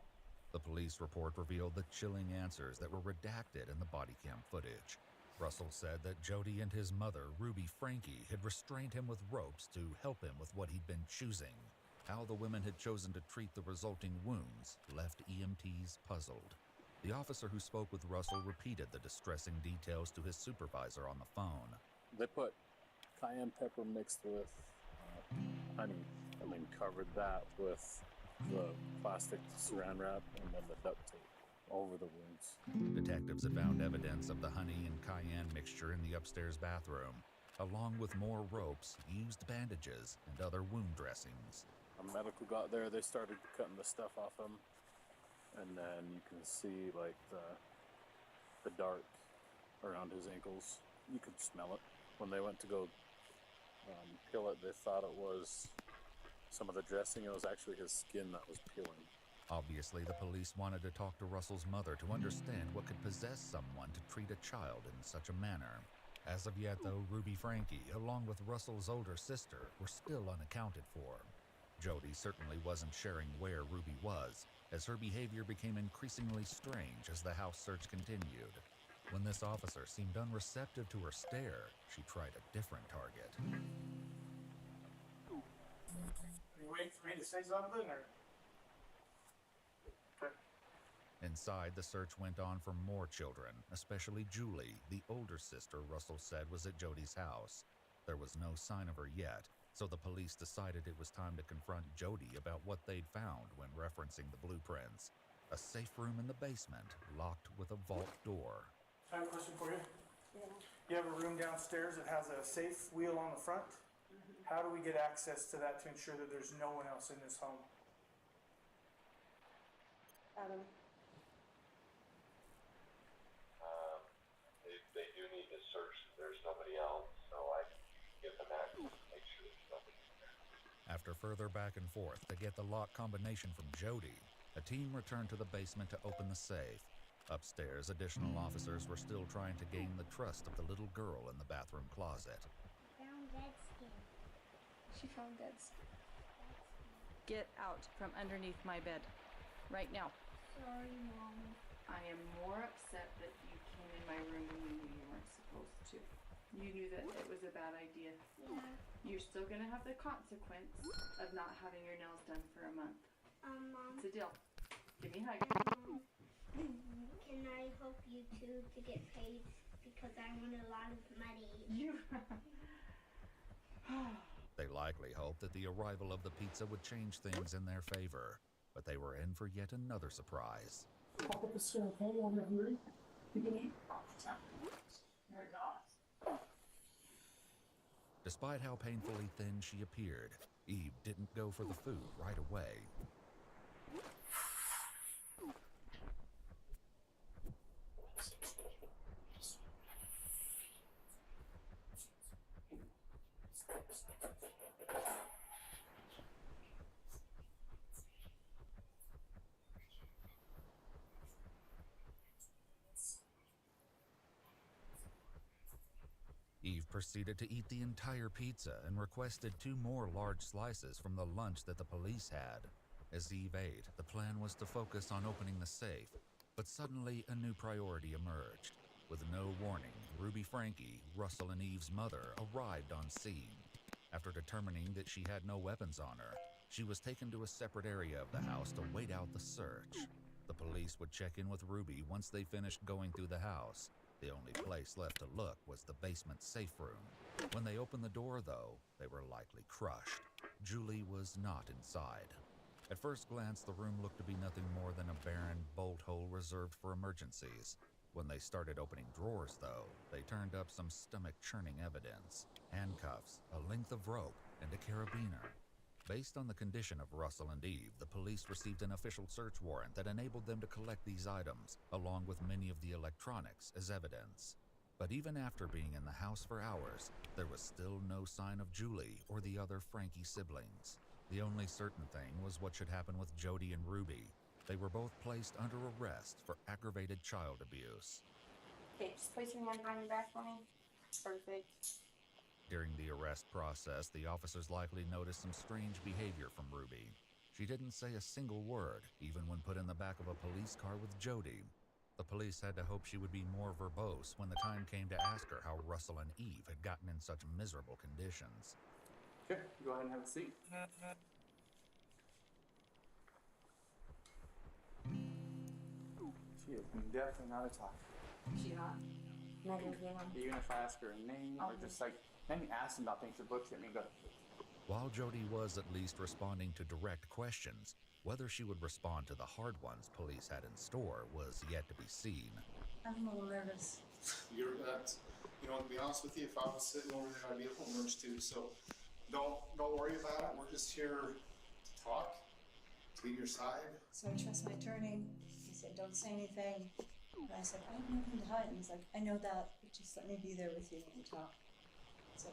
The police report revealed the chilling answers that were redacted in the body cam footage. Russell said that Jody and his mother, Ruby Frankie, had restrained him with ropes to help him with what he'd been choosing. How the women had chosen to treat the resulting wounds left EMTs puzzled. The officer who spoke with Russell repeated the distressing details to his supervisor on the phone. They put cayenne pepper mixed with honey, and then covered that with the plastic saran wrap and then the duct tape over the wounds. Detectives had found evidence of the honey and cayenne mixture in the upstairs bathroom, along with more ropes, used bandages, and other wound dressings. When medical got there, they started cutting the stuff off him, and then you can see like the dark around his ankles. You could smell it. When they went to go peel it, they thought it was some of the dressing. It was actually his skin that was peeling. Obviously, the police wanted to talk to Russell's mother to understand what could possess someone to treat a child in such a manner. As of yet, though, Ruby Frankie, along with Russell's older sister, were still unaccounted for. Jody certainly wasn't sharing where Ruby was, as her behavior became increasingly strange as the house search continued. When this officer seemed unreceptive to her stare, she tried a different target. Are you waiting for me to say something, or? Inside, the search went on for more children, especially Julie, the older sister Russell said was at Jody's house. There was no sign of her yet, so the police decided it was time to confront Jody about what they'd found when referencing the blueprints. A safe room in the basement, locked with a vault door. I have a question for you. Yeah. You have a room downstairs that has a safe wheel on the front. How do we get access to that to ensure that there's no one else in this home? Adam. They do need to search. There's nobody else, so I can give them access to make sure there's nobody in there. After further back and forth to get the lock combination from Jody, a team returned to the basement to open the safe. Upstairs, additional officers were still trying to gain the trust of the little girl in the bathroom closet. Found dead skin. She found dead skin. Get out from underneath my bed. Right now. Sorry, Mom. I am more upset that you came in my room when you knew you weren't supposed to. You knew that it was a bad idea. Yeah. You're still gonna have the consequence of not having your nails done for a month. Mom. It's a deal. Give me a hug. Can I help you two to get paid? Because I want a lot of money. They likely hoped that the arrival of the pizza would change things in their favor, but they were in for yet another surprise. Pop up a stir, okay? You want me to hurry? You can eat? There we go. Despite how painfully thin she appeared, Eve didn't go for the food right away. Eve proceeded to eat the entire pizza and requested 2 more large slices from the lunch that the police had. As Eve ate, the plan was to focus on opening the safe, But suddenly, a new priority emerged. With no warning, Ruby Frankie, Russell and Eve's mother, arrived on scene. After determining that she had no weapons on her, she was taken to a separate area of the house to wait out the search. The police would check in with Ruby once they finished going through the house. The only place left to look was the basement safe room. When they opened the door, though, they were likely crushed. Julie was not inside. At first glance, the room looked to be nothing more than a barren bolt hole reserved for emergencies. When they started opening drawers, though, they turned up some stomach-churning evidence. Handcuffs, a length of rope, and a carabiner. Based on the condition of Russell and Eve, the police received an official search warrant that enabled them to collect these items, along with many of the electronics, as evidence. But even after being in the house for hours, there was still no sign of Julie or the other Frankie siblings. The only certain thing was what should happen with Jody and Ruby. They were both placed under arrest for aggravated child abuse. Okay, just place your hand behind your back for me. Perfect. During the arrest process, the officers likely noticed some strange behavior from Ruby. She didn't say a single word, even when put in the back of a police car with Jody. The police had to hope she would be more verbose when the time came to ask her how Russell and Eve had gotten in such miserable conditions. Okay, go ahead and have a seat. She is definitely not a talker. She not. Never been. Even if I ask her a name or just like, maybe ask them about things, she looks at me and goes, While Jody was at least responding to direct questions, whether she would respond to the hard ones police had in store was yet to be seen. I'm a little nervous. You're that, you know, to be honest with you, if I was sitting over there, I'd be a little nervous too. So don't worry about it. We're just here to talk, to your side. So I trust my attorney. He said, don't say anything. And I said, I have nothing to hide. And he's like, I know that, but just let me be there with you when we talk. So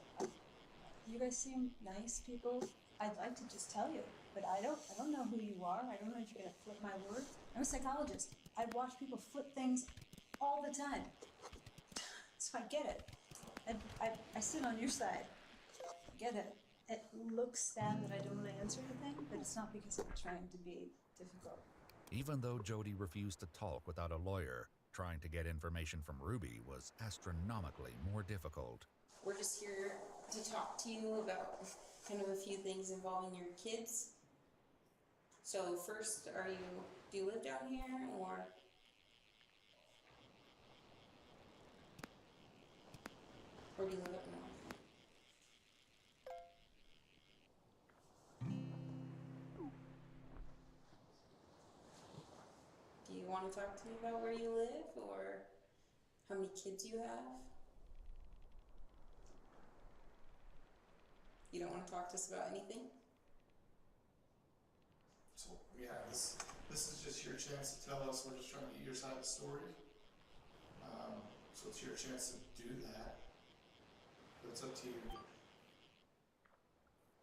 you guys seem nice people. I'd like to just tell you, but I don't know who you are. I don't know if you're gonna flip my words. I'm a psychologist. I watch people flip things all the time. So I get it. I sit on your side. I get it. It looks sad that I don't want to answer anything, but it's not because I'm trying to be difficult. Even though Jody refused to talk without a lawyer, trying to get information from Ruby was astronomically more difficult. We're just here to talk to you about kind of a few things involving your kids. So first, do you live down here or? Or do you live up north? Do you want to talk to me about where you live or how many kids you have? You don't want to talk to us about anything? So yeah, this is just your chance to tell us. We're just trying to get your side of the story. So it's your chance to do that. But it's up to you.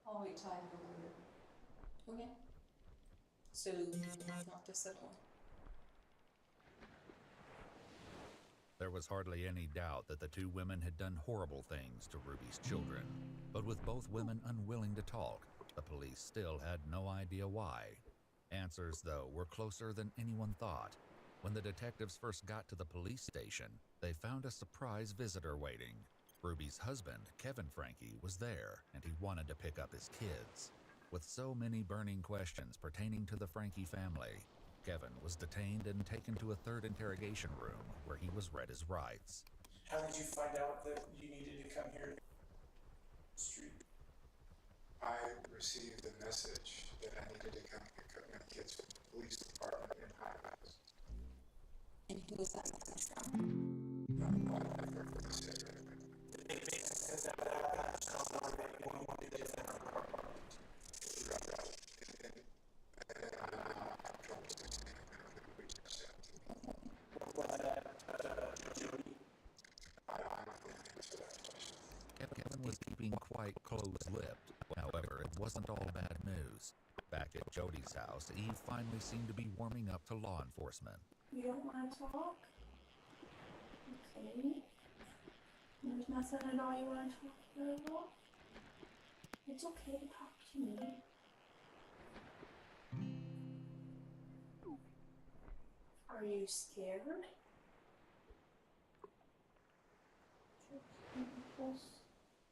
I'll wait till I have a lawyer. Okay. So you want to talk to us at all? There was hardly any doubt that the two women had done horrible things to Ruby's children. But with both women unwilling to talk, the police still had no idea why. Answers, though, were closer than anyone thought. When the detectives first got to the police station, they found a surprise visitor waiting. Ruby's husband, Kevin Frankie, was there, and he wanted to pick up his kids. With so many burning questions pertaining to the Frankie family, Kevin was detained and taken to a third interrogation room where he was read his rights. how did you find out that you needed to come here? Street. I received a message that I needed to come pick up my kids from the police department in Highlands. And who was that message from? I work with the city. Kevin was keeping quite close-lipped. However, it wasn't all bad news. Back at Jody's house, Eve finally seemed to be warming up to law enforcement. You don't want to talk? Okay. There's nothing at all you want to talk about at all? It's okay to talk to me. Are you scared?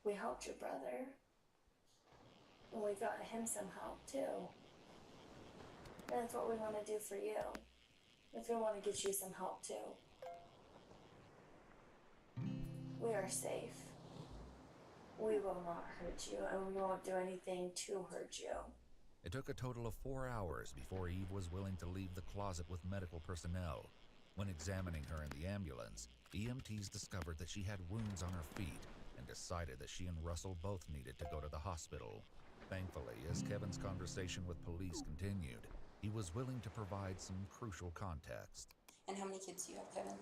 We helped your brother. And we got him some help too. And that's what we want to do for you. If we want to get you some help too. We are safe. We will not hurt you, and we won't do anything to hurt you. It took a total of 4 hours before Eve was willing to leave the closet with medical personnel. When examining her in the ambulance, EMTs discovered that she had wounds on her feet and decided that she and Russell both needed to go to the hospital. Thankfully, as Kevin's conversation with police continued, he was willing to provide some crucial context. And how many kids do you have, Kevin?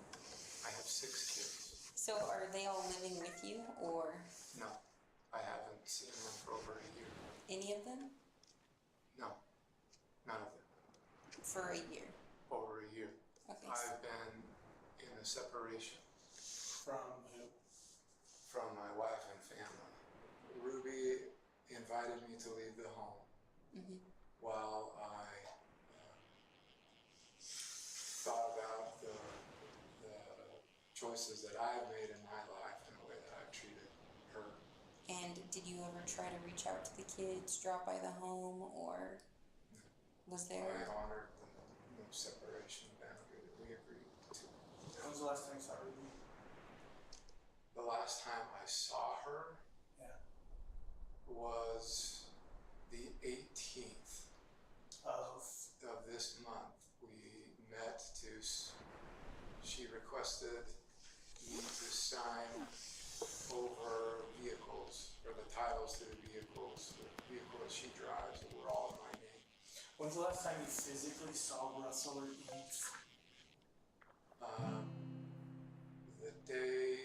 I have 6 kids. So are they all living with you, or? No, I haven't seen them for over a year. Any of them? No, none of them. For a year? Over a year. Okay. I've been in a separation. From who? From my wife and family. Ruby invited me to leave the home while I thought about the choices that I've made in my life and the way that I've treated her. And did you ever try to reach out to the kids, drop by the home, or was there? I honored the separation boundary that we agreed to. When was the last time you saw Ruby? The last time I saw her was the 18th of this month. We met to, she requested me to sign over vehicles, or the titles to the vehicles that she drives, that were all in my name. When's the last time you physically saw Russell or Eve? The day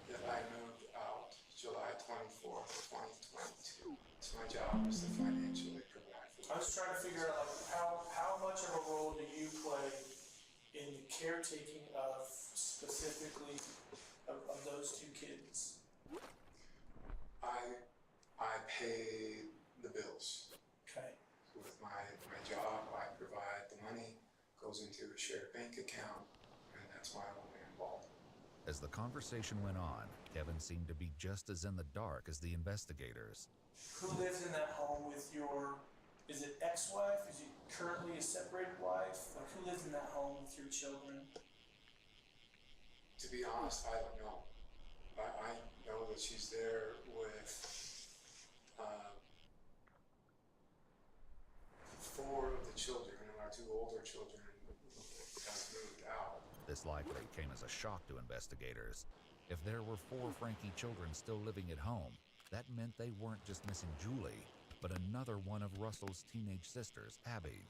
that I moved out, July 24th, 2022. So my job was to financially provide for I was trying to figure out how much of a role do you play in the caretaking of specifically of those 2 kids? I pay the bills. Okay. With my job, I provide the money, goes into a shared bank account, and that's why I'm only involved. As the conversation went on, Kevin seemed to be just as in the dark as the investigators. Who lives in that home with your, is it ex-wife? Is it currently a separated wife? Like, who lives in that home with your children? To be honest, I don't know. I know that she's there with 4 of the children, and our 2 older children have moved out. This likely came as a shock to investigators. If there were 4 Frankie children still living at home, that meant they weren't just missing Julie, but another one of Russell's teenage sisters, Abby.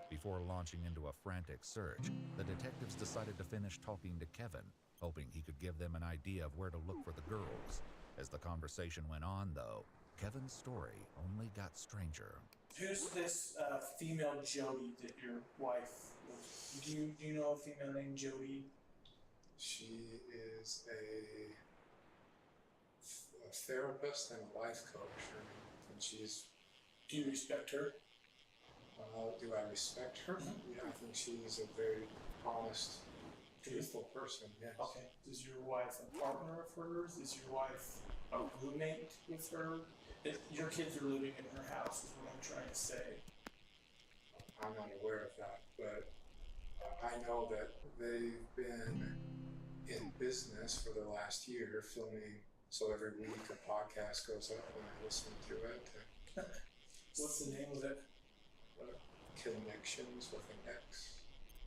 Before launching into a frantic search, the detectives decided to finish talking to Kevin, hoping he could give them an idea of where to look for the girls. As the conversation went on, though, Kevin's story only got stranger. Who's this female Jody that your wife was? Do you know a female named Jody? She is a therapist and a life coach, and she's... Do you respect her? Do I respect her? Yeah, I think she's a very honest, truthful person, yes. Okay. Is your wife a partner of hers? Is your wife a roommate with her? Your kids are living in her house is what I'm trying to say. I'm not aware of that, but I know that they've been in business for the last year filming, so every week a podcast goes up and I listen to it. What's the name of it? Connections with an X.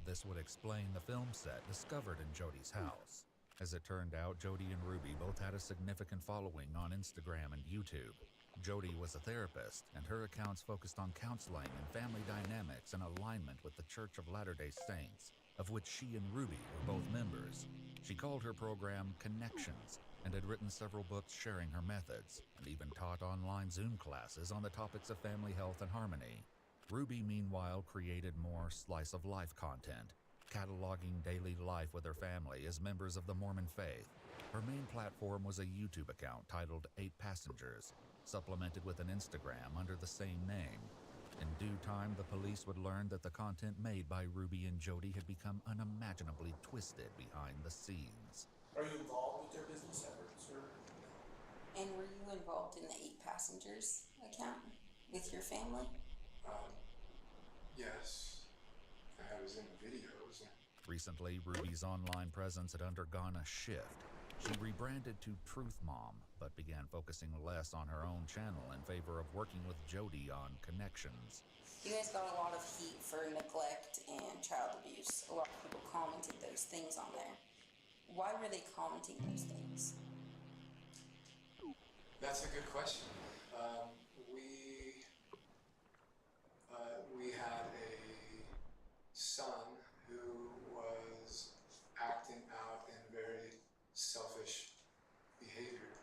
This would explain the film set discovered in Jody's house. As it turned out, Jody and Ruby both had a significant following on Instagram and YouTube. Jody was a therapist, and her accounts focused on counseling and family dynamics in alignment with the Church of Latter-day Saints, of which she and Ruby were both members. She called her program Connections, and had written several books sharing her methods, and even taught online Zoom classes on the topics of family health and harmony. Ruby, meanwhile, created more slice-of-life content, cataloging daily life with her family as members of the Mormon faith. Her main platform was a YouTube account titled 8 Passengers, supplemented with an Instagram under the same name. In due time, the police would learn that the content made by Ruby and Jody had become unimaginably twisted behind the scenes. Are you involved with their business efforts, or? And were you involved in the 8 passengers account with your family? Yes. I was in the videos. Recently, Ruby's online presence had undergone a shift. She rebranded to Truth Mom, but began focusing less on her own channel in favor of working with Jody on connections. You guys got a lot of heat for neglect and child abuse. A lot of people commented those things on there. Why were they commenting those things? That's a good question. We had a son who was acting out in very selfish behavior.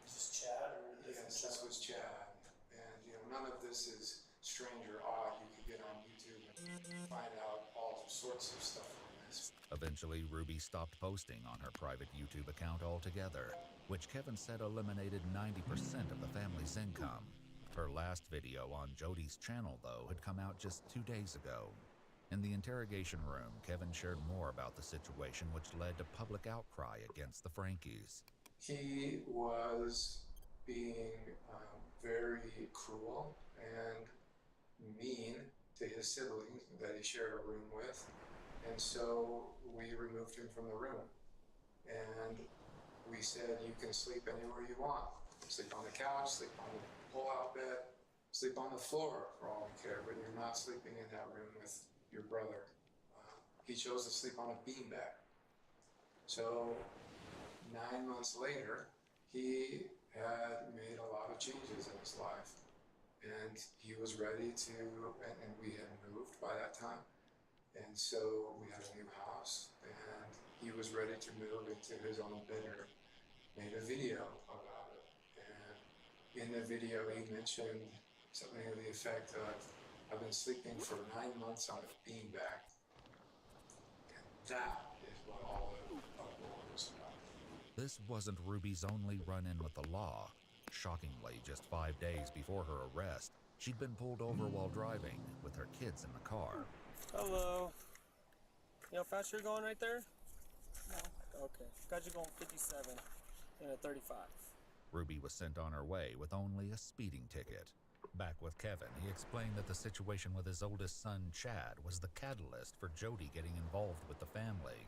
Is this Chad or? Yes, this was Chad. And none of this is strange or odd. You could get on YouTube and find out all sorts of stuff on this. Eventually, Ruby stopped posting on her private YouTube account altogether, which Kevin said eliminated 90% of the family's income. Her last video on Jody's channel, though, had come out just 2 days ago. In the interrogation room, Kevin shared more about the situation, which led to public outcry against the Frankies. He was being very cruel and mean to his siblings that he shared a room with, and so we removed him from the room. And we said, you can sleep anywhere you want. Sleep on the couch, sleep on the pull-out bed, sleep on the floor for all we care, but you're not sleeping in that room with your brother. He chose to sleep on a beanbag. So 9 months later, he had made a lot of changes in his life. And he was ready to, and we had moved by that time. And so we had a new house, and he was ready to move into his own bed. Made a video about it. And in the video, he mentioned something to the effect of, I've been sleeping for 9 months on a beanbag. And that is what all the uproar was about. This wasn't Ruby's only run-in with the law. Shockingly, just 5 days before her arrest, she'd been pulled over while driving with her kids in the car. Hello. You know how fast you're going right there? No. Okay. Got you going 57 and a 35. Ruby was sent on her way with only a speeding ticket. Back with Kevin, he explained that the situation with his oldest son, Chad, was the catalyst for Jody getting involved with the family.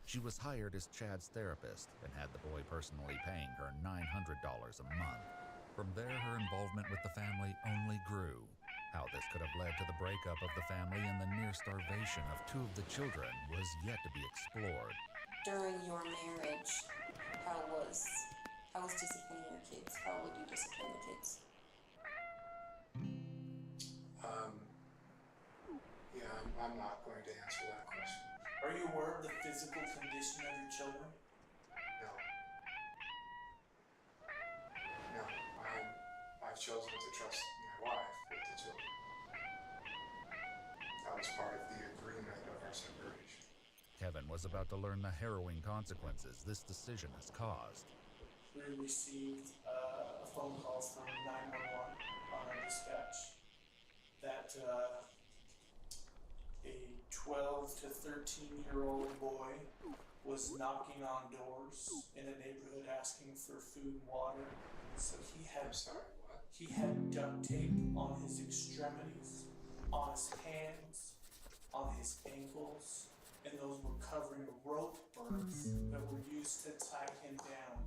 She was hired as Chad's therapist and had the boy personally paying her $900 a month. From there, her involvement with the family only grew. How this could have led to the breakup of the family and the near starvation of 2 of the children was yet to be explored. During your marriage, how was disciplining your kids? How would you discipline the kids? Yeah, I'm not going to answer that question. Are you aware of the physical condition of your children? No. No, I've chosen to trust my wife with the children. That was part of the agreement of our separation. Kevin was about to learn the harrowing consequences this decision has caused. We received a phone call from 911 on our dispatch that a 12 to 13-year-old boy was knocking on doors in a neighborhood asking for food and water. So he had, he had duct tape on his extremities, on his hands, on his ankles, and those were covering rope burns that were used to tie him down.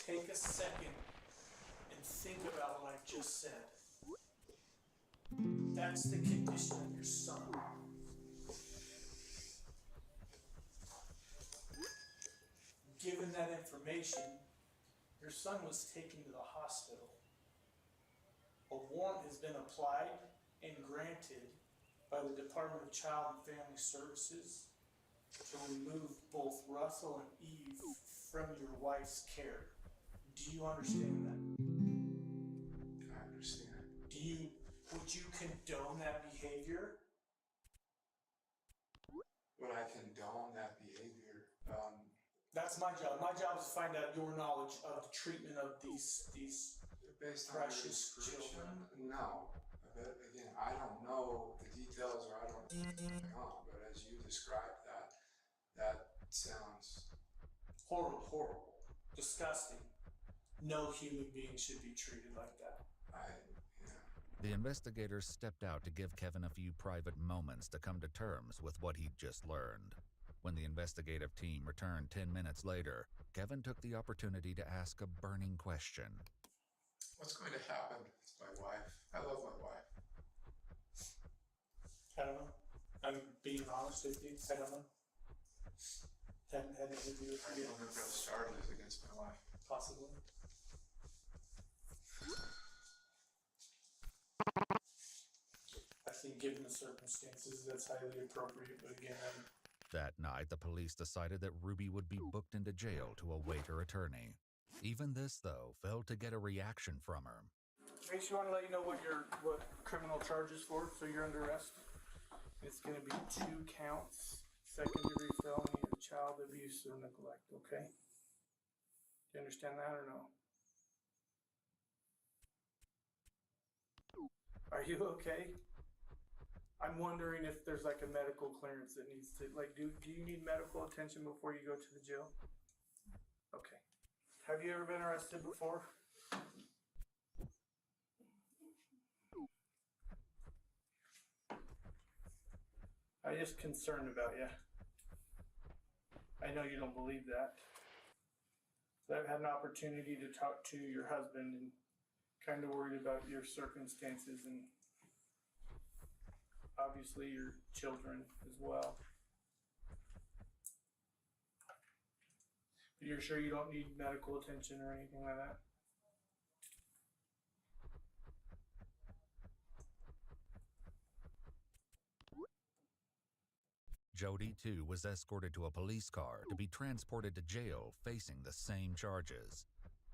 Take a second and think about what I just said. That's the condition of your son. Given that information, your son was taken to the hospital. A warrant has been applied and granted by the Department of Child and Family Services to remove both Russell and Eve from your wife's care. Do you understand that? I understand. Would you condone that behavior? Would I condone that behavior? That's my job. My job is to find out your knowledge of the treatment of these Based on your precious description, children? no. But again, I don't know the details, or I don't know what's going on. But as you described that, that sounds Horrible. Disgusting. No human being should be treated like that. The investigators stepped out to give Kevin a few private moments to come to terms with what he'd just learned. When the investigative team returned 10 minutes later, Kevin took the opportunity to ask a burning question. What's going to happen to my wife? I love my wife. I don't know. I'm being honest with you. I don't know. Haven't had anything to do with I don't know if those charges against my wife. Possibly. I think given the circumstances, that's highly appropriate, but again, That night, the police decided that Ruby would be booked into jail to await her attorney. Even this, though, failed to get a reaction from her. makes you want to let you know what criminal charges for, so you're under arrest. It's going to be 2 counts, second-degree felony of child abuse or neglect, okay? Do you understand that or no? Are you okay? I'm wondering if there's like a medical clearance that needs to, like, do you need medical attention before you go to the jail? Okay. Have you ever been arrested before? I'm just concerned about you. I know you don't believe that. So I've had an opportunity to talk to your husband and kind of worried about your circumstances and obviously your children as well. But you're sure you don't need medical attention or anything like that? Jody, too, was escorted to a police car to be transported to jail facing the same charges.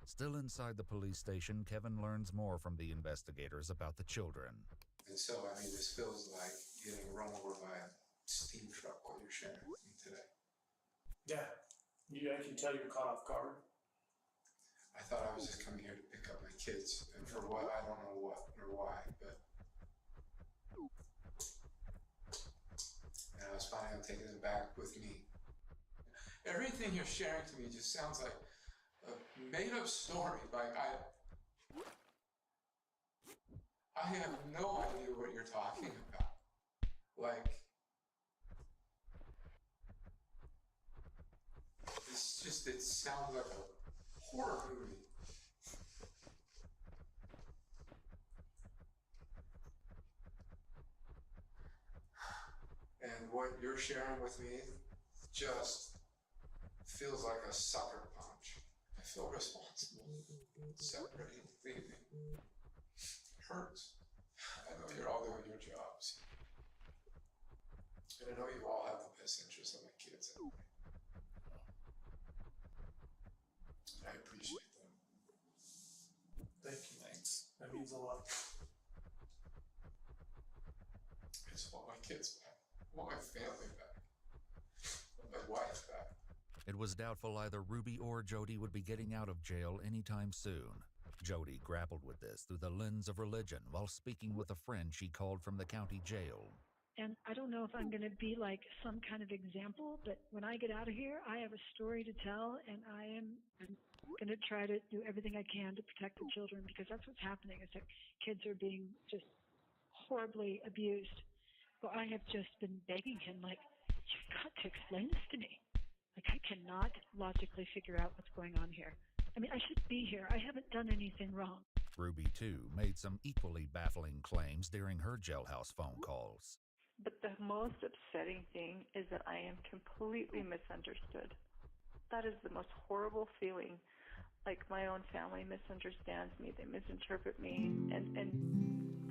Still inside the police station, Kevin learns more from the investigators about the children. And so, I mean, this feels like getting run over by a steam truck while you're sharing with me today. Yeah. I can tell you're caught off guard. I thought I was just coming here to pick up my kids, and for what, I don't know what or why, but... And I was planning on taking them back with me. Everything you're sharing to me just sounds like a made-up story. Like, I have no idea what you're talking about. Like, it's just, it sounds like a horror movie. And what you're sharing with me just feels like a sucker punch. I feel responsible. Separating, leaving. It hurts. I know you're all doing your jobs. And I know you all have the best interests of my kids in mind. I appreciate them. Thank you. Thanks. That means a lot. I just want my kids back. I want my family back. I want my wife back. It was doubtful either Ruby or Jody would be getting out of jail anytime soon. Jody grappled with this through the lens of religion while speaking with a friend she called from the county jail. And I don't know if I'm going to be like some kind of example, but when I get out of here, I have a story to tell, and I'm going to try to do everything I can to protect the children, because that's what's happening, is that kids are being just horribly abused. Well, I have just been begging him, like, you've got to explain this to me. Like, I cannot logically figure out what's going on here. I mean, I should be here. I haven't done anything wrong. Ruby, too, made some equally baffling claims during her jailhouse phone calls. But the most upsetting thing is that I am completely misunderstood. That is the most horrible feeling. Like, my own family misunderstands me. They misinterpret me. And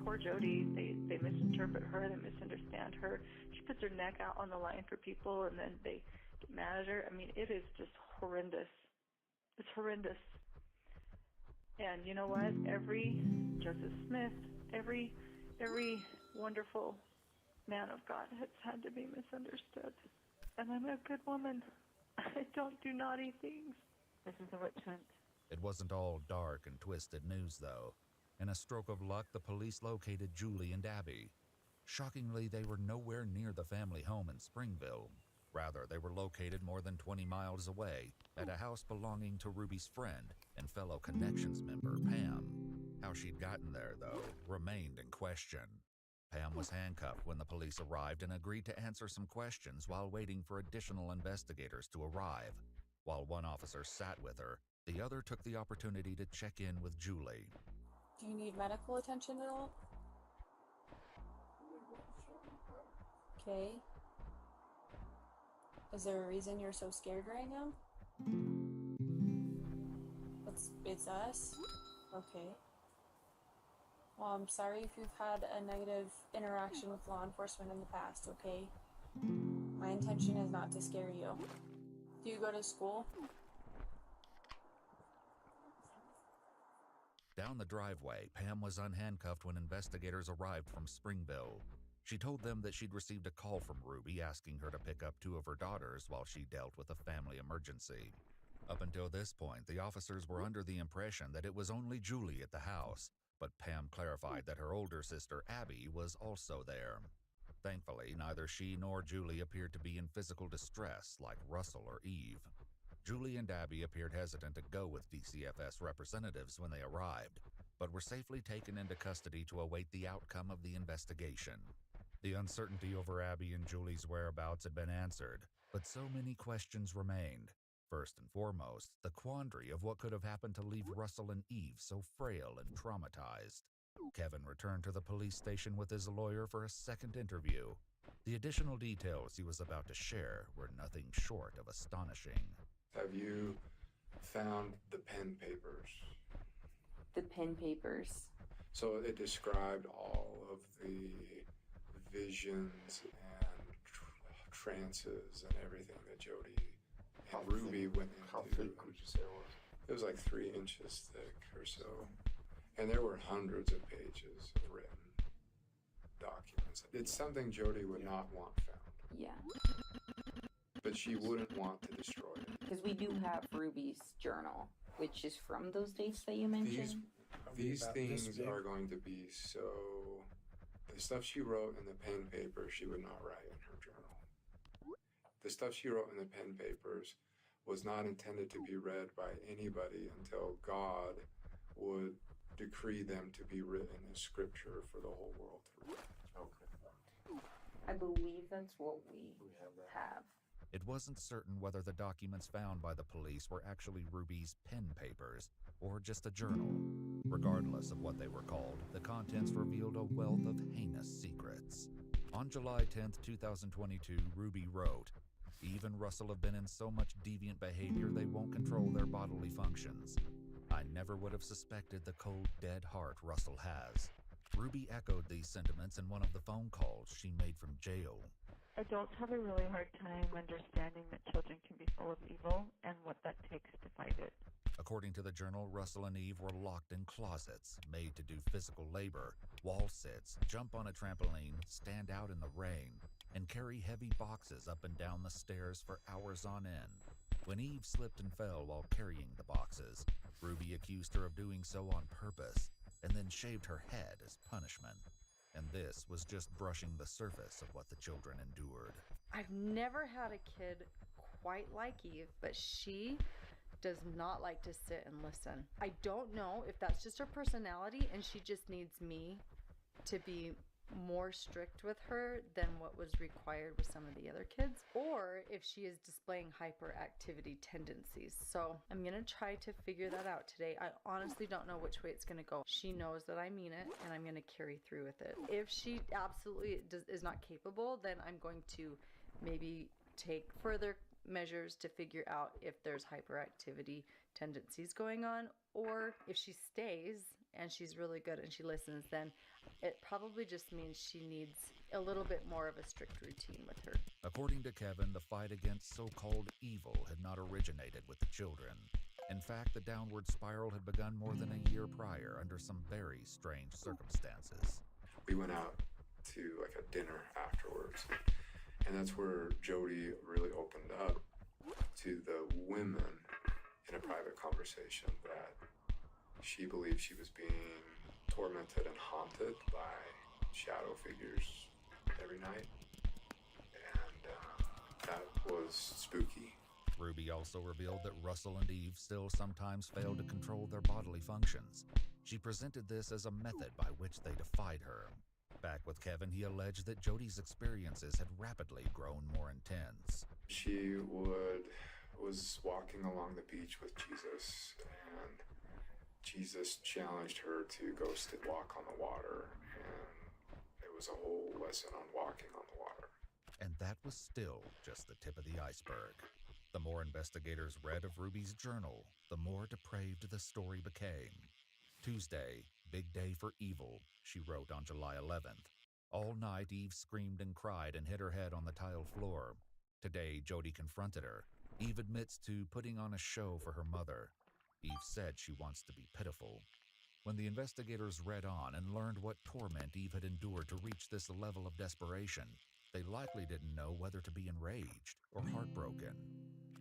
poor Jody, they misinterpret her. They misunderstand her. She puts her neck out on the line for people, and then they get mad at her. I mean, it is just horrendous. It's horrendous. And you know what? Every Joseph Smith, every wonderful man of God has had to be misunderstood. And I'm a good woman. I don't do naughty things. This is a witch hunt. It wasn't all dark and twisted news, though. In a stroke of luck, the police located Julie and Abby. Shockingly, they were nowhere near the family home in Springville. Rather, they were located more than 20 miles away at a house belonging to Ruby's friend and fellow Connections member, Pam. How she'd gotten there, though, remained in question. Pam was handcuffed when the police arrived and agreed to answer some questions while waiting for additional investigators to arrive. While one officer sat with her, the other took the opportunity to check in with Julie. Do you need medical attention at all? Okay. Is there a reason you're so scared right now? It's us? Okay. Well, I'm sorry if you've had a negative interaction with law enforcement in the past, okay? My intention is not to scare you. Do you go to school? Down the driveway, Pam was unhandcuffed when investigators arrived from Springville. She told them that she'd received a call from Ruby asking her to pick up 2 of her daughters while she dealt with a family emergency. Up until this point, the officers were under the impression that it was only Julie at the house, but Pam clarified that her older sister, Abby, was also there. Thankfully, neither she nor Julie appeared to be in physical distress like Russell or Eve. Julie and Abby appeared hesitant to go with DCFS representatives when they arrived, but were safely taken into custody to await the outcome of the investigation. The uncertainty over Abby and Julie's whereabouts had been answered, but so many questions remained. First and foremost, the quandary of what could have happened to leave Russell and Eve so frail and traumatized. Kevin returned to the police station with his lawyer for a second interview. The additional details he was about to share were nothing short of astonishing. Have you found the pen papers? The pen papers. So it described all of the visions and trances and everything that Jody and Ruby went into. How thick would you say it was? It was like 3 inches thick or so. And there were hundreds of pages of written documents. It's something Jody would not want found. Yeah. But she wouldn't want to destroy it. Because we do have Ruby's journal, which is from those dates that you mentioned. These things are going to be so... The stuff she wrote in the pen paper, she would not write in her journal. The stuff she wrote in the pen papers was not intended to be read by anybody until God would decree them to be written as scripture for the whole world to read. Okay. I believe that's what we have. It wasn't certain whether the documents found by the police were actually Ruby's pen papers or just a journal. Regardless of what they were called, the contents revealed a wealth of heinous secrets. On July 10th, 2022, Ruby wrote, "Eve and Russell have been in so much deviant behavior they won't control their bodily functions. I never would have suspected the cold, dead heart Russell has." Ruby echoed these sentiments in one of the phone calls she made from jail. Adults have a really hard time understanding that children can be full of evil and what that takes to fight it. According to the journal, Russell and Eve were locked in closets, made to do physical labor, wall sits, jump on a trampoline, stand out in the rain, and carry heavy boxes up and down the stairs for hours on end. When Eve slipped and fell while carrying the boxes, Ruby accused her of doing so on purpose, and then shaved her head as punishment. And this was just brushing the surface of what the children endured. I've never had a kid quite like Eve, but she does not like to sit and listen. I don't know if that's just her personality and she just needs me to be more strict with her than what was required with some of the other kids, or if she is displaying hyperactivity tendencies. So I'm gonna try to figure that out today. I honestly don't know which way it's gonna go. She knows that I mean it and I'm gonna carry through with it. If she absolutely is not capable, then I'm going to maybe take further measures to figure out if there's hyperactivity tendencies going on, or if she stays and she's really good and she listens, then it probably just means she needs a little bit more of a strict routine with her. According to Kevin, the fight against so-called evil had not originated with the children. In fact, the downward spiral had begun more than a year prior under some very strange circumstances. We went out to like a dinner afterwards, and that's where Jody really opened up to the women in a private conversation that she believed she was being tormented and haunted by shadow figures every night, and that was spooky. Ruby also revealed that Russell and Eve still sometimes failed to control their bodily functions. She presented this as a method by which they defied her. Back with Kevin, he alleged that Jody's experiences had rapidly grown more intense. She was walking along the beach with Jesus, and Jesus challenged her to go walk on the water, and it was a whole lesson on walking on the water. And that was still just the tip of the iceberg. The more investigators read of Ruby's journal, the more depraved the story became. Tuesday, big day for evil, she wrote on July 11th. All night, Eve screamed and cried and hit her head on the tile floor. Today, Jody confronted her. Eve admits to putting on a show for her mother. Eve said she wants to be pitiful. When the investigators read on and learned what torment Eve had endured to reach this level of desperation, they likely didn't know whether to be enraged or heartbroken.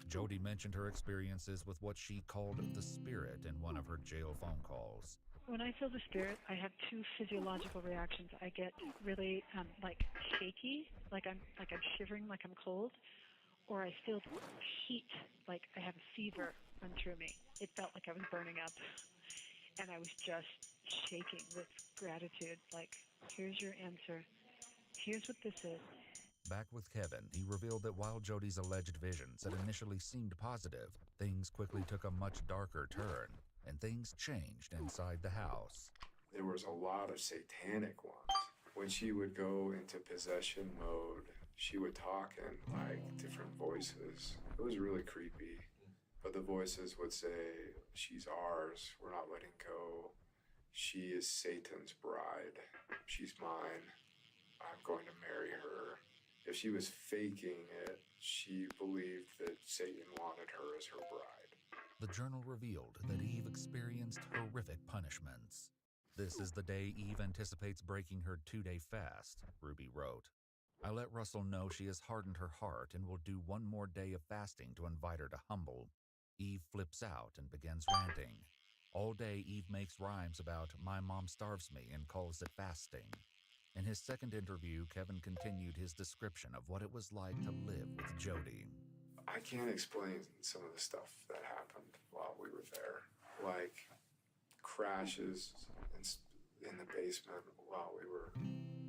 Jody mentioned her experiences with what she called the spirit in one of her jail phone calls. When I feel the spirit, I have two physiological reactions. I get really like shaky, like I'm shivering, like I'm cold, or I feel heat, like I have a fever run through me. It felt like I was burning up, and I was just shaking with gratitude. Like, here's your answer. Here's what this is. Back with Kevin, he revealed that while Jody's alleged visions had initially seemed positive, things quickly took a much darker turn, and things changed inside the house. There was a lot of satanic ones. When she would go into possession mode, she would talk in like different voices. It was really creepy. But the voices would say, "She's ours, we're not letting go. She is Satan's bride. She's mine. I'm going to marry her." If she was faking it, she believed that Satan wanted her as her bride. The journal revealed that Eve experienced horrific punishments. This is the day Eve anticipates breaking her 2-day fast, Ruby wrote. I let Russell know she has hardened her heart and will do one more day of fasting to invite her to humble. Eve flips out and begins ranting. All day, Eve makes rhymes about "my mom starves me" and calls it fasting. In his second interview, Kevin continued his description of what it was like to live with Jody. I can't explain some of the stuff that happened while we were there. Like crashes in the basement while we were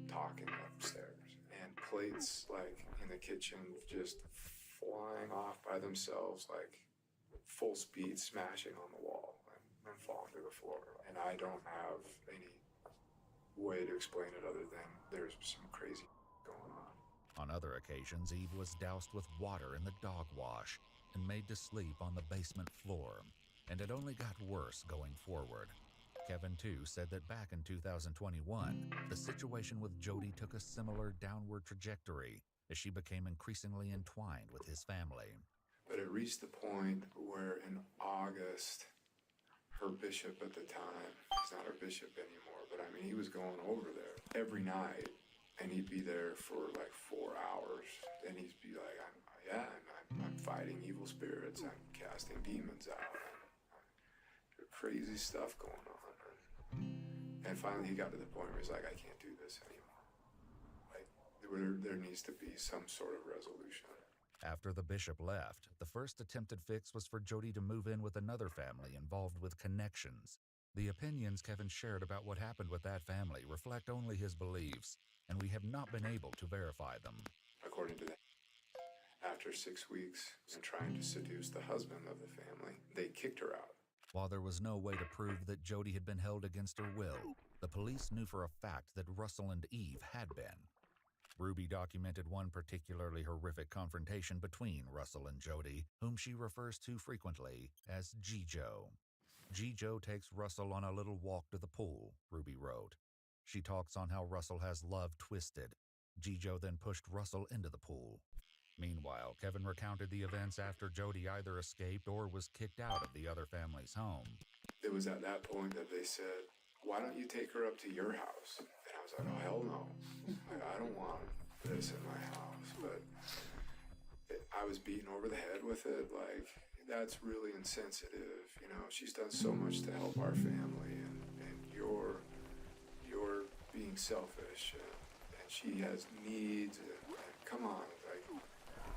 talking upstairs. And plates like in the kitchen just flying off by themselves, like full speed smashing on the wall and falling to the floor. And I don't have any way to explain it other than there's some crazy going on. On other occasions, Eve was doused with water in the dog wash and made to sleep on the basement floor, and it only got worse going forward. Kevin, too, said that back in 2021, the situation with Jody took a similar downward trajectory as she became increasingly entwined with his family. But it reached the point where in August, her bishop at the time, he's not her bishop anymore, but I mean, he was going over there every night, and he'd be there for like 4 hours, and he'd be like, I'm fighting evil spirits, I'm casting demons out, crazy stuff going on. And finally he got to the point where he's like, I can't do this anymore. Like, there needs to be some sort of resolution. After the bishop left, the first attempted fix was for Jody to move in with another family involved with connections. The opinions Kevin shared about what happened with that family reflect only his beliefs, and we have not been able to verify them. According to that, after 6 weeks and trying to seduce the husband of the family, they kicked her out. While there was no way to prove that Jody had been held against her will, the police knew for a fact that Russell and Eve had been. Ruby documented one particularly horrific confrontation between Russell and Jody, whom she refers to frequently as G-Joe. G-Joe takes Russell on a little walk to the pool, Ruby wrote. She talks on how Russell has love twisted. G-Joe then pushed Russell into the pool. Meanwhile, Kevin recounted the events after Jody either escaped or was kicked out of the other family's home. It was at that point that they said, why don't you take her up to your house? And I was like, oh, hell no. Like, I don't want this in my house. But I was beaten over the head with it. Like, that's really insensitive. You know, she's done so much to help our family, and you're being selfish, and she has needs, and come on, like,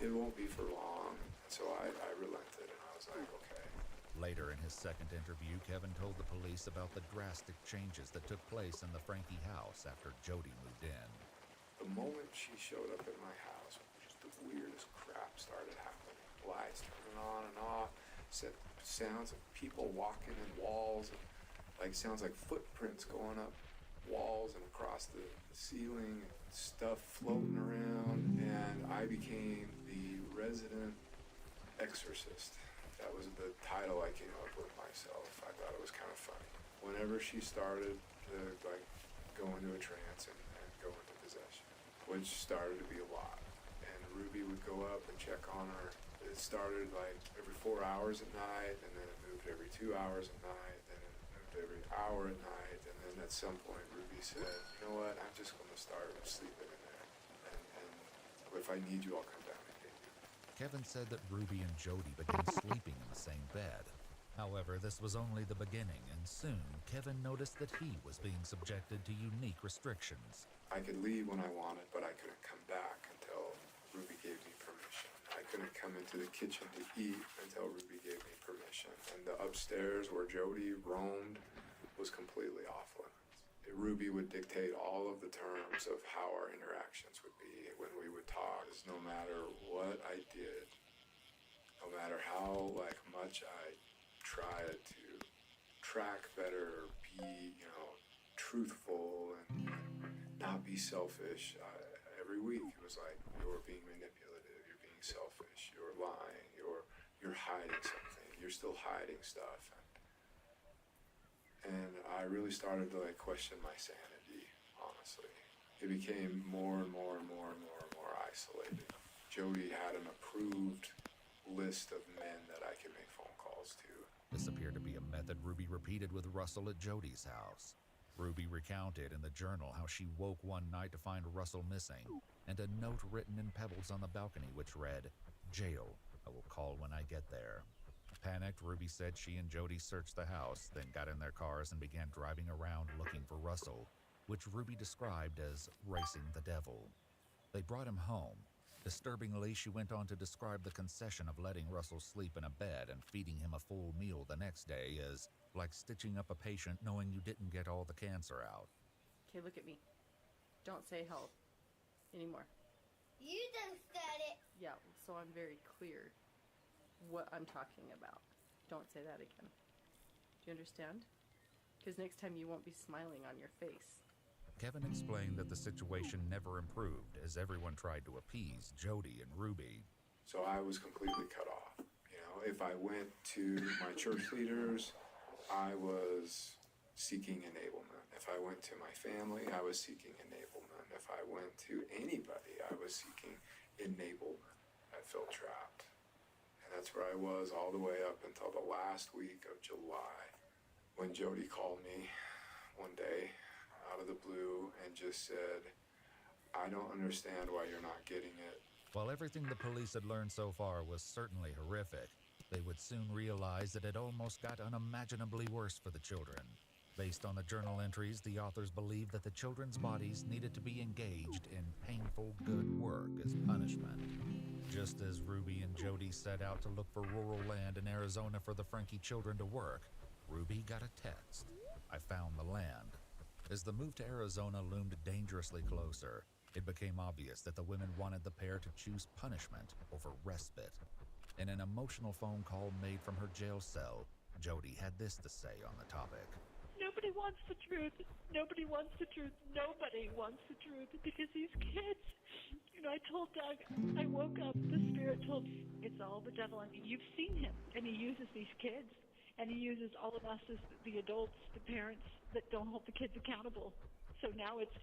it won't be for long. So I relented, and I was like, okay. Later in his second interview, Kevin told the police about the drastic changes that took place in the Frankie house after Jody moved in. The moment she showed up at my house, just the weirdest crap started happening. Lights turning on and off, sounds of people walking in walls, and like sounds like footprints going up walls and across the ceiling, and stuff floating around, and I became the resident exorcist. That was the title I came up with myself. I thought it was kind of funny. Whenever she started to like go into a trance and go into possession, which started to be a lot, and Ruby would go up and check on her. It started like every 4 hours at night, and then it moved every 2 hours at night, then it moved every hour at night, and then at some point Ruby said, you know what, I'm just going to start sleeping in there, and if I need you, I'll come down and get you. Kevin said that Ruby and Jody began sleeping in the same bed. However, this was only the beginning, and soon Kevin noticed that he was being subjected to unique restrictions. I could leave when I wanted, but I couldn't come back until Ruby gave me permission. I couldn't come into the kitchen to eat until Ruby gave me permission. And the upstairs where Jody roamed was completely off limits. Ruby would dictate all of the terms of how our interactions would be when we would talk. No matter what I did, no matter how much I tried to track better, be truthful and not be selfish, every week it was like, you're being manipulative, you're being selfish, you're lying, you're hiding something, you're still hiding stuff. And I really started to question my sanity, honestly. It became more and more and more and more and more isolated. Jody had an approved list of men that I could make phone calls to. This appeared to be a method Ruby repeated with Russell at Jody's house. Ruby recounted in the journal how she woke one night to find Russell missing, and a note written in pebbles on the balcony which read, "Jail, I will call when I get there." Panicked, Ruby said she and Jody searched the house, then got in their cars and began driving around looking for Russell, which Ruby described as racing the devil. They brought him home. Disturbingly, she went on to describe the concession of letting Russell sleep in a bed and feeding him a full meal the next day as like stitching up a patient knowing you didn't get all the cancer out. Okay, look at me. Don't say help anymore. You just said it. Yeah, so I'm very clear what I'm talking about. Don't say that again. Do you understand? Because next time you won't be smiling on your face. Kevin explained that the situation never improved as everyone tried to appease Jody and Ruby. So I was completely cut off. If I went to my church leaders, I was seeking enablement. If I went to my family, I was seeking enablement. If I went to anybody, I was seeking enablement. I felt trapped. And that's where I was all the way up until the last week of July, when Jody called me one day out of the blue and just said, "I don't understand why you're not getting it." While everything the police had learned so far was certainly horrific, they would soon realize that it almost got unimaginably worse for the children. Based on the journal entries, the authors believed that the children's bodies needed to be engaged in painful good work as punishment. Just as Ruby and Jody set out to look for rural land in Arizona for the Frankie children to work, Ruby got a text. "I found the land." As the move to Arizona loomed dangerously closer, it became obvious that the women wanted the pair to choose punishment over respite. In an emotional phone call made from her jail cell, Jody had this to say on the topic. Nobody wants the truth. Nobody wants the truth. Nobody wants the truth because these kids, I told Doug, I woke up, the spirit told me, it's all the devil. I mean, you've seen him, and he uses these kids, and he uses all of us as the adults, the parents that don't hold the kids accountable. So now it's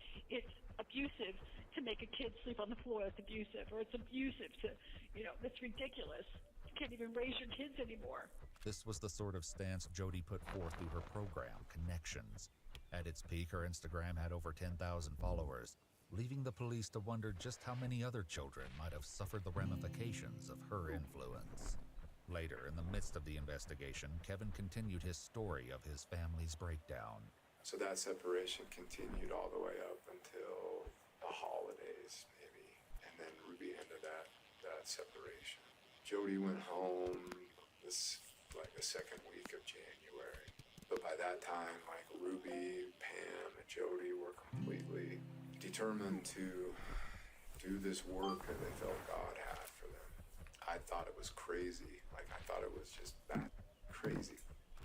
abusive to make a kid sleep on the floor. It's abusive, or it's abusive to, that's ridiculous. You can't even raise your kids anymore. This was the sort of stance Jody put forth through her program, Connections. At its peak, her Instagram had over 10,000 followers, leaving the police to wonder just how many other children might have suffered the ramifications of her influence. Later, in the midst of the investigation, Kevin continued his story of his family's breakdown. So that separation continued all the way up until the holidays, maybe. And then Ruby ended that separation. Jody went home the second week of January. But by that time, like, Ruby, Pam, and Jody were completely determined to do this work that they felt God had for them. I thought it was crazy. Like, I thought it was just that crazy.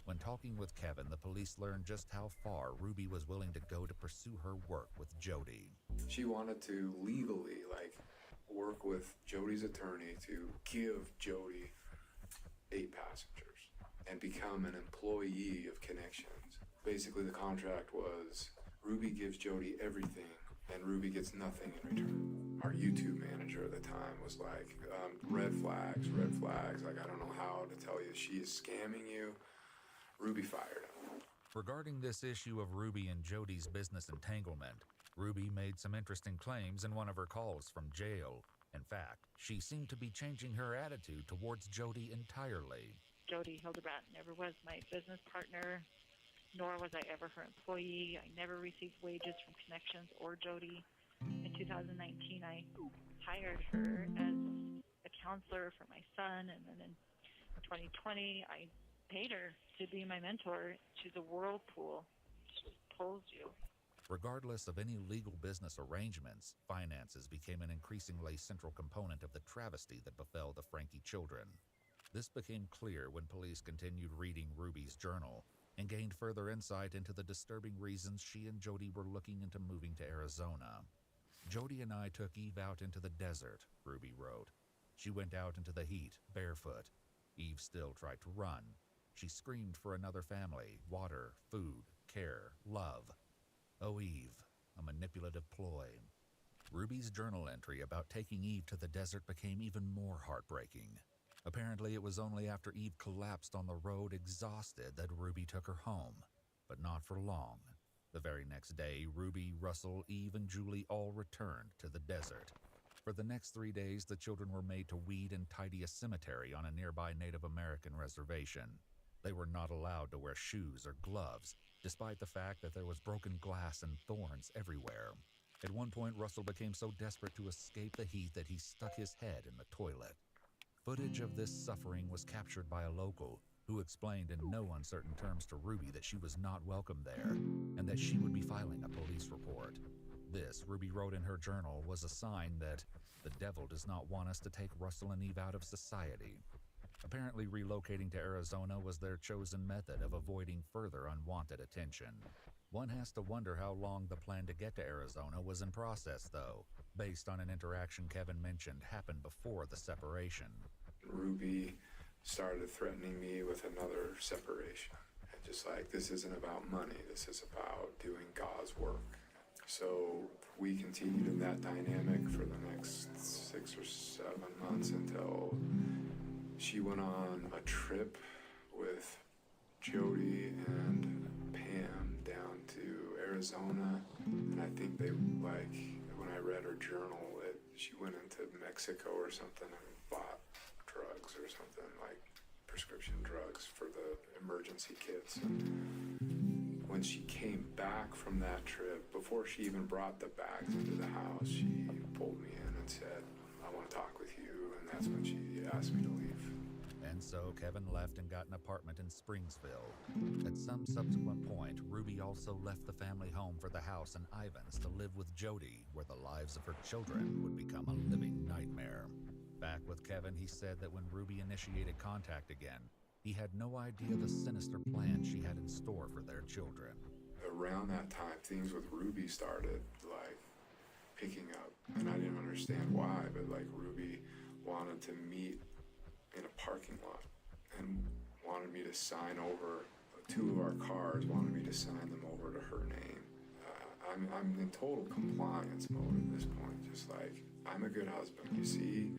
When talking with Kevin, the police learned just how far Ruby was willing to go to pursue her work with Jody. She wanted to legally, like, work with Jody's attorney to give Jody 8 passengers and become an employee of Connections. Basically, the contract was Ruby gives Jody everything and Ruby gets nothing in return. Our YouTube manager at the time was like, red flags. Like, I don't know how to tell you. She is scamming you. Ruby fired him. Regarding this issue of Ruby and Jody's business entanglement, Ruby made some interesting claims in one of her calls from jail. In fact, she seemed to be changing her attitude towards Jody entirely. Jody Hildebrandt never was my business partner, nor was I ever her employee. I never received wages from Connections or Jody. In 2019, I hired her as a counselor for my son, and then in 2020, I paid her to be my mentor. She's a whirlpool. She pulls you. Regardless of any legal business arrangements, finances became an increasingly central component of the travesty that befell the Franke children. This became clear when police continued reading Ruby's journal and gained further insight into the disturbing reasons she and Jody were looking into moving to Arizona. Jody and I took Eve out into the desert, Ruby wrote. She went out into the heat, barefoot. Eve still tried to run. She screamed for another family, water, food, care, love. Oh, Eve, a manipulative ploy. Ruby's journal entry about taking Eve to the desert became even more heartbreaking. Apparently, it was only after Eve collapsed on the road exhausted that Ruby took her home, but not for long. The very next day, Ruby, Russell, Eve, and Julie all returned to the desert. For the next 3 days, the children were made to weed and tidy a cemetery on a nearby Native American reservation. They were not allowed to wear shoes or gloves, despite the fact that there was broken glass and thorns everywhere. At one point, Russell became so desperate to escape the heat that he stuck his head in the toilet. Footage of this suffering was captured by a local who explained in no uncertain terms to Ruby that she was not welcome there and that she would be filing a police report. This, Ruby wrote in her journal, was a sign that the devil does not want us to take Russell and Eve out of society. Apparently, relocating to Arizona was their chosen method of avoiding further unwanted attention. One has to wonder how long the plan to get to Arizona was in process, though, based on an interaction Kevin mentioned happened before the separation. Ruby started threatening me with another separation. And just like, this isn't about money, this is about doing God's work. So we continued in that dynamic for the next 6 or 7 months until she went on a trip with Jody and Pam down to Arizona. And I think they, like, when I read her journal, she went into Mexico or something and bought drugs or something, like prescription drugs for the emergency kits. And when she came back from that trip, before she even brought the bags into the house, she pulled me in and said, I want to talk with you. And that's when she asked me to leave. And so Kevin left and got an apartment in Springsville. At some subsequent point, Ruby also left the family home for the house in Ivans to live with Jody, where the lives of her children would become a living nightmare. Back with Kevin, he said that when Ruby initiated contact again, he had no idea the sinister plan she had in store for their children. Around that time, things with Ruby started, like, picking up. And I didn't understand why, but, like, Ruby wanted to meet in a parking lot and wanted me to sign over 2 of our cars, wanted me to sign them over to her name. I'm in total compliance mode at this point, just like, I'm a good husband, you see,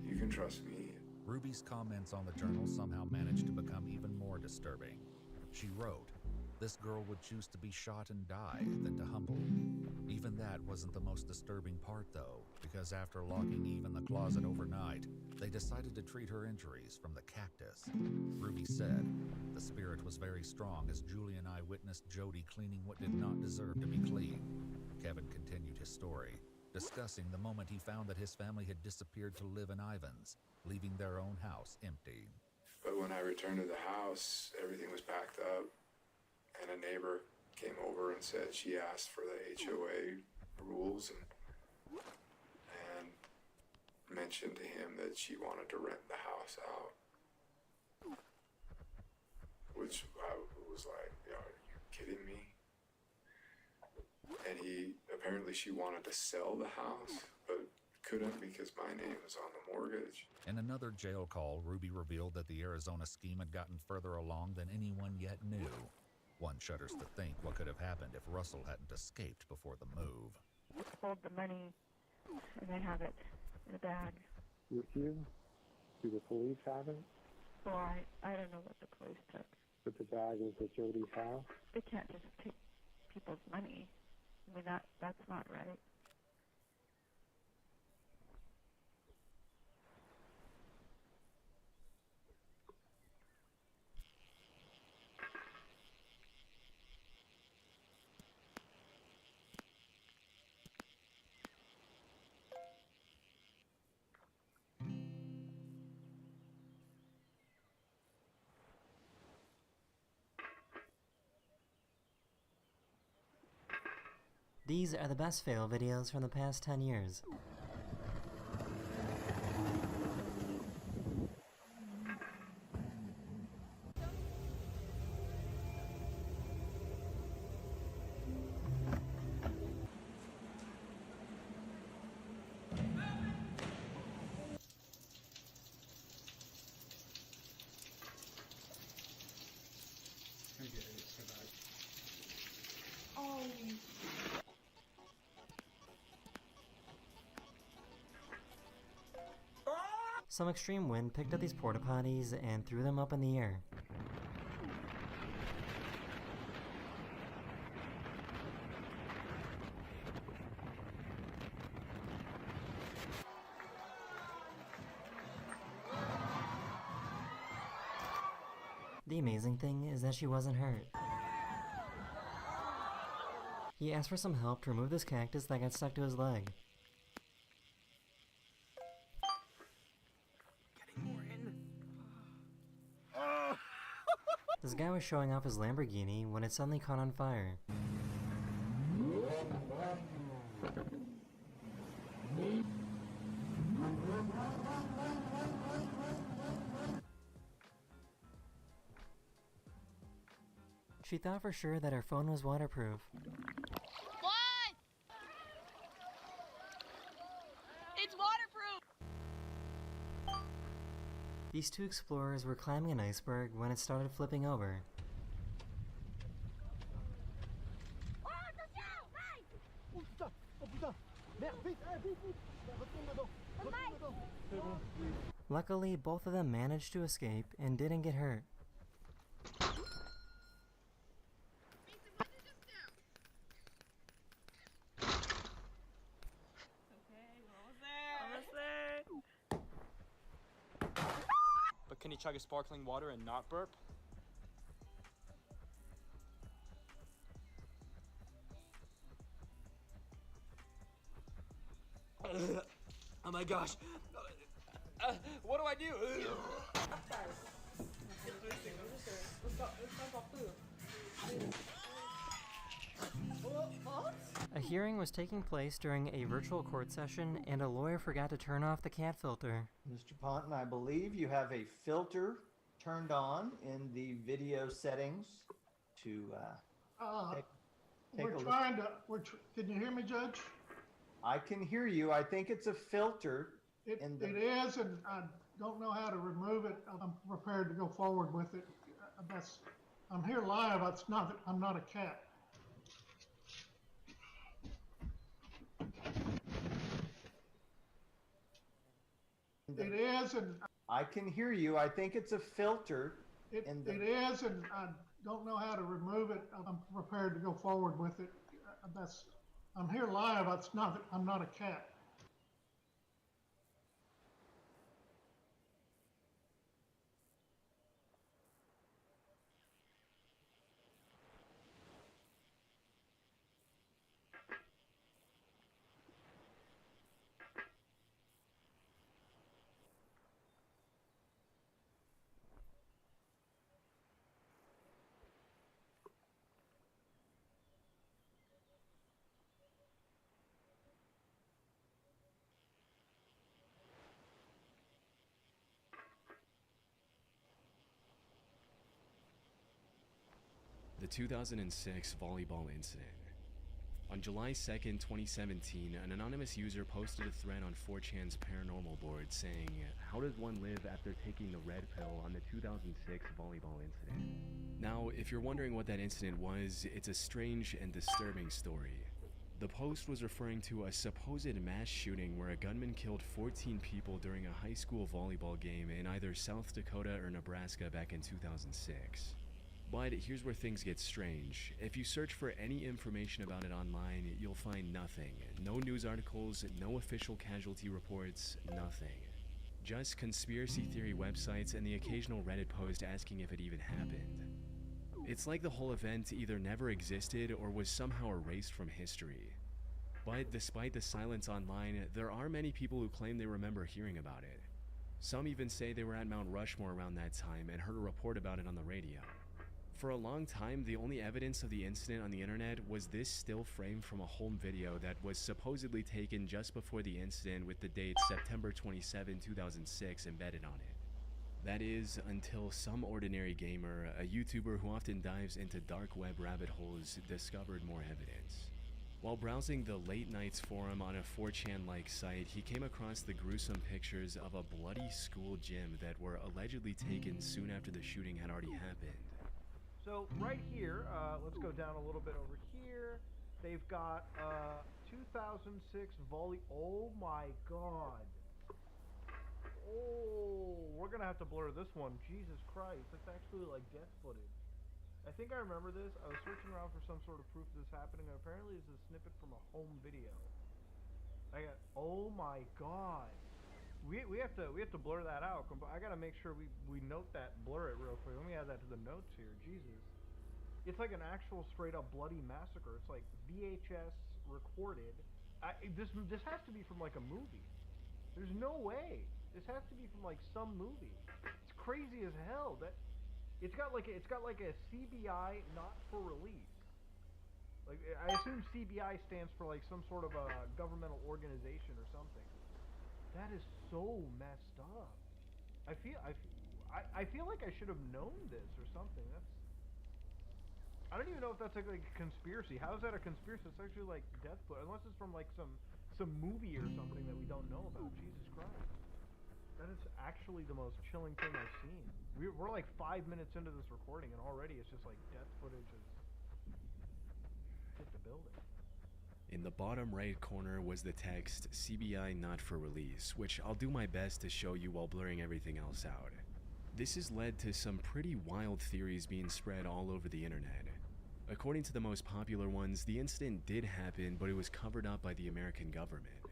you can trust me. Ruby's comments on the journal somehow managed to become even more disturbing. She wrote, "This girl would choose to be shot and die than to humble." Even that wasn't the most disturbing part, though, because after locking Eve in the closet overnight, they decided to treat her injuries from the cactus. Ruby said the spirit was very strong as Julie and I witnessed Jody cleaning what did not deserve to be clean. Kevin continued his story, discussing the moment he found that his family had disappeared to live in Ivan's, leaving their own house empty. But when I returned to the house, everything was packed up, and a neighbor came over and said she asked for the HOA rules and mentioned to him that she wanted to rent the house out. Which I was like, are you kidding me? And she wanted to sell the house, but couldn't because my name was on the mortgage. In another jail call, Ruby revealed that the Arizona scheme had gotten further along than anyone yet knew. One shudders to think what could have happened if Russell hadn't escaped before the move. Hold the money, and they have it in a bag. With you? Do the police have it? Well, I don't know what the police took. But the bag is at Jody's house? They can't just take people's money. I mean, that's not right. These are the best fail videos from the past 10 years. Some extreme wind picked up these porta potties and threw them up in the air. The amazing thing is that she wasn't hurt. He asked for some help to remove this cactus that got stuck to his leg. This guy was showing off his Lamborghini when it suddenly caught on fire. She thought for sure that her phone was waterproof. What? It's waterproof! These two explorers were climbing an iceberg when it started flipping over. Luckily, both of them managed to escape and didn't get hurt. But can you chug a sparkling water and not burp? Oh my gosh. What do I do? A hearing was taking place during a virtual court session, and a lawyer forgot to turn off the cat filter. Mr. Ponton, I believe you have a filter turned on in the video settings to take we're a trying look. Can you hear me, Judge? I can hear you. I think it's a filter. It is, and I don't know how to remove it. I'm prepared to go forward with it. I'm here live. I'm not a cat. It is, and I can hear you. I think it's a filter. It is, and I don't know how to remove it. I'm prepared to go forward with it. I'm here live. It's not that I'm not a cat. The 2006 volleyball incident. On July 2nd, 2017, an anonymous user posted a thread on 4chan's paranormal board saying, "How does one live after taking the red pill on the 2006 volleyball incident?" Now, if you're wondering what that incident was, it's a strange and disturbing story. The post was referring to a supposed mass shooting where a gunman killed 14 people during a high school volleyball game in either South Dakota or Nebraska back in 2006. But here's where things get strange. If you search for any information about it online, you'll find nothing. No news articles, no official casualty reports, nothing. Just conspiracy theory websites and the occasional Reddit post asking if it even happened. It's like the whole event either never existed or was somehow erased from history. But despite the silence online, there are many people who claim they remember hearing about it. Some even say they were at Mount Rushmore around that time and heard a report about it on the radio. For a long time, the only evidence of the incident on the internet was this still frame from a home video that was supposedly taken just before the incident with the date September 27, 2006 embedded on it. That is, until some ordinary gamer, a YouTuber who often dives into dark web rabbit holes, discovered more evidence. While browsing the Late Nights forum on a 4chan-like site, he came across the gruesome pictures of a bloody school gym that were allegedly taken soon after the shooting had already happened. So right here, let's go down a little bit over here. They've got 2006 volley. Oh my god. Oh, we're gonna have to blur this one. Jesus Christ, that's actually like death footage. I think I remember this. I was searching around for some sort of proof of this happening, and apparently this is a snippet from a home video. Oh my god. We have to blur that out. I gotta make sure we note that, blur it real quick. Let me add that to the notes here. Jesus, it's like an actual straight up bloody massacre. It's like VHS recorded. This has to be from like a movie. There's no way. This has to be from like some movie. It's crazy as hell. That it's got like a CBI not for release. Like I assume CBI stands for like some sort of a governmental organization or something. That is so messed up. I feel like I should have known this or something. I don't even know if that's like a conspiracy. How is that a conspiracy? It's actually like death foot, unless it's from like some movie or something that we don't know about. Jesus Christ. That is actually the most chilling thing I've seen. We're like 5 minutes into this recording and already it's just like death footage has hit the building. In the bottom right corner was the text, "CBI not for release," which I'll do my best to show you while blurring everything else out. This has led to some pretty wild theories being spread all over the internet. According to the most popular ones, the incident did happen, but it was covered up by the American government.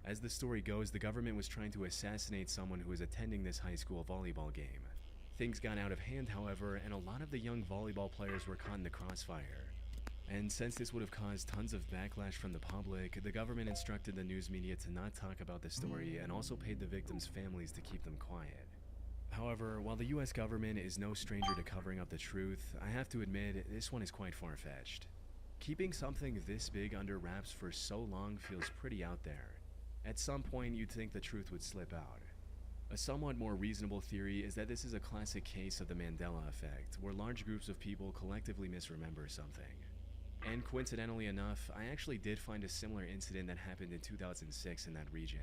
As the story goes, the government was trying to assassinate someone who was attending this high school volleyball game. Things got out of hand, however, and a lot of the young volleyball players were caught in the crossfire. And since this would have caused tons of backlash from the public, the government instructed the news media to not talk about the story and also paid the victims' families to keep them quiet. However, while the US government is no stranger to covering up the truth, I have to admit, this one is quite far-fetched. Keeping something this big under wraps for so long feels pretty out there. At some point, you'd think the truth would slip out. A somewhat more reasonable theory is that this is a classic case of the Mandela effect, where large groups of people collectively misremember something. And coincidentally enough, I actually did find a similar incident that happened in 2006 in that region.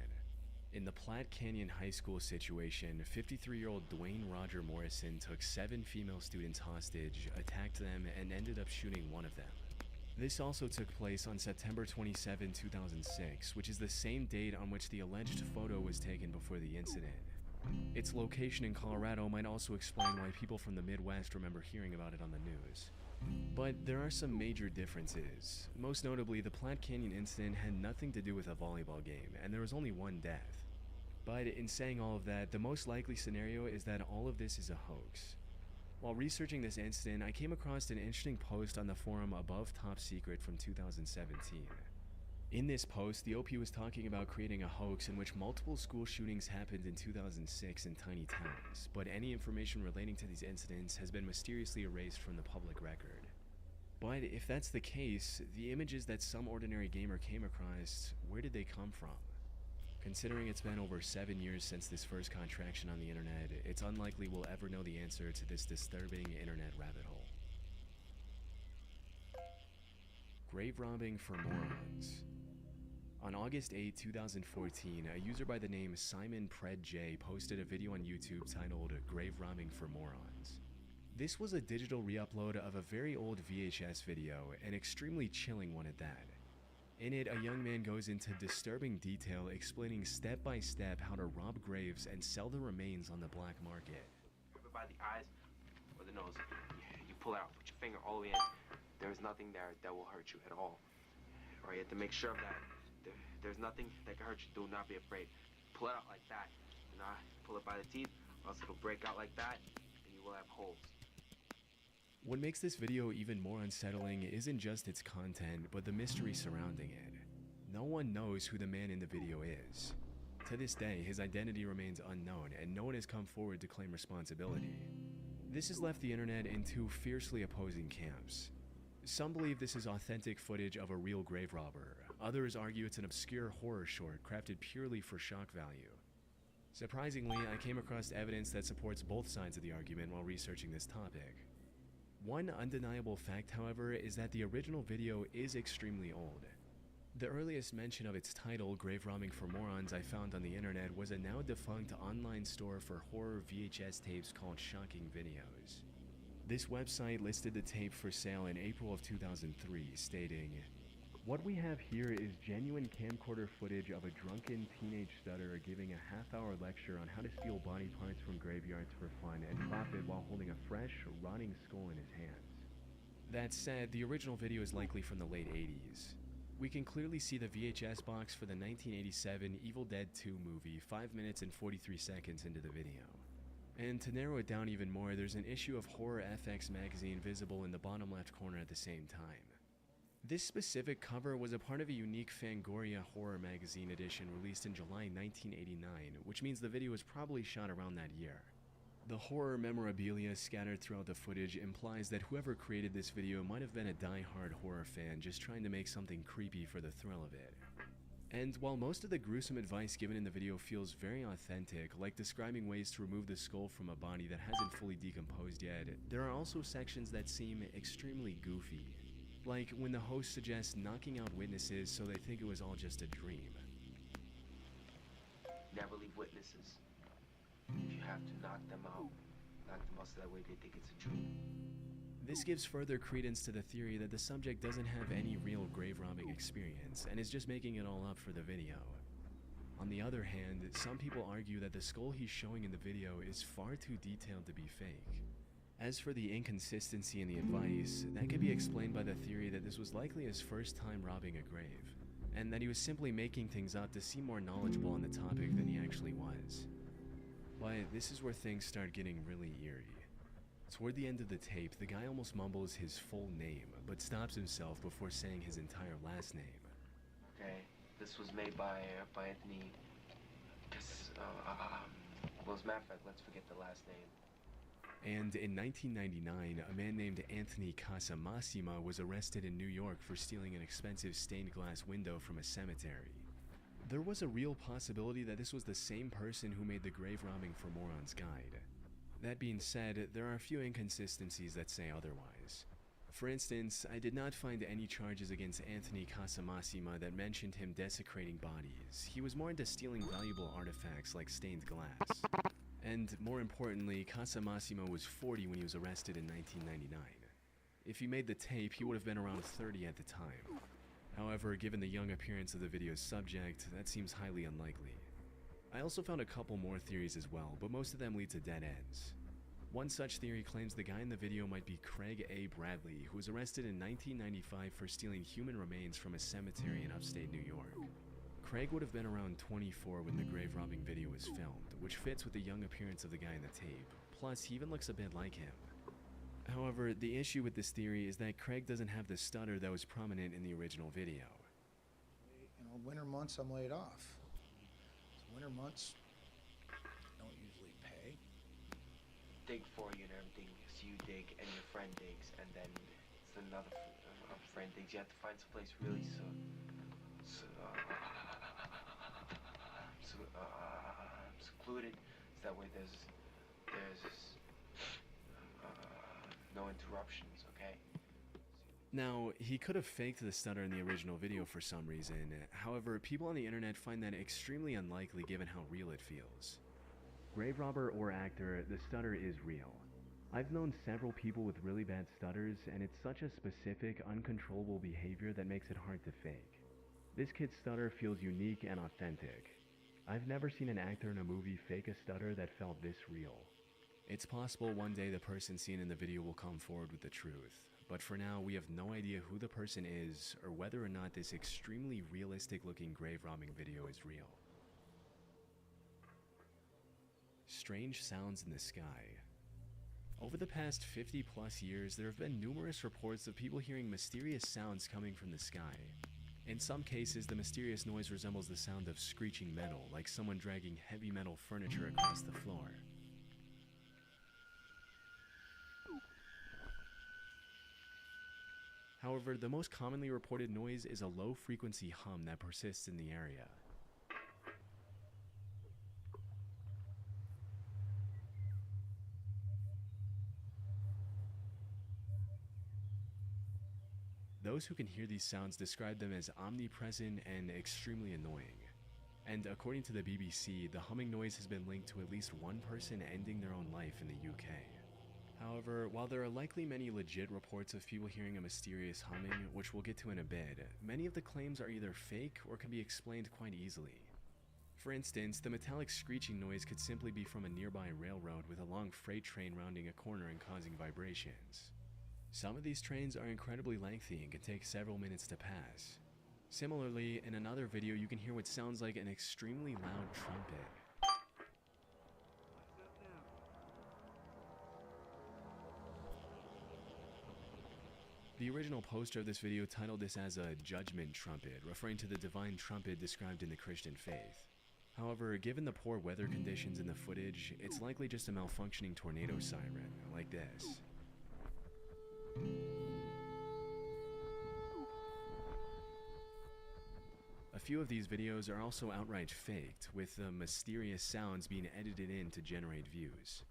In the Platte Canyon High School situation, 53-year-old Dwayne Roger Morrison took 7 female students hostage, attacked them, and ended up shooting one of them. This also took place on September 27, 2006, which is the same date on which the alleged photo was taken before the incident. Its location in Colorado might also explain why people from the Midwest remember hearing about it on the news. But there are some major differences. Most notably, the Platte Canyon incident had nothing to do with a volleyball game, and there was only one death. But in saying all of that, the most likely scenario is that all of this is a hoax. While researching this incident, I came across an interesting post on the forum Above Top Secret from 2017. In this post, the OP was talking about creating a hoax in which multiple school shootings happened in 2006 in tiny towns, but any information relating to these incidents has been mysteriously erased from the public record. But if that's the case, the images that some ordinary gamer came across, where did they come from? Considering it's been over 7 years since this first contraction on the internet, it's unlikely we'll ever know the answer to this disturbing internet rabbit hole. Grave robbing for morons. On August 8, 2014, a user by the name Simon Pred J posted a video on YouTube titled Grave Robbing for Morons. This was a digital re-upload of a very old VHS video, an extremely chilling one at that. In it, a young man goes into disturbing detail explaining step by step how to rob graves and sell the remains on the black market. By the eyes or the nose, you pull out, put your finger all the way in. There's nothing there that will hurt you at all. Or you have to make sure of that. There's nothing that can hurt you. Do not be afraid. Pull it out like that. Do not pull it by the teeth, or else it'll break out like that, and you will have holes. What makes this video even more unsettling isn't just its content, but the mystery surrounding it. No one knows who the man in the video is. To this day, his identity remains unknown, and no one has come forward to claim responsibility. This has left the internet in two fiercely opposing camps. Some believe this is authentic footage of a real grave robber. Others argue it's an obscure horror short crafted purely for shock value. Surprisingly, I came across evidence that supports both sides of the argument while researching this topic. One undeniable fact, however, is that the original video is extremely old. The earliest mention of its title, Grave Robbing for Morons, I found on the internet was a now defunct online store for horror VHS tapes called Shocking Videos. This website listed the tape for sale in April of 2003, stating, "What we have here is genuine camcorder footage of a drunken teenage stutterer giving a half-hour lecture on how to steal body parts from graveyards for fun and profit while holding a fresh, rotting skull in his hands." That said, the original video is likely from the late 80s. We can clearly see the VHS box for the 1987 Evil Dead 2 movie 5 minutes and 43 seconds into the video. And to narrow it down even more, there's an issue of Horror FX magazine visible in the bottom left corner at the same time. This specific cover was a part of a unique Fangoria horror magazine edition released in July 1989, which means the video was probably shot around that year. The horror memorabilia scattered throughout the footage implies that whoever created this video might have been a die-hard horror fan just trying to make something creepy for the thrill of it. And while most of the gruesome advice given in the video feels very authentic, like describing ways to remove the skull from a body that hasn't fully decomposed yet, there are also sections that seem extremely goofy. Like when the host suggests knocking out witnesses so they think it was all just a dream. Never leave witnesses. If you have to knock them out so that way they think it's a dream. This gives further credence to the theory that the subject doesn't have any real grave robbing experience and is just making it all up for the video. On the other hand, some people argue that the skull he's showing in the video is far too detailed to be fake. As for the inconsistency in the advice, that could be explained by the theory that this was likely his first time robbing a grave, and that he was simply making things up to seem more knowledgeable on the topic than he actually was. But this is where things start getting really eerie. Toward the end of the tape, the guy almost mumbles his full name, but stops himself before saying his entire last name. Okay, this was made by Anthony. Well, as a matter of fact, let's forget the last name. And in 1999, a man named Anthony Casamassima was arrested in New York for stealing an expensive stained glass window from a cemetery. There was a real possibility that this was the same person who made the Grave Robbing for Morons guide. That being said, there are a few inconsistencies that say otherwise. For instance, I did not find any charges against Anthony Casamassima that mentioned him desecrating bodies. He was more into stealing valuable artifacts like stained glass. And more importantly, Casamassima was 40 when he was arrested in 1999. If he made the tape, he would have been around 30 at the time. However, given the young appearance of the video's subject, that seems highly unlikely. I also found a couple more theories as well, but most of them lead to dead ends. One such theory claims the guy in the video might be Craig A. Bradley, who was arrested in 1995 for stealing human remains from a cemetery in upstate New York. Craig would have been around 24 when the grave robbing video was filmed, which fits with the young appearance of the guy in the tape. Plus, he even looks a bit like him. However, the issue with this theory is that Craig doesn't have the stutter that was prominent in the original video. You know, winter months I'm laid off. So winter months don't usually pay. Dig for you and everything. So you dig and your friend digs, and then it's another friend digs. You have to find some place really secluded, so that way there's no interruptions, okay? Now, he could have faked the stutter in the original video for some reason. However, people on the internet find that extremely unlikely given how real it feels. Grave robber or actor, the stutter is real. I've known several people with really bad stutters, and it's such a specific, uncontrollable behavior that makes it hard to fake. This kid's stutter feels unique and authentic. I've never seen an actor in a movie fake a stutter that felt this real. It's possible one day the person seen in the video will come forward with the truth, but for now we have no idea who the person is or whether or not this extremely realistic looking grave robbing video is real. Strange sounds in the sky. Over the past 50 plus years, there have been numerous reports of people hearing mysterious sounds coming from the sky. In some cases, the mysterious noise resembles the sound of screeching metal, like someone dragging heavy metal furniture across the floor. However, the most commonly reported noise is a low-frequency hum that persists in the area. Those who can hear these sounds describe them as omnipresent and extremely annoying. And according to the BBC, the humming noise has been linked to at least one person ending their own life in the UK. However, while there are likely many legit reports of people hearing a mysterious humming, which we'll get to in a bit, many of the claims are either fake or can be explained quite easily. For instance, the metallic screeching noise could simply be from a nearby railroad with a long freight train rounding a corner and causing vibrations. Some of these trains are incredibly lengthy and can take several minutes to pass. Similarly, in another video you can hear what sounds like an extremely loud trumpet. The original poster of this video titled this as a judgment trumpet, referring to the divine trumpet described in the Christian faith. However, given the poor weather conditions in the footage, it's likely just a malfunctioning tornado siren, like this. A few of these videos are also outright faked, with the mysterious sounds being edited in to generate views.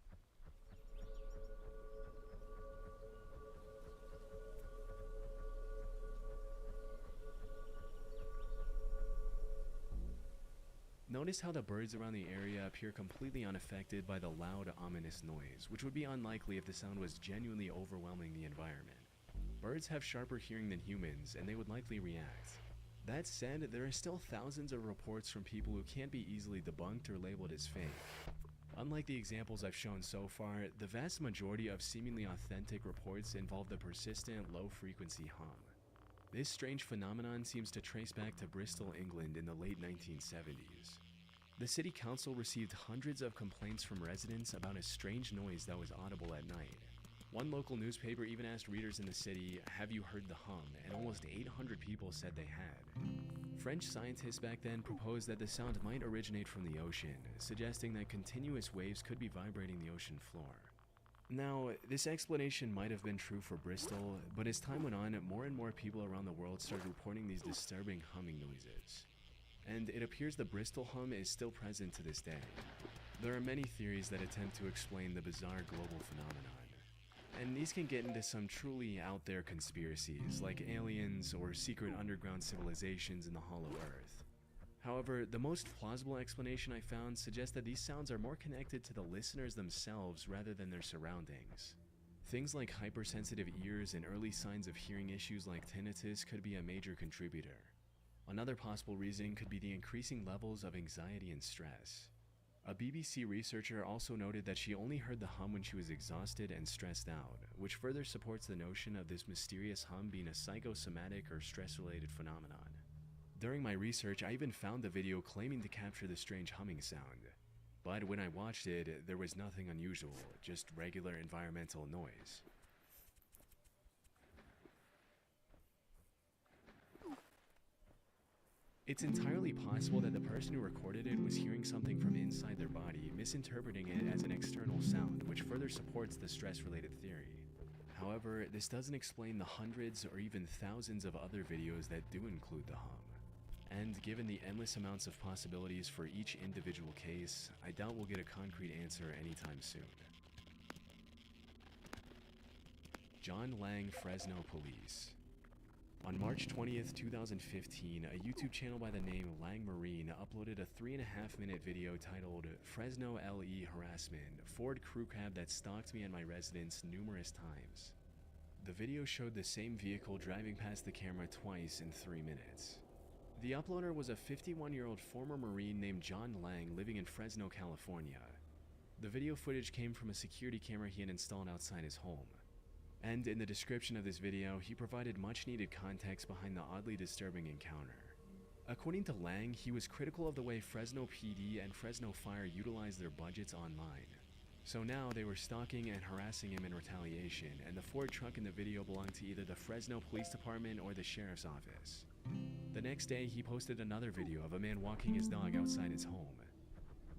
Notice how the birds around the area appear completely unaffected by the loud, ominous noise, which would be unlikely if the sound was genuinely overwhelming the environment. Birds have sharper hearing than humans, and they would likely react. That said, there are still thousands of reports from people who can't be easily debunked or labeled as fake. Unlike the examples I've shown so far, the vast majority of seemingly authentic reports involve the persistent, low-frequency hum. This strange phenomenon seems to trace back to Bristol, England in the late 1970s. The city council received hundreds of complaints from residents about a strange noise that was audible at night. One local newspaper even asked readers in the city, "Have you heard the hum?" and almost 800 people said they had. French scientists back then proposed that the sound might originate from the ocean, suggesting that continuous waves could be vibrating the ocean floor. Now, this explanation might have been true for Bristol, but as time went on, more and more people around the world started reporting these disturbing humming noises. And it appears the Bristol hum is still present to this day. There are many theories that attempt to explain the bizarre global phenomenon. And these can get into some truly out there conspiracies, like aliens or secret underground civilizations in the Hollow Earth. However, the most plausible explanation I found suggests that these sounds are more connected to the listeners themselves rather than their surroundings. Things like hypersensitive ears and early signs of hearing issues like tinnitus could be a major contributor. Another possible reason could be the increasing levels of anxiety and stress. A BBC researcher also noted that she only heard the hum when she was exhausted and stressed out, which further supports the notion of this mysterious hum being a psychosomatic or stress-related phenomenon. During my research, I even found the video claiming to capture the strange humming sound. But when I watched it, there was nothing unusual, just regular environmental noise. It's entirely possible that the person who recorded it was hearing something from inside their body, misinterpreting it as an external sound, which further supports the stress-related theory. However, this doesn't explain the hundreds or even thousands of other videos that do include the hum. And given the endless amounts of possibilities for each individual case, I doubt we'll get a concrete answer anytime soon. John Lang Fresno Police. On March 20th, 2015, a YouTube channel by the name Lang Marine uploaded a 3.5-minute video titled Fresno LE Harassment, Ford Crew Cab that stalked me at my residence numerous times. The video showed the same vehicle driving past the camera twice in 3 minutes. The uploader was a 51-year-old former Marine named John Lang living in Fresno, California. The video footage came from a security camera he had installed outside his home. And in the description of this video, he provided much-needed context behind the oddly disturbing encounter. According to Lang, he was critical of the way Fresno PD and Fresno Fire utilized their budgets online. So now they were stalking and harassing him in retaliation, and the Ford truck in the video belonged to either the Fresno Police Department or the Sheriff's Office. The next day, he posted another video of a man walking his dog outside his home.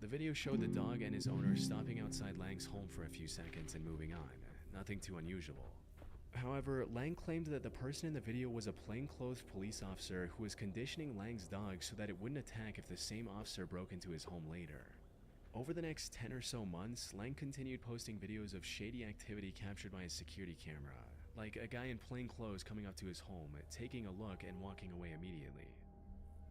The video showed the dog and his owner stopping outside Lang's home for a few seconds and moving on. Nothing too unusual. However, Lang claimed that the person in the video was a plainclothes police officer who was conditioning Lang's dog so that it wouldn't attack if the same officer broke into his home later. Over the next 10 or so months, Lang continued posting videos of shady activity captured by his security camera, like a guy in plain clothes coming up to his home, taking a look and walking away immediately.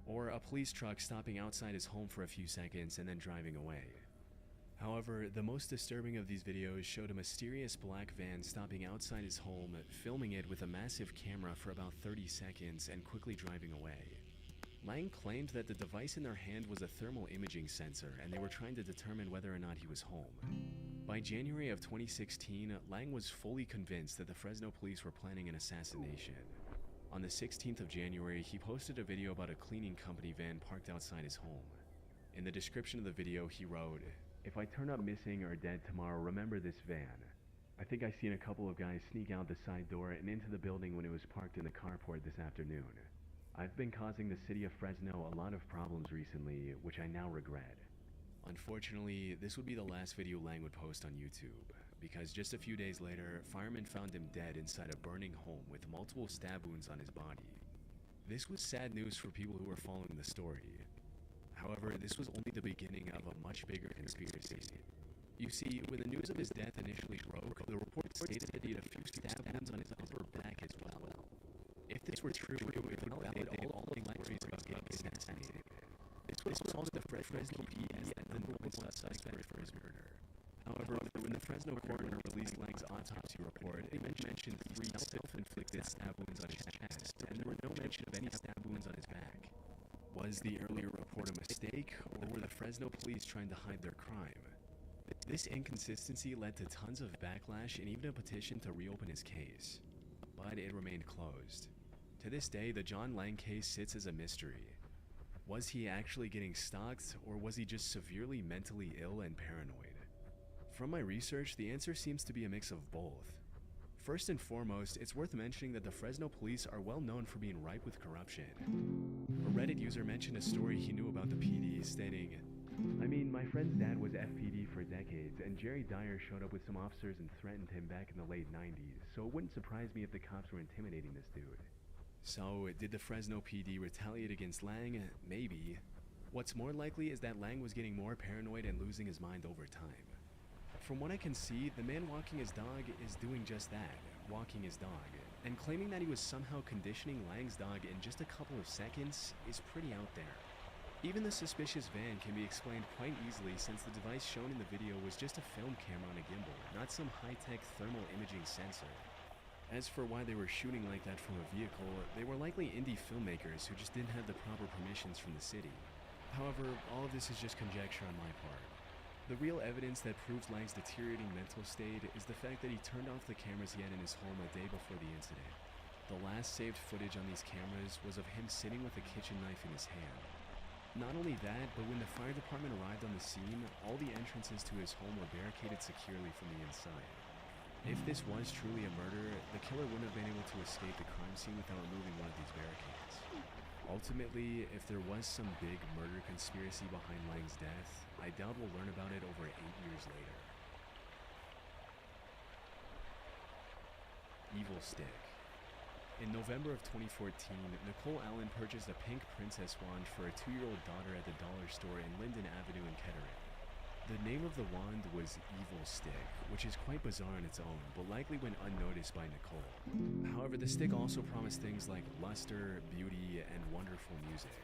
Or a police truck stopping outside his home for a few seconds and then driving away. However, the most disturbing of these videos showed a mysterious black van stopping outside his home, filming it with a massive camera for about 30 seconds and quickly driving away. Lang claimed that the device in their hand was a thermal imaging sensor and they were trying to determine whether or not he was home. By January of 2016, Lang was fully convinced that the Fresno police were planning an assassination. On the 16th of January, he posted a video about a cleaning company van parked outside his home. In the description of the video, he wrote, "If I turn up missing or dead tomorrow, remember this van. I think I seen a couple of guys sneak out the side door and into the building when it was parked in the carport this afternoon. I've been causing the city of Fresno a lot of problems recently, which I now regret." Unfortunately, this would be the last video Lang would post on YouTube, because just a few days later, firemen found him dead inside a burning home with multiple stab wounds on his body. This was sad news for people who were following the story. However, this was only the beginning of a much bigger conspiracy. You see, when the news of his death initially broke, the report stated that he had a few stab wounds on his upper back as well. If this were true, it would validate all the theories about getting assassinated. This was also the Fresno PD as the number one suspect for his murder. However, when the Fresno coroner released Lang's autopsy report, it mentioned 3 self-inflicted stab wounds on his chest, and there were no mention of any stab wounds on his back. Was the earlier report a mistake, or were the Fresno police trying to hide their crime? This inconsistency led to tons of backlash and even a petition to reopen his case, but it remained closed. To this day, the John Lang case sits as a mystery. Was he actually getting stalked, or was he just severely mentally ill and paranoid? From my research, the answer seems to be a mix of both. First and foremost, it's worth mentioning that the Fresno police are well known for being ripe with corruption. A Reddit user mentioned a story he knew about the PD, stating, "I mean, my friend's dad was FPD for decades, and Jerry Dyer showed up with some officers and threatened him back in the late 90s, so it wouldn't surprise me if the cops were intimidating this dude." So, did the Fresno PD retaliate against Lang? Maybe. What's more likely is that Lang was getting more paranoid and losing his mind over time. From what I can see, the man walking his dog is doing just that, walking his dog, and claiming that he was somehow conditioning Lang's dog in just a couple of seconds is pretty out there. Even the suspicious van can be explained quite easily, since the device shown in the video was just a film camera on a gimbal, not some high-tech thermal imaging sensor. As for why they were shooting like that from a vehicle, they were likely indie filmmakers who just didn't have the proper permissions from the city. However, all of this is just conjecture on my part. The real evidence that proves Lang's deteriorating mental state is the fact that he turned off the cameras he had in his home a day before the incident. The last saved footage on these cameras was of him sitting with a kitchen knife in his hand. Not only that, but when the fire department arrived on the scene, all the entrances to his home were barricaded securely from the inside. If this was truly a murder, the killer wouldn't have been able to escape the crime scene without removing one of these barricades. Ultimately, if there was some big murder conspiracy behind Lang's death, I doubt we'll learn about it over 8 years later. Evil Stick. In November of 2014, Nicole Allen purchased a pink princess wand for a 2-year-old daughter at the dollar store in Linden Avenue in Kettering. The name of the wand was Evil Stick, which is quite bizarre on its own, but likely went unnoticed by Nicole. However, the stick also promised things like luster, beauty, and wonderful music.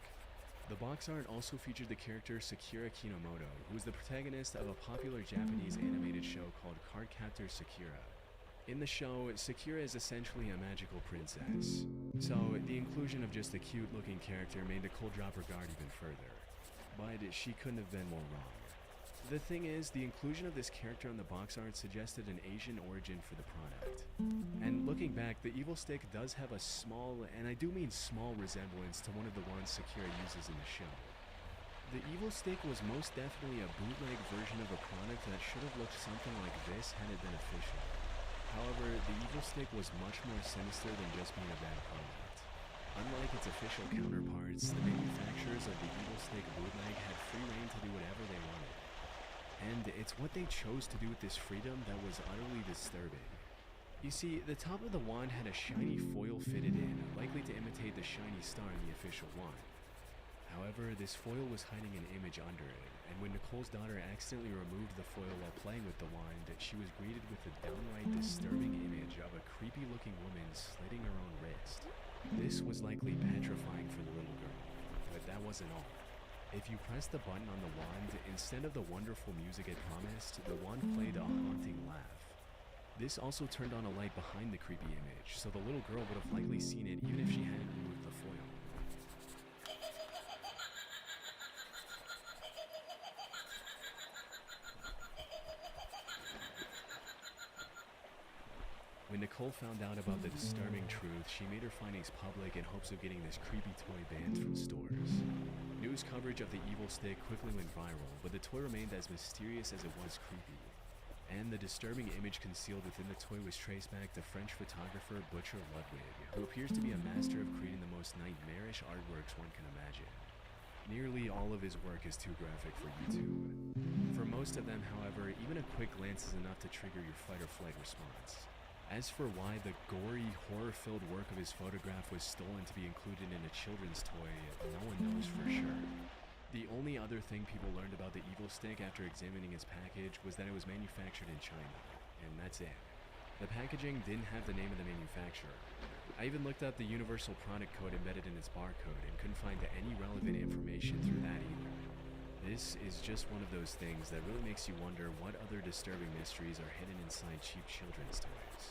The box art also featured the character Sakura Kinomoto, who is the protagonist of a popular Japanese animated show called Cardcaptor Sakura. In the show, Sakura is essentially a magical princess, so the inclusion of just a cute-looking character made Nicole drop her guard even further. But she couldn't have been more wrong. The thing is, the inclusion of this character on the box art suggested an Asian origin for the product. And looking back, the Evil Stick does have a small, and I do mean small, resemblance to one of the wands Sakura uses in the show. The Evil Stick was most definitely a bootleg version of a product that should have looked something like this had it been official. However, the Evil Stick was much more sinister than just being a bad product. Unlike its official counterparts, the manufacturers of the Evil Stick bootleg had free reign to do whatever they wanted. And it's what they chose to do with this freedom that was utterly disturbing. You see, the top of the wand had a shiny foil fitted in, likely to imitate the shiny star in the official wand. However, this foil was hiding an image under it, and when Nicole's daughter accidentally removed the foil while playing with the wand, she was greeted with a downright disturbing image of a creepy-looking woman slitting her own wrist. This was likely petrifying for the little girl, but that wasn't all. If you pressed the button on the wand, instead of the wonderful music it promised, the wand played a haunting laugh. This also turned on a light behind the creepy image, so the little girl would have likely seen it even if she hadn't removed the foil. When Nicole found out about the disturbing truth, she made her findings public in hopes of getting this creepy toy banned from stores. News coverage of the Evil Stick quickly went viral, but the toy remained as mysterious as it was creepy. And the disturbing image concealed within the toy was traced back to French photographer Butcher Ludwig, who appears to be a master of creating the most nightmarish artworks one can imagine. Nearly all of his work is too graphic for YouTube. For most of them, however, even a quick glance is enough to trigger your fight or flight response. As for why the gory, horror-filled work of his photograph was stolen to be included in a children's toy, no one knows for sure. The only other thing people learned about the Evil Stick after examining its package was that it was manufactured in China, and that's it. The packaging didn't have the name of the manufacturer. I even looked up the universal product code embedded in its barcode and couldn't find any relevant information through that either. This is just one of those things that really makes you wonder what other disturbing mysteries are hidden inside cheap children's toys.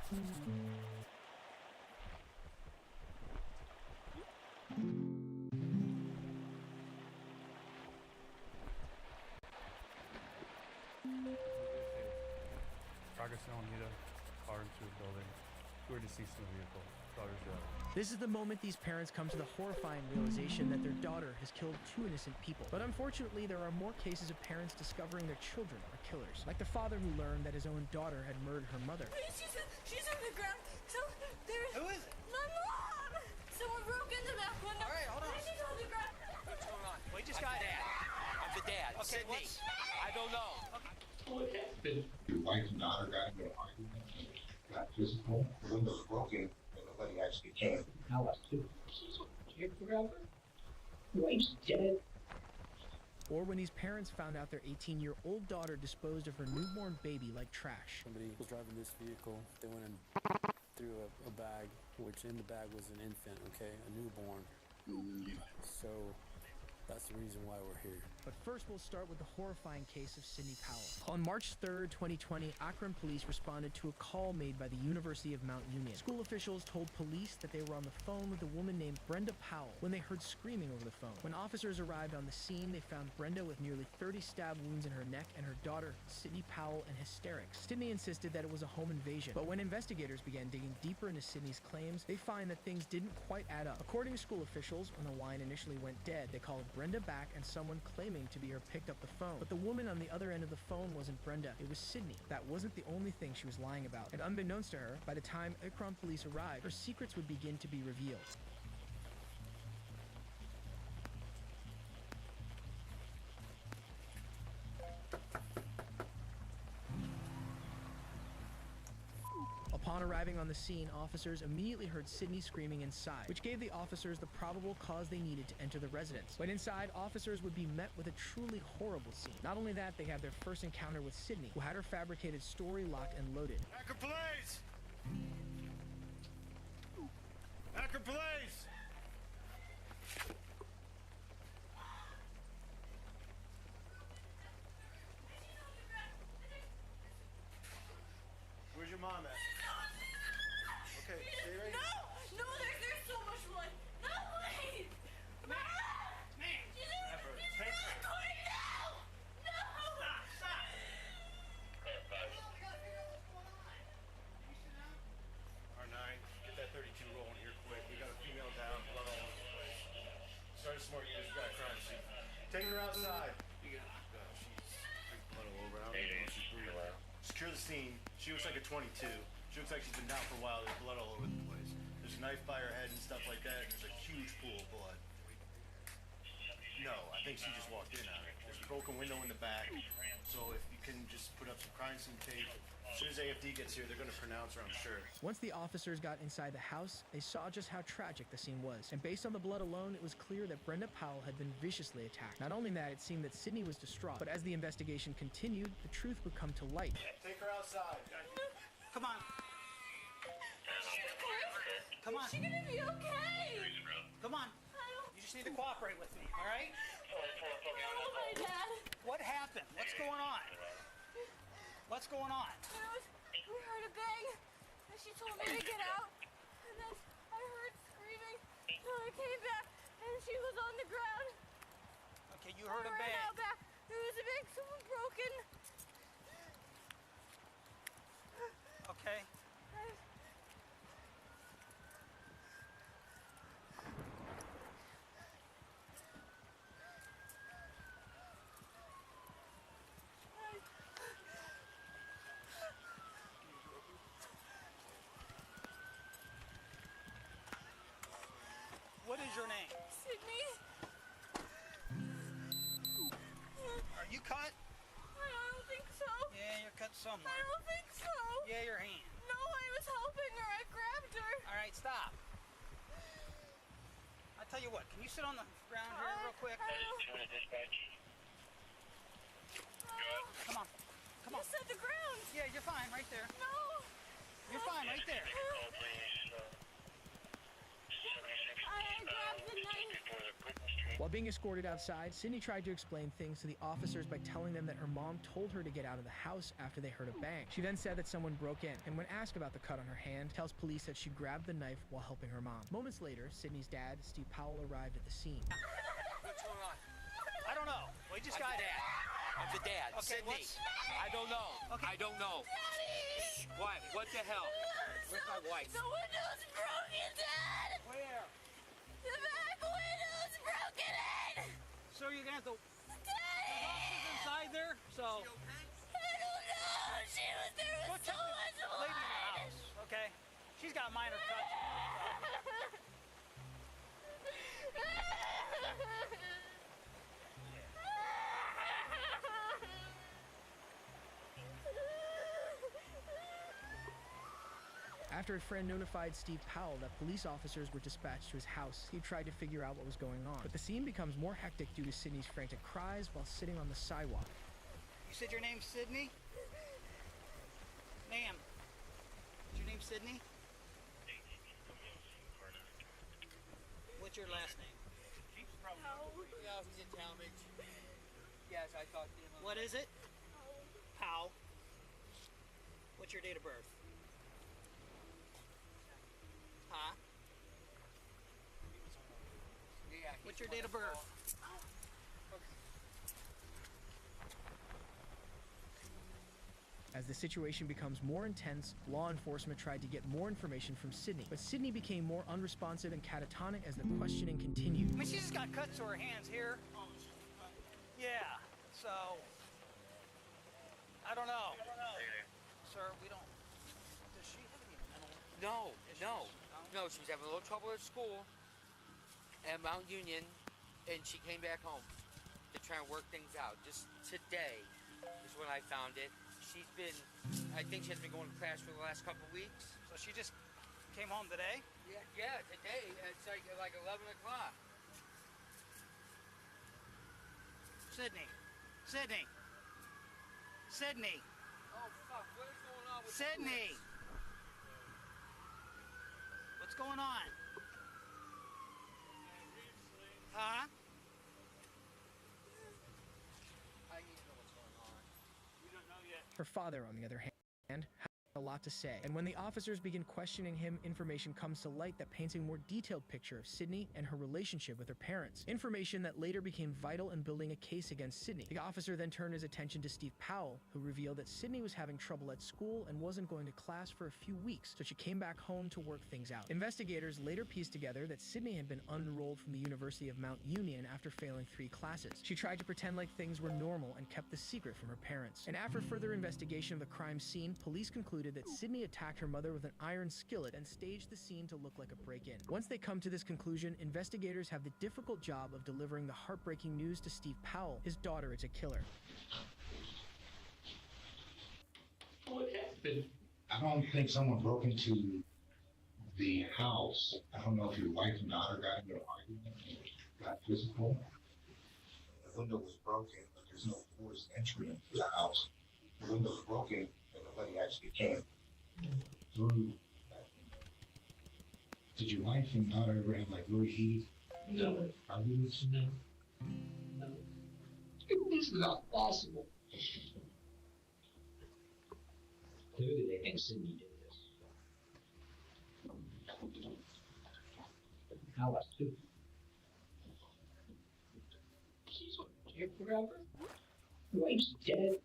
Progress on Nita, car into a building. Who are deceased in the vehicle? Daughter's dead. This is the moment these parents come to the horrifying realization that their daughter has killed 2 innocent people. But unfortunately, there are more cases of parents discovering their children are killers. Like the father who learned that his own daughter had murdered her mother. She's on the ground. So there's... Who is it? My mom! Someone broke in the back window. All right, hold on. She's on the ground. What's going on? We just got dad. I'm the dad. Okay, Sydney. I don't know. What happened? Your wife and daughter got into an argument, got physical, the window was broken, but nobody actually came. Tell us too. She's forever. Your wife's dead. Or when these parents found out their 18-year-old daughter disposed of her newborn baby like trash. Somebody was driving this vehicle. They went and threw a bag, which in the bag was an infant, okay, a newborn. So that's the reason why we're here. But first, we'll start with the horrifying case of Sydney Powell. On March 3rd, 2020, Akron police responded to a call made by the University of Mount Union. School officials told police that they were on the phone with a woman named Brenda Powell when they heard screaming over the phone. When officers arrived on the scene, they found Brenda with nearly 30 stab wounds in her neck and her daughter, Sydney Powell, in hysterics. Sydney insisted that it was a home invasion, but when investigators began digging deeper into Sydney's claims, they find that things didn't quite add up. According to school officials, when the wine initially went dead, they called Brenda back and someone claiming to be her picked up the phone. But the woman on the other end of the phone wasn't Brenda, it was Sydney. That wasn't the only thing she was lying about. And unbeknownst to her, by the time Akron police arrived, her secrets would begin to be revealed. Upon arriving on the scene, officers immediately heard Sydney screaming inside, which gave the officers the probable cause they needed to enter the residence. But inside, officers would be met with a truly horrible scene. Not only that, they had their first encounter with Sydney, who had her fabricated story locked and loaded. Akron Police! Akron Police! Where's your mom at? Okay, stay right here. No, there's so much blood. No, please. Mom! She's in the corner now! No! Stop! R9, get that 32 rolling here quick. We got a female down, blood all over the place. Start a smart unit, we got a crime scene. Taking her outside. She's blood all over. I don't know if she's breathing. Secure the scene. She looks like a 22. She looks like she's been down for a while. There's blood all over the place. There's a knife by her head and stuff like that, and there's a huge pool of blood. No, I think she just walked in on it. There's a broken window in the back, so if you can just put up some crime scene tape. As soon as AFD gets here, they're going to pronounce her, I'm sure. Once the officers got inside the house, they saw just how tragic the scene was. And based on the blood alone, it was clear that Brenda Powell had been viciously attacked. Not only that, it seemed that Sydney was distraught, but as the investigation continued, the truth would come to light. Take her outside. Come on. Come on. Is she gonna be okay? Come on. You just need to cooperate with me, all right? Oh, my dad. What happened? What's going on? What's going on? We heard a bang, and she told me to get out, and then I heard screaming, so I came back, and she was on the ground. Okay, you heard a bang. Out back. There was a bang, someone broke in. Okay. What is your name? Sydney. Are you cut? I don't think so. Yeah, you're cut somewhere. I don't think so. Yeah, your hand. No, I was helping her. I grabbed her. All right, stop. I tell you what, can you sit on the ground here real quick? Come on. Come on. You said the ground. Yeah, you're fine right there. No. You're fine right there. I grabbed the knife. While being escorted outside, Sydney tried to explain things to the officers by telling them that her mom told her to get out of the house after they heard a bang. She then said that someone broke in, and when asked about the cut on her hand, tells police that she grabbed the knife while helping her mom. Moments later, Sydney's dad, Steve Powell, arrived at the scene. What's going on? I don't know. We just got dad. I'm the dad. Okay, Sydney. I don't know. Okay. I don't know. Daddy! What? What the hell? Where's my wife? The window's broken, Dad! Where? The back window's broken in! So you're gonna have to... Daddy! The officer's inside there, so... I don't know! There was so much blood! Lady in the house, okay? She's got minor cuts. After a friend notified Steve Powell that police officers were dispatched to his house, he tried to figure out what was going on. But the scene becomes more hectic due to Sydney's frantic cries while sitting on the sidewalk. You said your name's Sydney? Ma'am, is your name Sydney? What's your last name? Yeah, he's in Talmadge. Yes, I talked to him. What is it? Powell. What's your date of birth? Huh? Yeah. What's your date of birth? As the situation becomes more intense, law enforcement tried to get more information from Sydney, but Sydney became more unresponsive and catatonic as the questioning continued. I mean, she just got cuts to her hands here. Yeah, so... I don't know. Sir, we don't... Does she have any mental issues? No, she was having a little trouble at school at Mount Union, and she came back home to try and work things out. Just today is when I found it. She's been, I think she has been going to class for the last couple of weeks. So she just came home today? Yeah, today. It's like 11 o'clock. Sydney. Sydney. Sydney. Oh, fuck. What is going on with Sydney. What's going on? Huh? I need to know what's going on. We don't know yet. Her father, on the other hand, had a lot to say. And when the officers begin questioning him, information comes to light that paints a more detailed picture of Sydney and her relationship with her parents. Information that later became vital in building a case against Sydney. The officer then turned his attention to Steve Powell, who revealed that Sydney was having trouble at school and wasn't going to class for a few weeks, so she came back home to work things out. Investigators later pieced together that Sydney had been unenrolled from the University of Mount Union after failing 3 classes. She tried to pretend like things were normal and kept the secret from her parents. And after further investigation of the crime scene, police concluded that Sydney attacked her mother with an iron skillet and staged the scene to look like a break-in. Once they come to this conclusion, investigators have the difficult job of delivering the heartbreaking news to Steve Powell. His daughter is a killer. What happened? I don't think someone broke into the house. I don't know if your wife and daughter got into an argument and got physical. The window was broken, but there's no forced entry into the house. The window was broken, and nobody actually came through that window. Did your wife and daughter ever have like really heated arguments? No. This is not possible. Clearly they think Sydney did this. How about two? She's going to jail forever. Your wife's dead.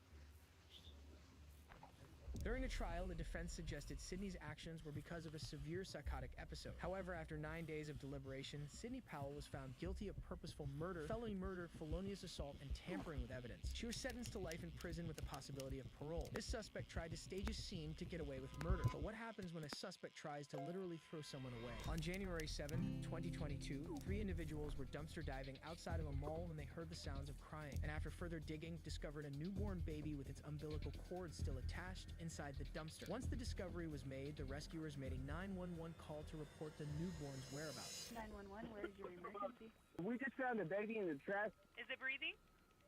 During the trial, the defense suggested Sydney's actions were because of a severe psychotic episode. However, after 9 days of deliberation, Sydney Powell was found guilty of purposeful murder, felony murder, felonious assault, and tampering with evidence. She was sentenced to life in prison with the possibility of parole. This suspect tried to stage a scene to get away with murder. But what happens when a suspect tries to literally throw someone away? On January 7th, 2022, 3 individuals were dumpster diving outside of a mall when they heard the sounds of crying, and after further digging, discovered a newborn baby with its umbilical cord still attached inside the dumpster. Once the discovery was made, the rescuers made a 911 call to report the newborn's whereabouts. 911, where is your emergency? We just found a baby in the trash. Is it breathing?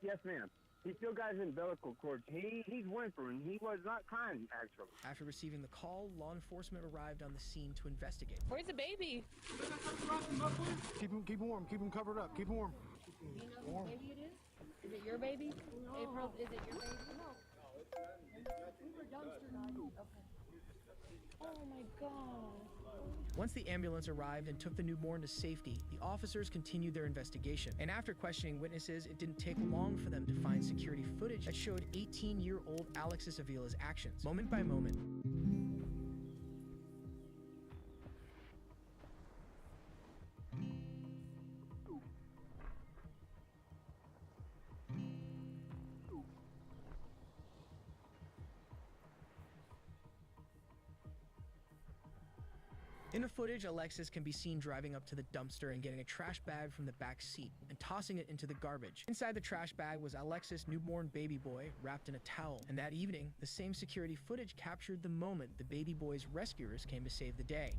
Yes, ma'am. He still got his umbilical cord. He's whimpering. He was not crying, actually. After receiving the call, law enforcement arrived on the scene to investigate. Where's the baby? Keep him warm. Keep him covered up. Keep him warm. she was Do you know born. whose baby it is? Is it your baby? No. April, is it your baby? No. We were dumpster diving. Okay. Oh my God. Once the ambulance arrived and took the newborn to safety, the officers continued their investigation. And after questioning witnesses, it didn't take long for them to find security footage that showed 18-year-old Alexis Avila's actions, moment by moment. In the footage, Alexis can be seen driving up to the dumpster and getting a trash bag from the back seat and tossing it into the garbage. Inside the trash bag was Alexis' newborn baby boy wrapped in a towel. And that evening, the same security footage captured the moment the baby boy's rescuers came to save the day.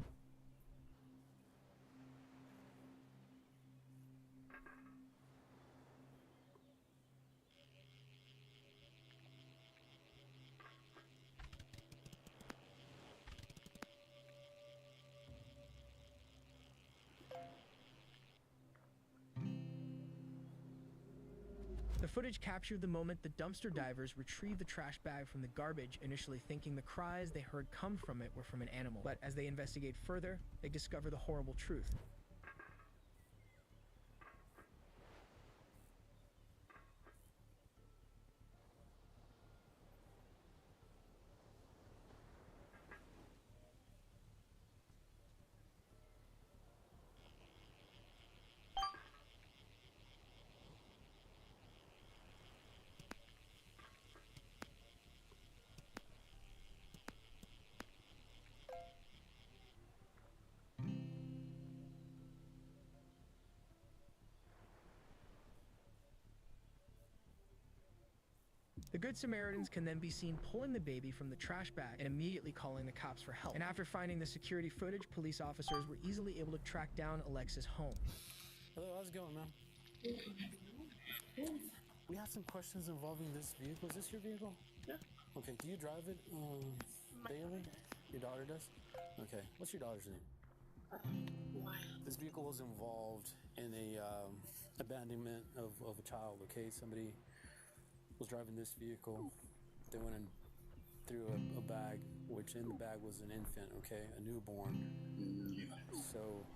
The footage captured the moment the dumpster divers retrieved the trash bag from the garbage, initially thinking the cries they heard come from it were from an animal. But as they investigate further, they discover the horrible truth. The Good Samaritans can then be seen pulling the baby from the trash bag and immediately calling the cops for help. And after finding the security footage, police officers were easily able to track down Alexis' home. Hello, how's it going, ma'am? We have some questions involving this vehicle. Is this your vehicle? Yeah. Okay, do you drive it daily? Your daughter does? Okay, what's your daughter's name? Why? This vehicle was involved in a abandonment of a child, okay? Somebody was driving this vehicle. They went and threw a bag, which in the bag was an infant, okay? A newborn. So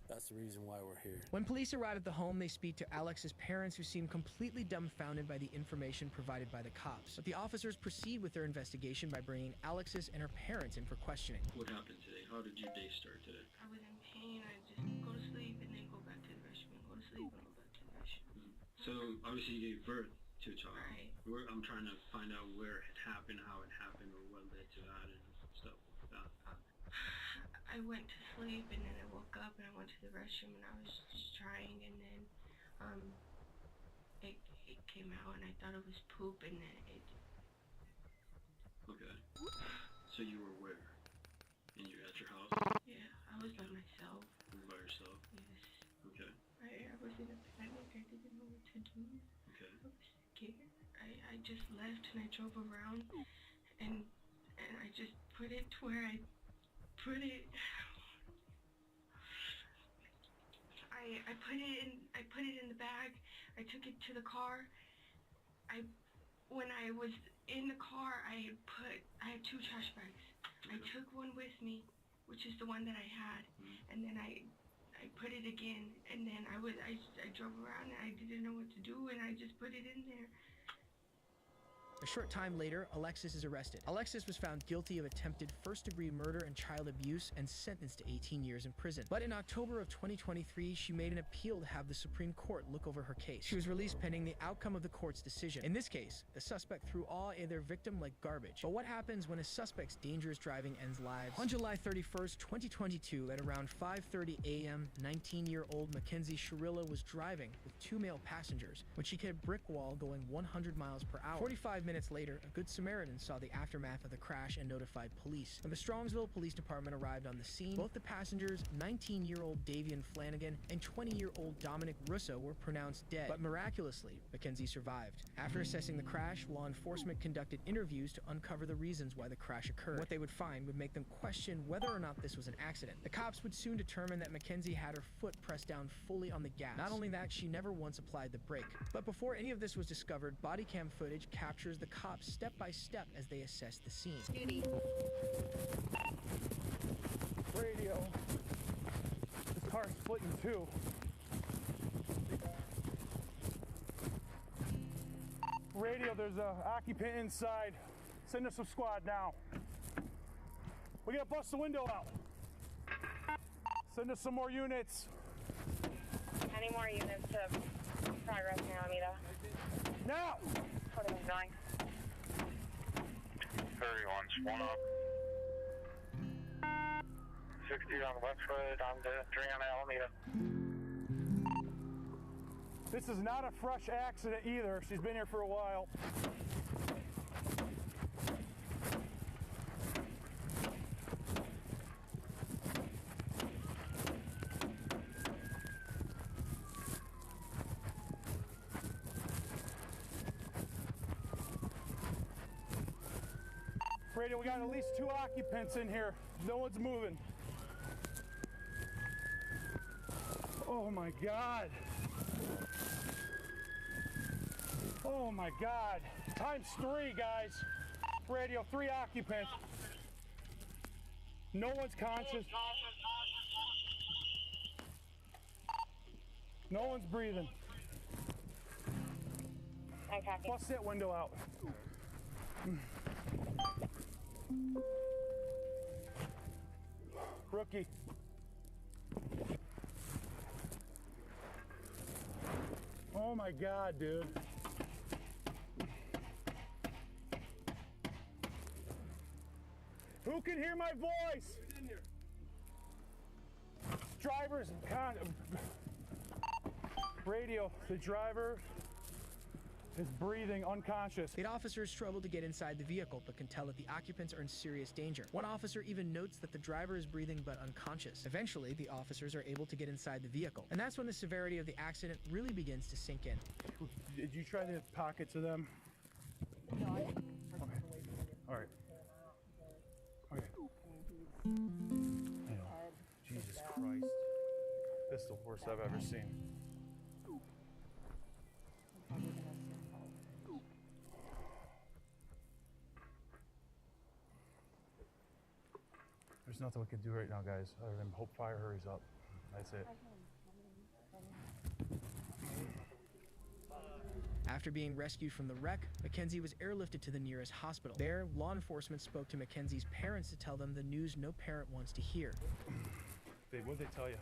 that's the reason why we're here. When police arrive at the home, they speak to Alex's parents, who seem completely dumbfounded by the information provided by the cops. But the officers proceed with their investigation by bringing Alexis and her parents in for questioning. What happened today? How did your day start today? I was in pain. I just go to sleep and then go back to the restroom. Go to sleep and go back to the restroom. So obviously you gave birth to a child. Right. I'm trying to find out where it happened, how it happened, or what led to that and stuff like that. I went to sleep and then I woke up and I went to the restroom and I was just trying, and then it came out and I thought it was poop, and then it. Okay. So you were where? And you're at your house? Yeah, I was by myself. You were by yourself? Yes. Okay. I was in a panic. I didn't know what to do. Okay. I was scared. I just left and I drove around and I just put it to where I put it. I put it in the bag. I took it to the car. When I was in the car, I had 2 trash bags. I took one with me, which is the one that I had, and then I put it again, and then I drove around and I didn't know what to do, and I just put it in there. A short time later, Alexis is arrested. Alexis was found guilty of attempted first-degree murder and child abuse and sentenced to 18 years in prison. But in October of 2023, she made an appeal to have the Supreme Court look over her case. She was released pending the outcome of the court's decision. In this case, the suspect threw all of their victim like garbage. But what happens when a suspect's dangerous driving ends lives? On July 31st, 2022, at around 5:30 a.m., 19-year-old Mackenzie Sharilla was driving with 2 male passengers when she hit a brick wall going 100 miles per hour. 45 minutes minutes later, a Good Samaritan saw the aftermath of the crash and notified police. When the Strongsville Police Department arrived on the scene, both the passengers, 19-year-old Davian Flanagan and 20-year-old Dominic Russo, were pronounced dead, but miraculously, Mackenzie survived. After assessing the crash, law enforcement conducted interviews to uncover the reasons why the crash occurred. What they would find would make them question whether or not this was an accident. The cops would soon determine that Mackenzie had her foot pressed down fully on the gas. Not only that, she never once applied the brake. But before any of this was discovered, body cam footage captures the cops step by step as they assess the scene. Duty. Radio. This car's split in two. Radio, there's a occupant inside. Send us some squad now. We gotta bust the window out. Send us some more units. Any more units to progress in Alameda? Now! What are we doing? 31's one up. 60 on Westwood, on the 3 on Alameda. This is not a fresh accident either. She's been here for a while. Radio, we got at least 2 occupants in here. No one's moving. Oh my God. Oh my God. Times 3, guys. Radio, 3 occupants. No one's conscious. No one's breathing. Bust that window out. Rookie. Oh my God, dude. Who can hear my voice? Drivers, radio, the driver is breathing, unconscious. The officers struggle to get inside the vehicle, but can tell that the occupants are in serious danger. One officer even notes that the driver is breathing but unconscious. Eventually, the officers are able to get inside the vehicle, and that's when the severity of the accident really begins to sink in. Did you try the pockets of them? No, I Okay. All right. Okay. Jesus Christ. This is the worst I've ever seen. There's nothing we can do right now, guys, other than hope fire hurries up. That's it. After being rescued from the wreck, Mackenzie was airlifted to the nearest hospital. There, law enforcement spoke to Mackenzie's parents to tell them the news no parent wants to hear. Babe, what'd they tell you?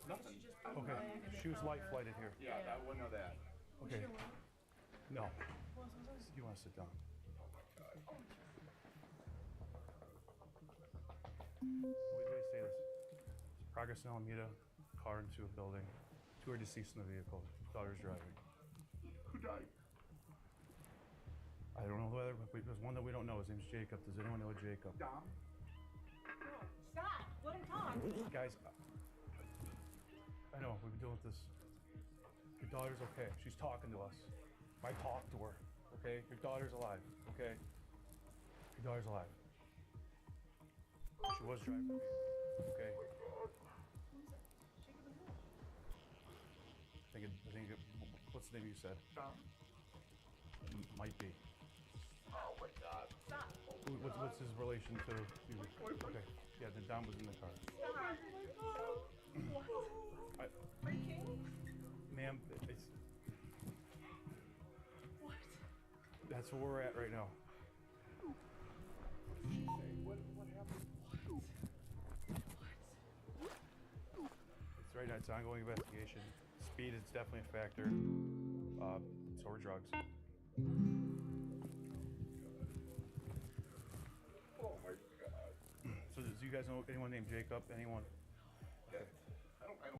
Nothing. Okay, she was light flighted here. Yeah, I wouldn't know that. Okay. No. You want to sit down? What did they say this? Progress in Alameda, car into a building. 2 are deceased in the vehicle. Daughter's driving. Who died? I don't know whether, but there's one that we don't know. His name's Jacob. Does anyone know Jacob? Dom? Stop! Let him talk! Guys, I know, we've been dealing with this. Your daughter's okay. She's talking to us. I talked to her, okay? Your daughter's alive, okay? Your daughter's alive. She was driving me, okay? What's the name you said? Dom? Might be. Oh my God. Stop. What's his relation to you? Okay, yeah, then Dom was in the car. Stop! What? Freaking? Ma'am, it's... What? That's where we're at right now. What happened? It's right now, it's an ongoing investigation. Speed is definitely a factor. So are drugs. Oh my God. So do you guys know anyone named Jacob? Anyone?